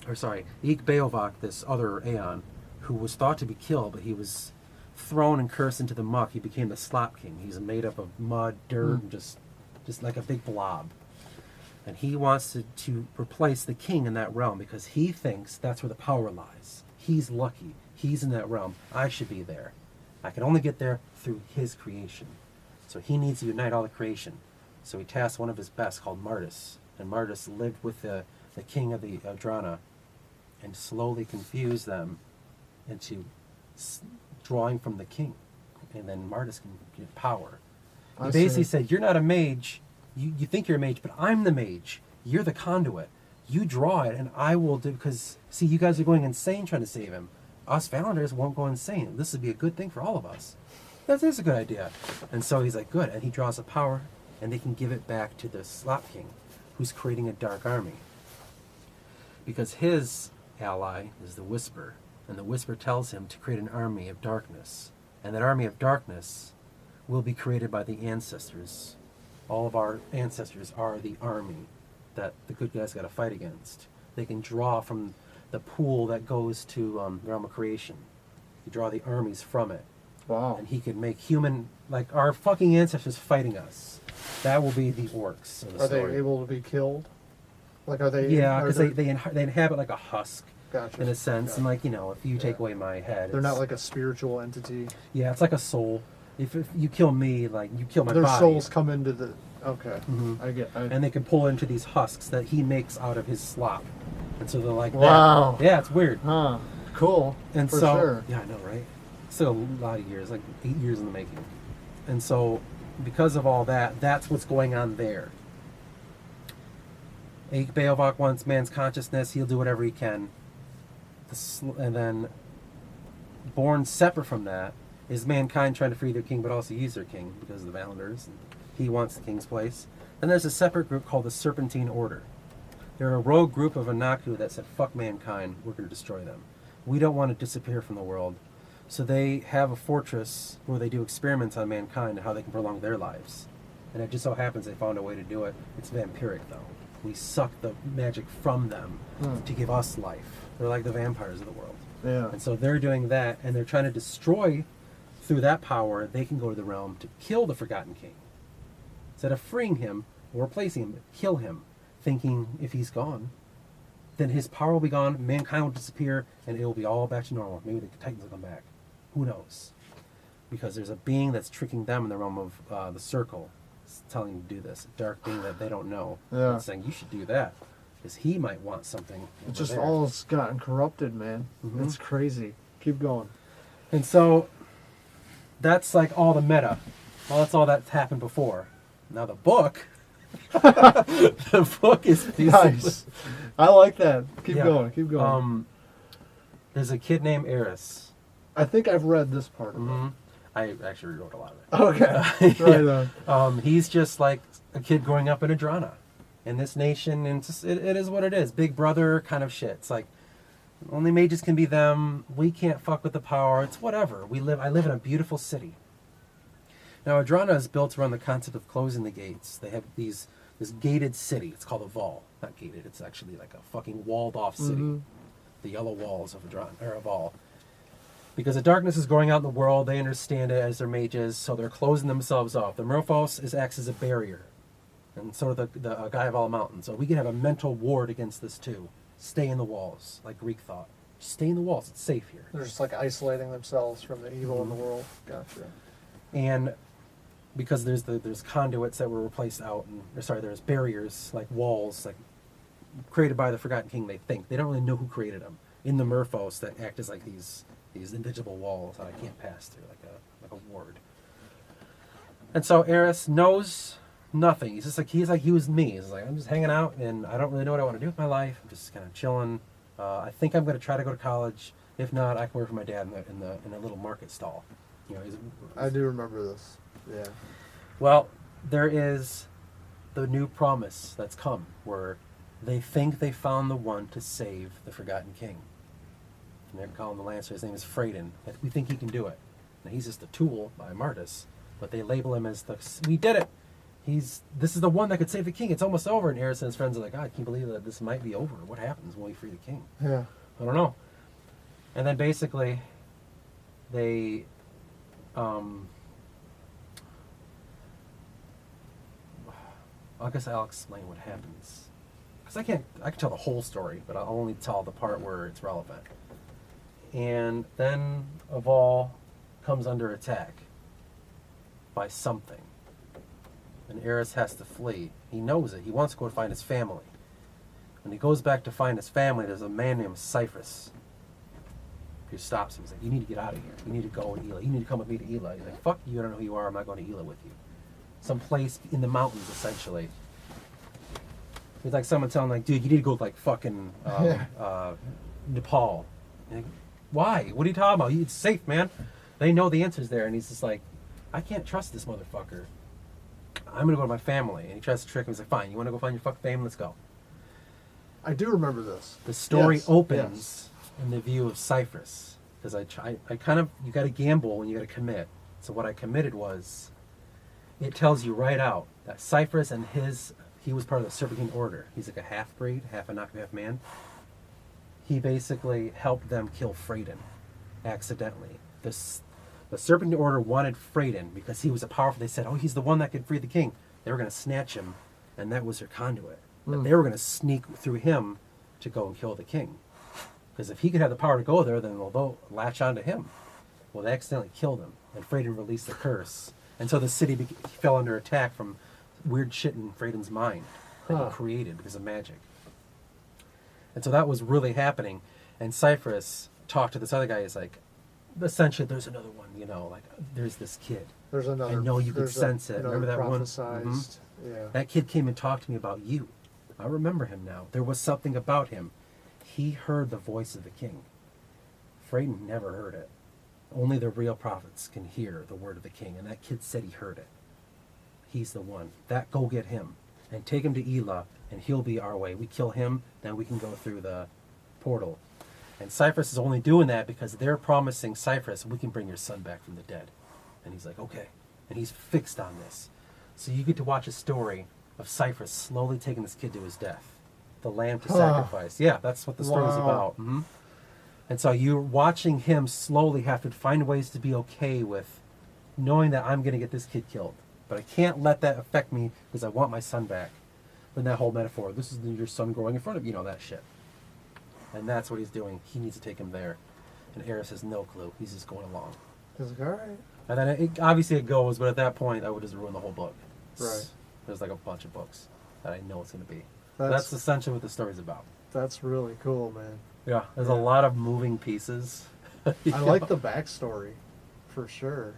Beovak, this other Aeon, who was thought to be killed, but he was thrown and cursed into the muck. He became the Slop King. He's made up of mud, dirt, and just like a big blob. And he wants to replace the king in that realm, because he thinks that's where the power lies. He's lucky. He's in that realm. I should be there. I can only get there through his creation. So he needs to unite all the creation. So he tasked one of his best, called Martis. And Martis lived with the king of the Adrana and slowly confused them into drawing from the king. And then Martis can get power. He basically said, "You're not a mage. You think you're a mage, but I'm the mage. You're the conduit. You draw it, and I will do," because, see, you guys are going insane trying to save him. Us Valanders won't go insane. This would be a good thing for all of us. That is a good idea. And so he's like, good. And he draws the power, and they can give it back to the Slop King, who's creating a dark army. Because his ally is the Whisper, and the Whisper tells him to create an army of darkness. And that army of darkness will be created by the ancestors. All of our ancestors are the army that the good guys got to fight against. They can draw from the pool that goes to the realm of creation. You draw the armies from it. Wow. And he could make human, like our fucking ancestors fighting us. That will be the orcs of the Are story. they able to be killed? Like, are they? Yeah, because they inhabit like a husk, Gotcha. in a sense. Gotcha. And like, you know, if you take Yeah. away my head, They're not it's- like a spiritual entity. Yeah, it's like a soul. If you kill me, like you kill my Their body. souls come into the. Okay. Mhm. I get. And they can pull into these husks that he makes out of his slop. And so they're like, Wow. that. Yeah, it's weird. Huh. Cool. And For so, sure. yeah, I know, right? Still a lot of years, like 8 years in the making. And so, because of all that, that's what's going on there. Aik Beovak wants man's consciousness. He'll do whatever he can. And then, born separate from that, is mankind trying to free their king, but also use their king because of the Valanders. And he wants the king's place. And there's a separate group called the Serpentine Order. They're a rogue group of Anaku that said, fuck mankind, we're going to destroy them. We don't want to disappear from the world. So they have a fortress where they do experiments on mankind and how they can prolong their lives. And it just so happens they found a way to do it. It's vampiric, though. We suck the magic from them to give us life. They're like the vampires of the world. Yeah. And so they're doing that, and they're trying to destroy, through that power, they can go to the realm to kill the Forgotten King. Instead of freeing him or replacing him, kill him, thinking if he's gone, then his power will be gone, mankind will disappear, and it will be all back to normal. Maybe the Titans will come back. Who knows? Because there's a being that's tricking them in the realm of the Circle. It's telling them to do this. A dark being that they don't know. Yeah. It's saying, you should do that. because he might want something. It over just there. all has gotten corrupted, man. Mhm. It's crazy. Keep going. And so that's like all the meta. Well, that's all that's happened before. Now the book, the book is basically, Nice. I like that. Keep Yeah. going. Keep going. There's a kid named Eris. I think I've read this part of Mhm. I actually wrote a lot of it. it. Okay. Right on. He's just like a kid growing up in Adrana, in this nation, and it is what it is. Big brother kind of shit. It's like only mages can be them. We can't fuck with the power. It's whatever. I live in a beautiful city. Now Adrana is built around the concept of closing the gates. They have this gated city. It's called a Vol. Not gated. It's actually like a fucking walled off city. Mhm. The yellow walls of Adrana or of Vol. Because the darkness is going out in the world, they understand it as their mages, so they're closing themselves off. The Merfolk acts as a barrier, and so the Guy of all mountains. So we can have a mental ward against this too. Stay in the walls, like Greek thought. Just stay in the walls. It's safe here. They're just like isolating themselves from the evil in the world. Gotcha. And because there's conduits that were replaced out, there's barriers like walls, like created by the Forgotten King. They think they don't really know who created them. In the Merfolk that act as like these invisible walls that I can't pass through, like a ward. And so Eris knows nothing. He's like he was me. He's like, I'm just hanging out, and I don't really know what I want to do with my life. I'm just kind of chilling. I think I'm going to try to go to college. If not, I can work for my dad in a little market stall. You know, I do remember this. Yeah. Well, there is the new promise that's come, where they think they found the one to save the Forgotten King. And they're calling the Lancer. His name is Freydin. We think he can do it. Now, he's just a tool by Martis, but they label him as we did it. This is the one that could save the king. It's almost over. And Eris and his friends are like, I can't believe that this might be over. What happens when we free the king? Yeah. I don't know. And then basically, they, I guess I'll explain what happens. Because I can tell the whole story, but I'll only tell the part where it's relevant. And then Aval comes under attack by something. And Eris has to flee. He knows it. He wants to go find his family. When he goes back to find his family, there's a man named Cyprus who stops him. He's like, you need to get out of here. You need to go to Ela. You need to come with me to Ela. He's like, fuck you, I don't know who you are. I'm not going to Ela with you. Some place in the mountains, essentially. It's like someone telling, like, dude, you need to go to, like, fucking Nepal. Like, why? What are you talking about? It's safe, man. They know the answer's there. And he's just like, I can't trust this motherfucker. I'm going to go to my family. And he tries to trick him. He's like, fine, you want to go find your fucking family? Let's go. I do remember this. The story Yes, opens in the view of Cyprus. Because you got to gamble and you got to commit. So what I committed was, it tells you right out that Cyprus and he was part of the Serpentine Order. He's like a half-breed, half Anak, half man. He basically helped them kill Freydin accidentally. The Serpentine Order wanted Freydin because he was a powerful. They said, oh, he's the one that could free the king. They were going to snatch him, and that was their conduit. But they were going to sneak through him to go and kill the king. Because if he could have the power to go there, then they'll latch onto him. Well, they accidentally killed him, and Freydin released the curse. And so the city fell under attack from weird shit in Freydin's mind that he created because of magic. And so that was really happening. And Cyprus talked to this other guy. He's like, essentially, there's another one, you know, like, there's this kid. There's another. I know you could sense it. Remember that one? Prophesized. Yeah. That kid came and talked to me about you. I remember him now. There was something about him. He heard the voice of the king. Freydin never heard it. Only the real prophets can hear the word of the king. And that kid said he heard it. He's the one. Go get him. And take him to Ela, and he'll be our way. We kill him, then we can go through the portal. And Cyprus is only doing that because they're promising Cyprus, we can bring your son back from the dead. And he's like, okay. And he's fixed on this. So you get to watch a story of Cyprus slowly taking this kid to his death. The lamb to sacrifice. Yeah, that's what the story's about. Mm-hmm. And so you're watching him slowly have to find ways to be okay with knowing that I'm going to get this kid killed. But I can't let that affect me because I want my son back. Then that whole metaphor, this is your son growing in front of you, know, that shit. And that's what he's doing. He needs to take him there. And Eris has no clue. He's just going along. He's like, all right. And then obviously it goes, but at that point, I would just ruin the whole book. Right. There's like a bunch of books that I know it's going to be. That's essentially what the story's about. That's really cool, man. Yeah, there's a lot of moving pieces. I like the backstory, for sure.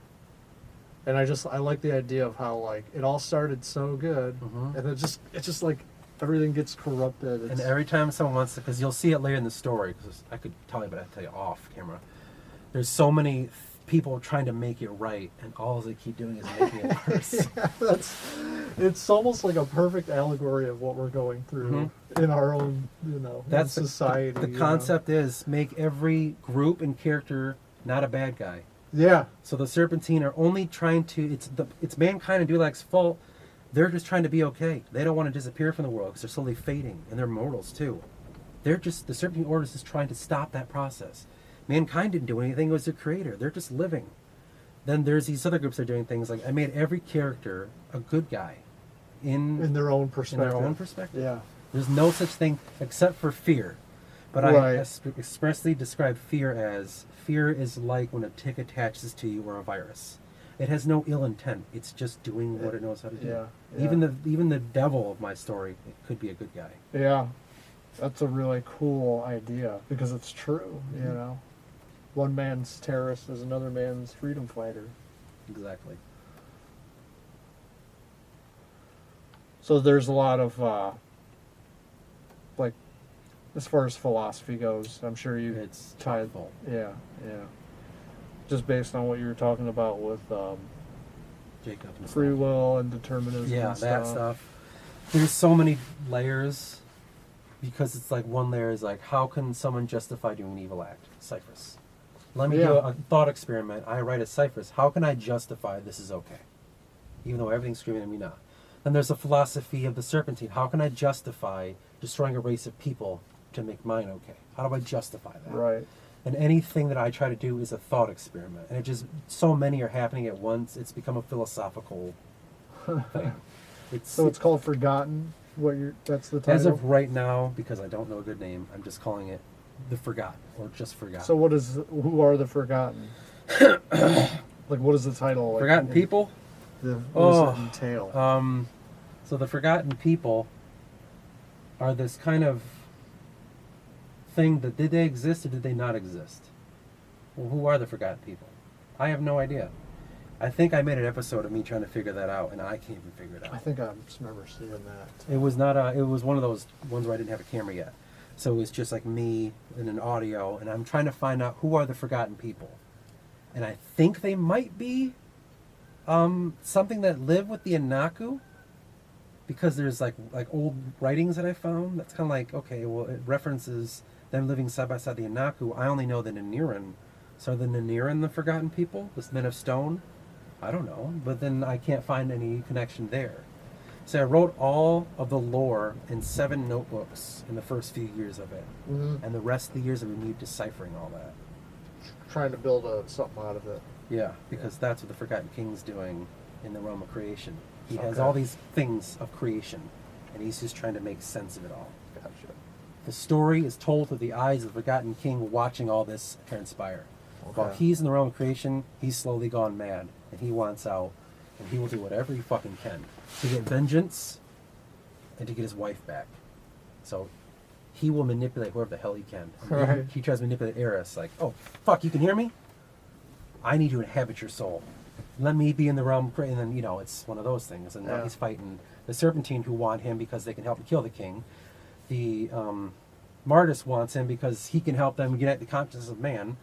And I like the idea of how like it all started so good, and it's just like everything gets corrupted. And every time someone wants to, because you'll see it later in the story, because I could tell you, but I have to tell you off camera. There's so many people trying to make it right, and all they keep doing is making it worse. It's almost like a perfect allegory of what we're going through in our own, That's society. The concept is make every group and character not a bad guy. Yeah. So the Serpentine are only trying to, it's mankind and Dulac's fault. They're just trying to be okay. They don't want to disappear from the world because they're slowly fading, and they're mortals too. The Serpentine Order is just trying to stop that process. Mankind didn't do anything, it was their creator. They're just living. Then there's these other groups that are doing things like, I made every character a good guy. In their own perspective. Yeah. There's no such thing except for fear. But I expressly describe fear is like when a tick attaches to you or a virus. It has no ill intent. It's just doing what it knows how to do. Yeah. Even the devil of my story, it could be a good guy. Yeah. That's a really cool idea because it's true, One man's terrorist is another man's freedom fighter. Exactly. So there's a lot of, like, as far as philosophy goes, I'm sure It's tied. thoughtful. Yeah. Just based on what you were talking about with Jacob and free stuff. will and determinism. Yeah, and that stuff. There's so many layers because it's like one layer is like, how can someone justify doing an evil act? Cyphers. Let me do a thought experiment. I write a Cyphers. How can I justify this is okay? Even though everything's screaming at me now. Then there's a philosophy of the Serpentine. How can I justify destroying a race of people to make mine okay? How do I justify that? Right. And anything that I try to do is a thought experiment. And it just, so many are happening at once, it's become a philosophical thing. So it's called Forgotten? That's the title? As of right now, because I don't know a good name, I'm just calling it The Forgotten, or just Forgotten. So who are the Forgotten? Like, what is the title? Like, Forgotten People? What does it entail? So the Forgotten People are this kind of thing that, did they exist or did they not exist? Well, who are the Forgotten People? I have no idea. I think I made an episode of me trying to figure that out, and I can't even figure it out. I think I just remember seeing that. It was not it was one of those ones where I didn't have a camera yet. So it was just like me and an audio, and I'm trying to find out who are the Forgotten People. And I think they might be something that live with the Anaku, because there's like old writings that I found. That's kind of like, okay, well, it references them living side by side the Anaku. I only know the Naniran. So are the Naniran the Forgotten People? This Men of Stone? I don't know, but then I can't find any connection there. So I wrote all of the lore in 7 notebooks in the first few years of it. Mm-hmm. And the rest of the years of me deciphering all that. Trying to build something out of it. Yeah, because that's what the Forgotten King's doing in the realm of creation. He has Okay. all these things of creation, and he's just trying to make sense of it all. Gotcha. The story is told through the eyes of the Forgotten King watching all this transpire. Okay. While he's in the realm of creation, he's slowly gone mad, and he wants out, and he will do whatever he fucking can to get vengeance and to get his wife back. So he will manipulate whoever the hell he can. And Right. he tries to manipulate Eris, like, oh, fuck, you can hear me? I need to inhabit your soul. Let me be in the realm, and then, it's one of those things. And now Yeah. he's fighting the Serpentine, who want him because they can help him kill the king. The Martis wants him because he can help them unite the consciousness of man.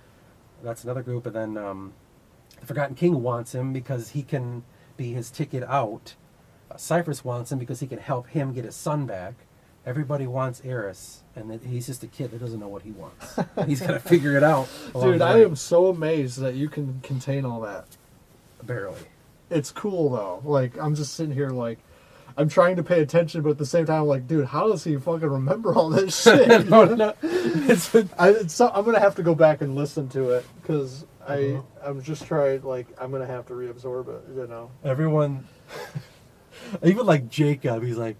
That's another group. And then the Forgotten King wants him because he can be his ticket out. Cyprus wants him because he can help him get his son back. Everybody wants Eris, and he's just a kid that doesn't know what he wants. He's got to figure it out. along Dude, the I way. am so amazed that you can contain all that. Barely. It's cool, though. Like, I'm just sitting here, like, I'm trying to pay attention, but at the same time, I'm like, dude, how does he fucking remember all this shit? No. I'm going to have to go back and listen to it, because I'm just trying, like, I'm going to have to reabsorb it, Everyone, even like Jacob, he's like,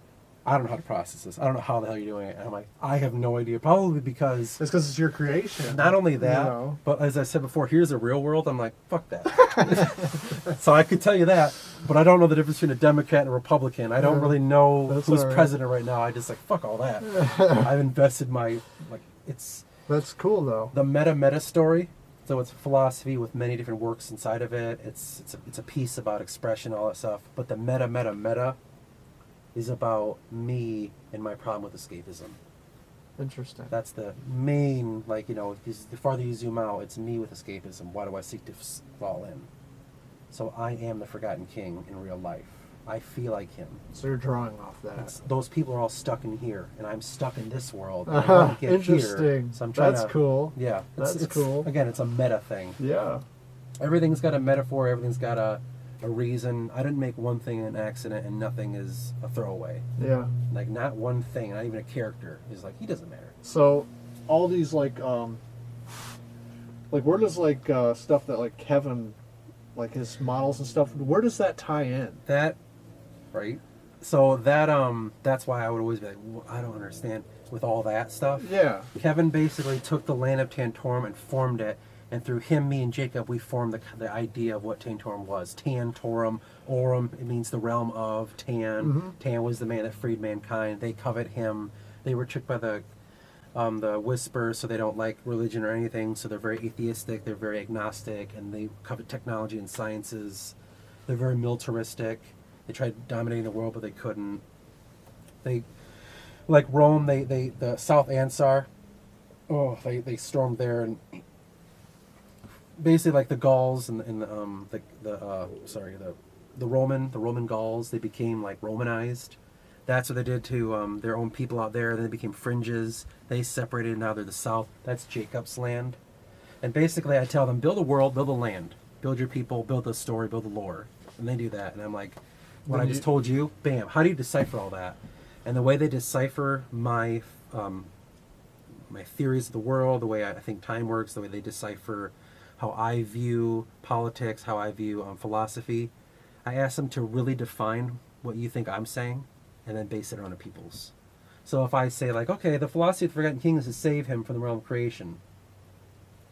I don't know how to process this. I don't know how the hell you're doing it. And I'm like, I have no idea. Probably because It's because it's your creation. not only that, You know? but as I said before, here's the real world. I'm like, fuck that. So I could tell you that, but I don't know the difference between a Democrat and a Republican. I don't really know That's who's all right. president right now. I just like, fuck all that. I've invested my, like, it's That's cool though. the meta story. So it's philosophy with many different works inside of it. It's a piece about expression, all that stuff. But the meta is about me and my problem with escapism. Interesting. That's the main, like, the farther you zoom out, it's me with escapism. Why do I seek to fall in? So I am the forgotten king in real life. I feel like him. So you're drawing off that. Those people are all stuck in here, and I'm stuck in this world. And I want to get Interesting. Here, so I'm trying That's to, cool. Yeah, That's cool. Again, it's a meta thing. Yeah. Everything's got a metaphor. Everything's got a reason. I didn't make one thing an accident, and nothing is a throwaway. Yeah. Like, not one thing, not even a character is like, he doesn't matter. So all these like where does stuff that like Kevin, like his models and stuff, where does that tie in? That, right? So that's why I would always be like, well, I don't understand with all that stuff. Yeah. Kevin basically took the land of Tantorum and formed it, and through him, me, and Jacob, we formed the idea of what Tantorum was. Tantorum, Aurum, it means the realm of Tan. Mm-hmm. Tan was the man that freed mankind. They covet him. They were tricked by the Whisper, so they don't like religion or anything, so they're very atheistic, they're very agnostic, and they covet technology and sciences. They're very militaristic. They tried dominating the world, but they couldn't. They, like Rome, the South Ansar, they stormed there, and basically like the Gauls and the Roman Gauls, they became like Romanized. That's what they did to their own people out there. Then they became fringes. They separated. Now they're the South. That's Jacob's land. And basically, I tell them, build a world, build a land, build your people, build the story, build the lore. And they do that. And I'm like, what I just told you, bam. How do you decipher all that? And the way they decipher my theories of the world, the way I think time works, the way they decipher how I view politics, how I view philosophy, I ask them to really define what you think I'm saying, and then base it on a people's. So if I say, like, okay, the philosophy of the Forgotten King is to save him from the realm of creation,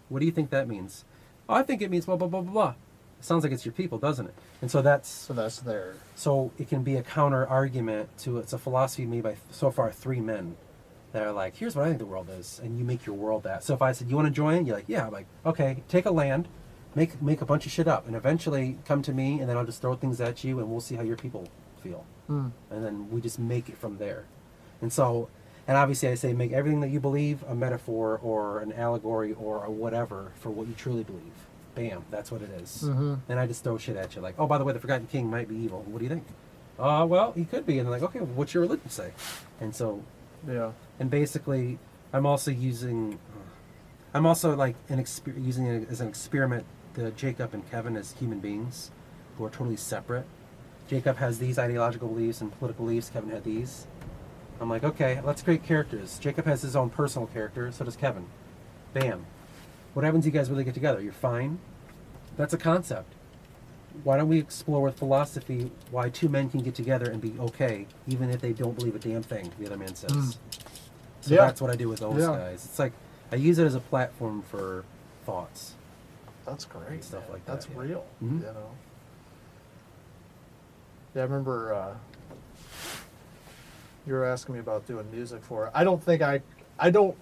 what do you think that means? Oh, I think it means blah, blah, blah, blah, blah. It sounds like it's your people, doesn't it? And so that's there. So it can be a counter argument to, it's a philosophy made by so far 3 men that are like, here's what I think the world is, and you make your world that. So if I said, you want to join? You're like, yeah. I'm like, okay, take a land, make a bunch of shit up, and eventually come to me, and then I'll just throw things at you, and we'll see how your people feel. And then we just make it from there. And so, and obviously I say, make everything that you believe a metaphor or an allegory or a whatever for what you truly believe. Bam, that's what it is. And I just throw shit at you, like, oh, by the way, the Forgotten King might be evil. What do you think? Well, he could be. And they're like, okay, well, what's your religion say? And so, Yeah. and basically, I'm also like using it as an experiment, the Jacob and Kevin as human beings who are totally separate. Jacob has these ideological beliefs and political beliefs. Kevin had these. I'm like, okay, let's create characters. Jacob has his own personal character. So does Kevin. Bam. What happens if you guys really get together? You're fine. That's a concept. Why don't we explore with philosophy why 2 men can get together and be okay, even if they don't believe a damn thing, the other man says. So Yeah. that's what I do with those guys. It's like, I use it as a platform for thoughts. That's great. Stuff man. like that, That's yeah. real. Mhm. You know. Yeah, I remember you were asking me about doing music for it. I don't.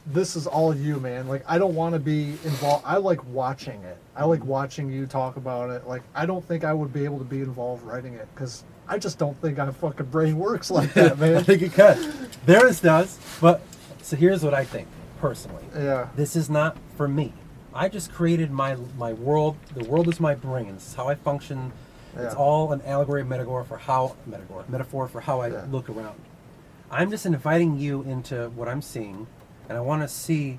This is all you, man. Like, I don't want to be involved. I like watching it. I like watching you talk about it. Like, I don't think I would be able to be involved writing it because I just don't think my fucking brain works like that, I man. think it could. Theirs does. But, so here's what I think, personally. Yeah. This is not for me. I just created my world. The world is my brain. This is how I function. It's Yeah. all an allegory, metaphor for how I Yeah. look around. I'm just inviting you into what I'm seeing, and I want to see.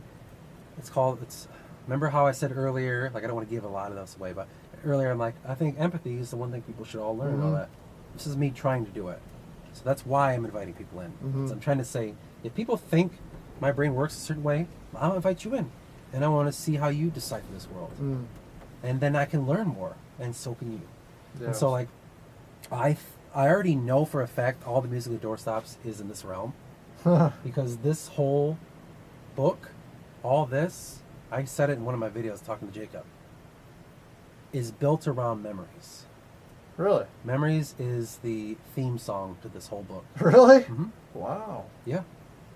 Remember how I said earlier? Like, I don't want to give a lot of this away, but earlier I'm like, I think empathy is the one thing people should all learn. And all that. This is me trying to do it. So that's why I'm inviting people in. So I'm trying to say, if people think my brain works a certain way, I'll invite you in, and I want to see how you decipher this world, and then I can learn more, and so can you. Yeah. And so, like, I already know for a fact all the music of the Doorstops is in this realm. Because this whole book, all this, I said it in one of my videos talking to Jacob, is built around memories. Really? Memories is the theme song to this whole book. Really? Mm-hmm. Wow. Yeah.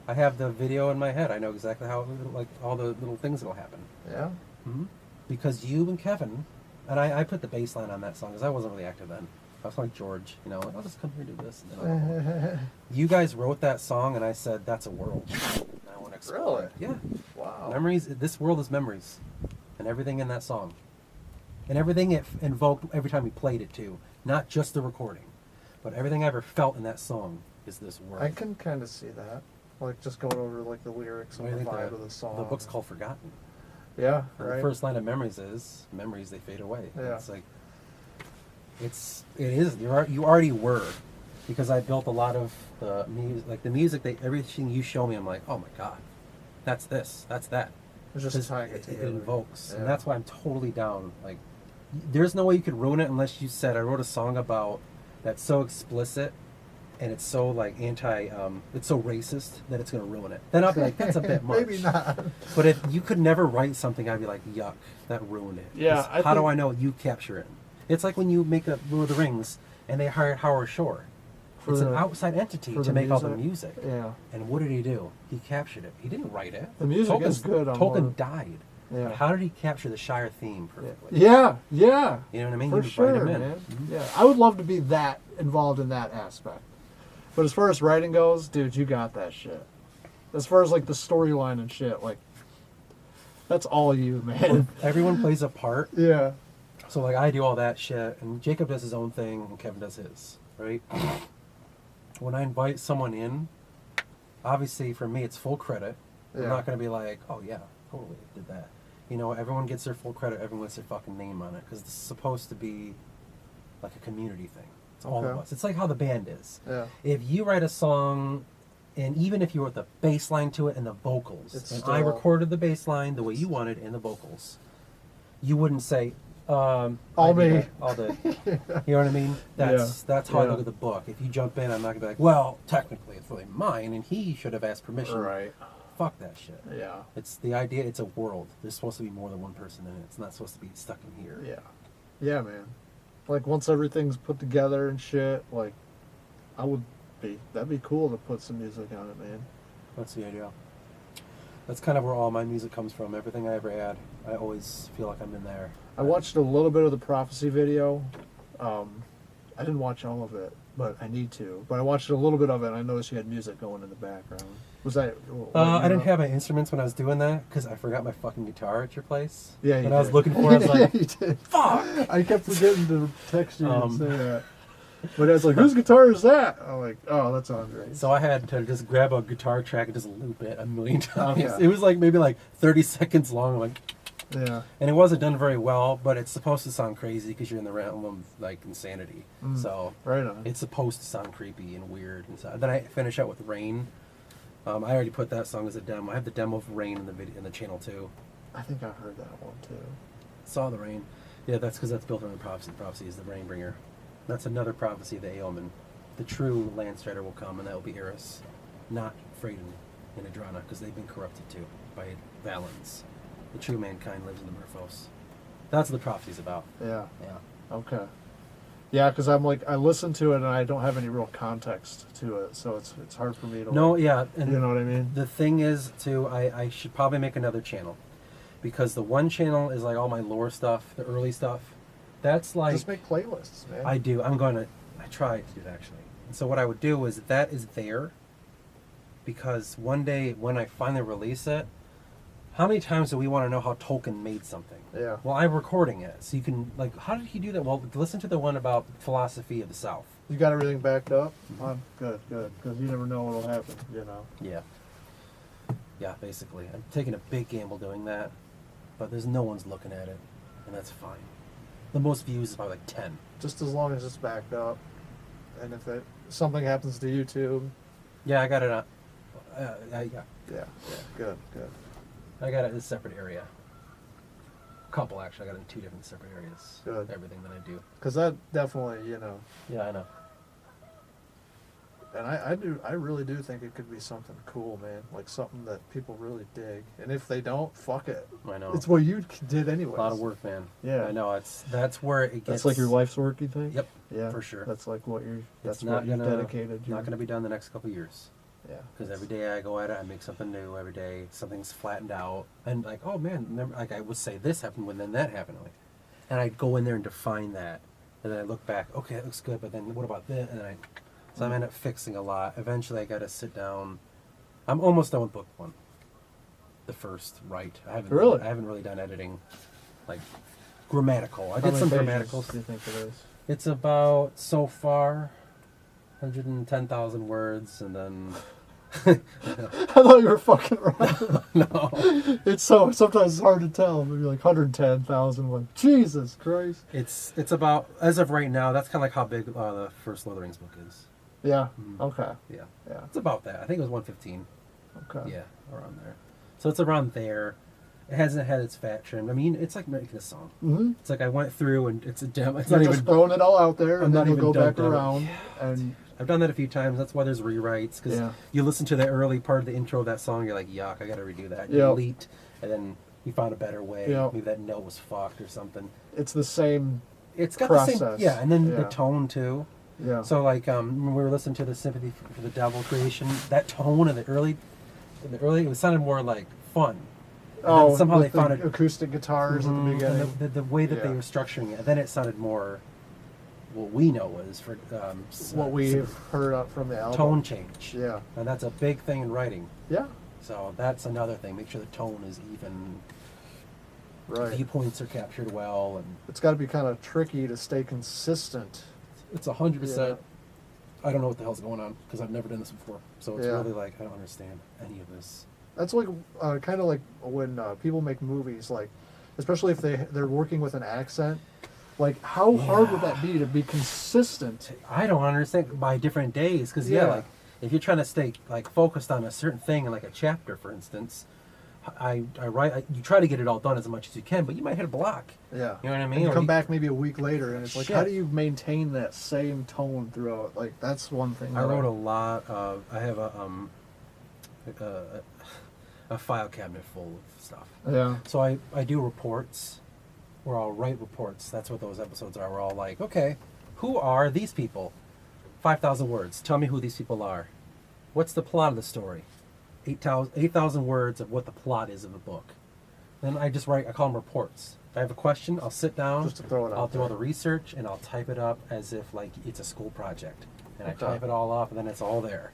I have the video in my head. I know exactly how, like, all the little things that'll happen. Yeah. Mm-hmm. Because you and Kevin, and I put the bass line on that song because I wasn't really active then. I was like George, you know, like, I'll just come here and do this. And then you guys wrote that song, and I said, that's a world. And I want to explore. Really? Yeah. Wow. Memories, this world is memories. And everything in that song. And everything it invoked every time we played it, too. Not just the recording. But everything I ever felt in that song is this world. I can kind of see that. Like, just going over, like, the lyrics What do and you the think vibe of the song. the book's called Forgotten. Yeah, And right. the first line of Memories is, memories, they fade away. Yeah. It's like, it is, you already were. Because I built a lot of the music, like the music, everything you show me, I'm like, oh my God, that's this, that's that. It's just tying it It together. invokes. Yeah. And that's why I'm totally down. Like, there's no way you could ruin it unless you said, I wrote a song about, that's so explicit, and it's so like it's so racist that it's going to ruin it. Then I'll be like, that's a bit much. Maybe not. But if you could never write something, I'd be like, yuck, that ruined it. Yeah, 'Cause how do I know you capture it? It's like when you make a Lord of the Rings and they hired Howard Shore. It's an outside entity to make all the music. Yeah. And what did he do? He captured it. He didn't write it. The music is good on Tolkien Lord- died. Yeah. But how did he capture the Shire theme perfectly? Yeah, yeah. You know what I mean? For He sure, write 'em in. man. Mhm. Yeah, I would love to be that involved in that aspect. But as far as writing goes, dude, you got that shit. As far as like the storyline and shit, like that's all you, man. Everyone plays a part. Yeah. So like I do all that shit, and Jacob does his own thing, and Kevin does his. Right? When I invite someone in, obviously for me it's full credit. I'm Yeah. not going to be like, oh yeah, totally did that. You know, everyone gets their full credit. Everyone gets their fucking name on it because it's supposed to be like a community thing. It's all of Okay. us. It's like how the band is. Yeah. If you write a song, and even if you wrote the bass line to it and the vocals, It's and still- I recorded the bass line the way you wanted and the vocals, you wouldn't say, All I did me. that, all the, you know what I mean? That's how I Yeah. look at the book. If you jump in, I'm not gonna be like, well, technically it's really mine, and he should have asked permission. Right. Fuck that shit. Yeah. It's the idea. It's a world. There's supposed to be more than one person in it. It's not supposed to be stuck in here. Yeah. Yeah, man. Like once everything's put together and shit, like that'd be cool to put some music on it, man. That's the idea. That's kind of where all my music comes from. Everything I ever had, I always feel like I'm in there. I watched a little bit of the Prophecy video. I didn't watch all of it, but I need to. But I watched a little bit of it, and I noticed you had music going in the background. Was that? I didn't have my instruments when I was doing that because I forgot my fucking guitar at your place. Yeah, you When I was did. looking for it, I was like, You did. fuck! I kept forgetting to text you and say that. But I was like, whose guitar is that? I'm like, oh, that's Andre's. So I had to just grab a guitar track and just loop it a million times. Okay. It was like maybe like 30 seconds long. Like, Yeah. and it wasn't done very well, but it's supposed to sound crazy because you're in the realm of like insanity. So Right on. it's supposed to sound creepy and weird. And so then I finish out with Rain. I already put that song as a demo. I have the demo of Rain in the video in the channel too. I think I heard that one too. Saw the Rain. Yeah, that's because that's built on the prophecy. The prophecy is the rain bringer. That's another prophecy of the Aomen. The true land strider will come, and that will be Eris, not Freydin and Adrana, because they've been corrupted too by Valens. The true mankind lives in the Murphos. That's what the prophecy's about. Yeah. Yeah. Okay. Yeah, because I'm like, I listen to it and I don't have any real context to it, so it's hard for me to. No, like, yeah, and you know what I mean? the thing is, too, I should probably make another channel, because the one channel is like all my lore stuff, the early stuff. That's like Just make playlists, man. I tried to do that actually. And so what I would do is that is there because one day when I finally release it, how many times do we want to know how Tolkien made something? Yeah. Well, I'm recording it, so you can like, how did he do that? Well, listen to the one about philosophy of the South. You got everything backed up? Good, because you never know what'll happen, you know. Yeah. Yeah, basically. I'm taking a big gamble doing that, but there's no one's looking at it, and that's fine. The most views is probably like 10. Just as long as it's backed up, and if something happens to YouTube, Yeah, I got it on. yeah, good. I got it in a separate area. Couple actually. I got it in 2 different separate areas. Good. Everything that I do. Because that definitely, Yeah, I know. And I really do think it could be something cool, man. Like something that people really dig. And if they don't, fuck it. I know. It's what you did anyway. A lot of work, man. Yeah. I know. That's where it gets. That's like your life's work, you think? Yep. Yeah. For sure. That's like what you're. That's It's not what you're gonna dedicated. not gonna be done the next couple of years. Yeah. Because every day I go at it, I make something new. Every day something's flattened out, and like, oh man, remember, like I would say this happened when then that happened, like, and I'd go in there and define that, and then I look back, okay, it looks good, but then what about this? And then so I end up fixing a lot. Eventually, I got to sit down. I'm almost done with book 1, the first write. I haven't really done editing, like grammatical. I did some grammaticals. Do you think it is? It's about so far 110,000 words, and then I thought you were fucking right. no, It's sometimes it's hard to tell. Maybe like 110,000. Like Jesus Christ. it's about, as of right now, that's kind of like how big the first Lord of the Rings book is. Yeah. Mhm. Okay. Yeah, Yeah. it's about that. I think it was 115. Okay. Yeah, around there. So it's around there. It hasn't had its fat trim. I mean, it's like making a song. Mm-hmm. It's like I went through and it's a demo. It's You're not just even. throwing it all out there, I'm and not then you'll even go back done. around and. I've done that a few times. That's why there's rewrites, because Yeah. you listen to the early part of the intro of that song, you're like, yuck, I got to redo that. You Yep. delete, and then you found a better way. Yep. Maybe that note was fucked or something. It's the same. It's got the Process. same, yeah, and then the Yeah. tone too. Yeah. So like when we were listening to the Sympathy for the Devil creation, that tone in the early, it sounded more like fun. And then somehow they with the found it. acoustic guitars at the Mhm, beginning. and the way that they Yeah. were structuring it, then it sounded more what we know was for what we've heard up from the album. tone change. Yeah. And that's a big thing in writing. Yeah. So that's another thing. Make sure the tone is even. Right. Viewpoints are captured well, and It's got to be kind of tricky to stay consistent. it's 100%. Yeah. I don't know what the hell's going on because I've never done this before. So it's Yeah. really like I don't understand any of this. That's like kind of like when people make movies, like especially if they're working with an accent. Like how hard would that be to be consistent? I don't understand by different days because yeah, Yeah. like if you're trying to stay like focused on a certain thing, like a chapter, for instance, I write. You try to get it all done as much as you can, but you might hit a block. Yeah. You know what I mean? And you Or come back maybe a week later, and it's like, Shit. how do you maintain that same tone throughout? Like that's one thing. I that wrote a lot of. I have a file cabinet full of stuff. Yeah. So I do reports, or I'll write reports. That's what those episodes are. We're all like, okay, who are these people? 5,000 words. Tell me who these people are. What's the plot of the story? 8,000 words of what the plot is of the book. Then I just write. I call them reports. If I have a question, I'll sit down. Just to throw it out I'll do all the there. research and I'll type it up as if like it's a school project. And Okay. I type it all up, and then it's all there.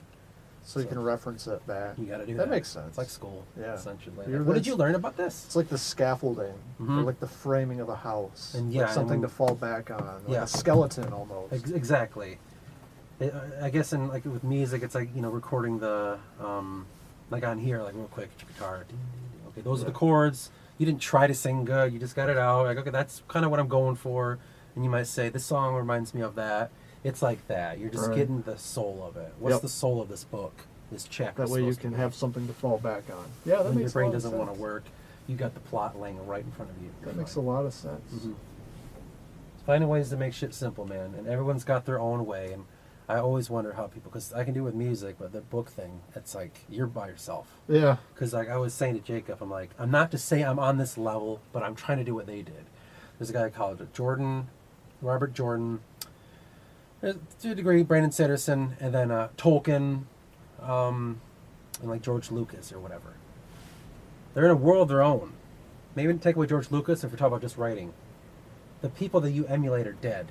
So you can reference it back. You got to do That that. makes sense. It's like school, Yeah. essentially. You're- What did that's- you learn about this? It's like the scaffolding, or Mhm. like the framing of a house, And like yeah, something and- to fall back on, like Yeah. a skeleton almost. Exactly. I guess in like with music, it's like recording the like on here, like real quick, guitar. Ding, ding, ding. Okay, those are the Yeah. chords. You didn't try to sing good. You just got it out. Like okay, that's kind of what I'm going for. And you might say this song reminds me of that. It's like that. You're just Right. getting the soul of it. What's Yep. the soul of this book? This chapter. That way you can have something to fall back on. Yeah, that when makes your brain a lot of doesn't want to sense. work, you got the plot laying right in front of you. That makes a lot of sense. Mhm. Finding ways to make shit simple, man. And everyone's got their own way. And I always wonder how people, because I can do it with music, but the book thing, it's like you're by yourself. Yeah. Because like I was saying to Jacob, I'm like, I'm not to say I'm on this level, but I'm trying to do what they did. There's a guy called Robert Jordan, to a degree, Brandon Sanderson, and then Tolkien, and like George Lucas or whatever. They're in a world of their own. Maybe take away George Lucas if we're talking about just writing. The people that you emulate are dead.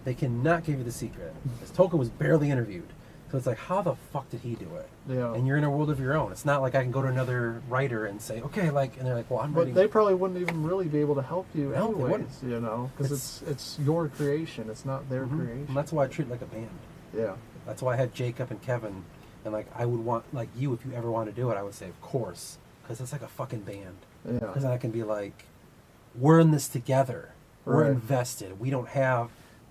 They cannot give you the secret. Because Tolkien was barely interviewed. So it's like, how the fuck did he do it? Yeah. And you're in a world of your own. It's not like I can go to another writer and say, okay, like, and they're like, well, I'm But writing. they probably wouldn't even really be able to help you No, they anyways, wouldn't. you know, because it's your creation. It's not their Mhm. creation. And that's why I treat it like a band. Yeah. That's why I had Jacob and Kevin. And like, I would want, like you, if you ever want to do it, I would say, of course. Because it's like a fucking band. Yeah. Because then I can be like, we're in this together. We're Right. invested.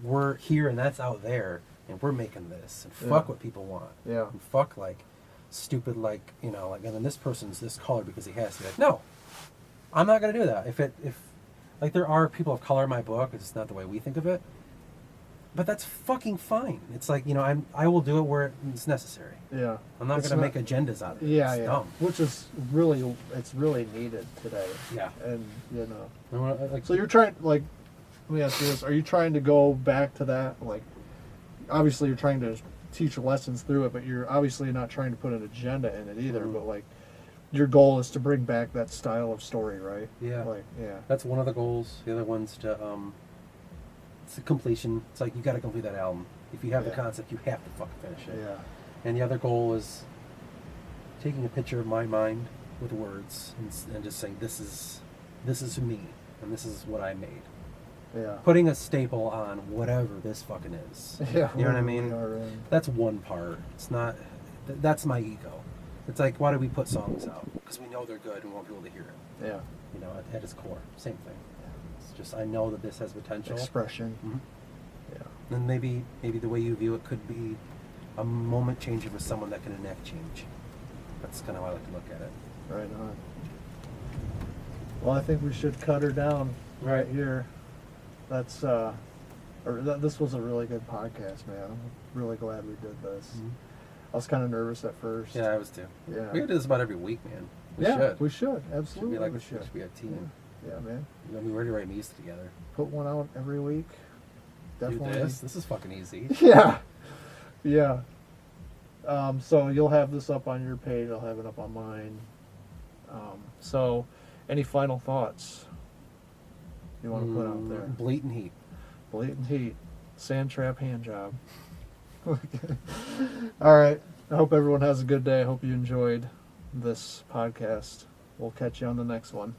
We're here and that's out there. And we're making this. And fuck Yeah. what people want. Yeah. And fuck like stupid like, like, and then this person's this color because he has to. Like, no. I'm not going to do that. If like there are people of color in my book, it's just not the way we think of it. But that's fucking fine. It's like, you know, I will do it where it's necessary. Yeah. I'm not It's going to make agendas out of it. Yeah, It's yeah. dumb. Which is really, it's really needed today. Yeah. And, you know. I wanna, like, So you're trying, like, let me ask you this. Are you trying to go back to that? Like, obviously you're trying to teach lessons through it, but you're obviously not trying to put an agenda in it either. Mhm. But, like, your goal is to bring back that style of story, right? Yeah. Like, yeah. That's one of the goals. The other one's to, it's the completion. It's like, you got to complete that album. If you have the Yeah. concept, you have to fucking finish it. Yeah. And the other goal is taking a picture of my mind with words and just saying, this is me, and this is what I made. Yeah. Putting a staple on whatever this fucking is. Yeah. You know what I wherever mean? we are in. That's one part. It's not. That's my ego. It's like, why do we put songs out? Because we know they're good and we want people to hear it. Yeah. You know, at its core, same thing. It's just, I know that this has potential. Expression. Mhm. Yeah. And maybe the way you view it could be a moment changer with someone that can enact change. That's kind of how I like to look at it. Right on. Well, I think we should cut her down right here. That's this was a really good podcast, man. I'm really glad we did this. Mhm. I was kind of nervous at first. Yeah, I was too. Yeah. We could do this about every week, man. We yeah, should. we should. Should Absolutely, be like we we should. should be a team. Yeah, man. You know, we're ready to write music together. Put one out every week. Definitely. Do this. This is fucking easy. Yeah. Yeah. So you'll have this up on your page. I'll have it up on mine. So, any final thoughts you want to put out there? Blatant heat. Blatant heat. Sand trap hand job. Okay. All right. I hope everyone has a good day. I hope you enjoyed this podcast. We'll catch you on the next one.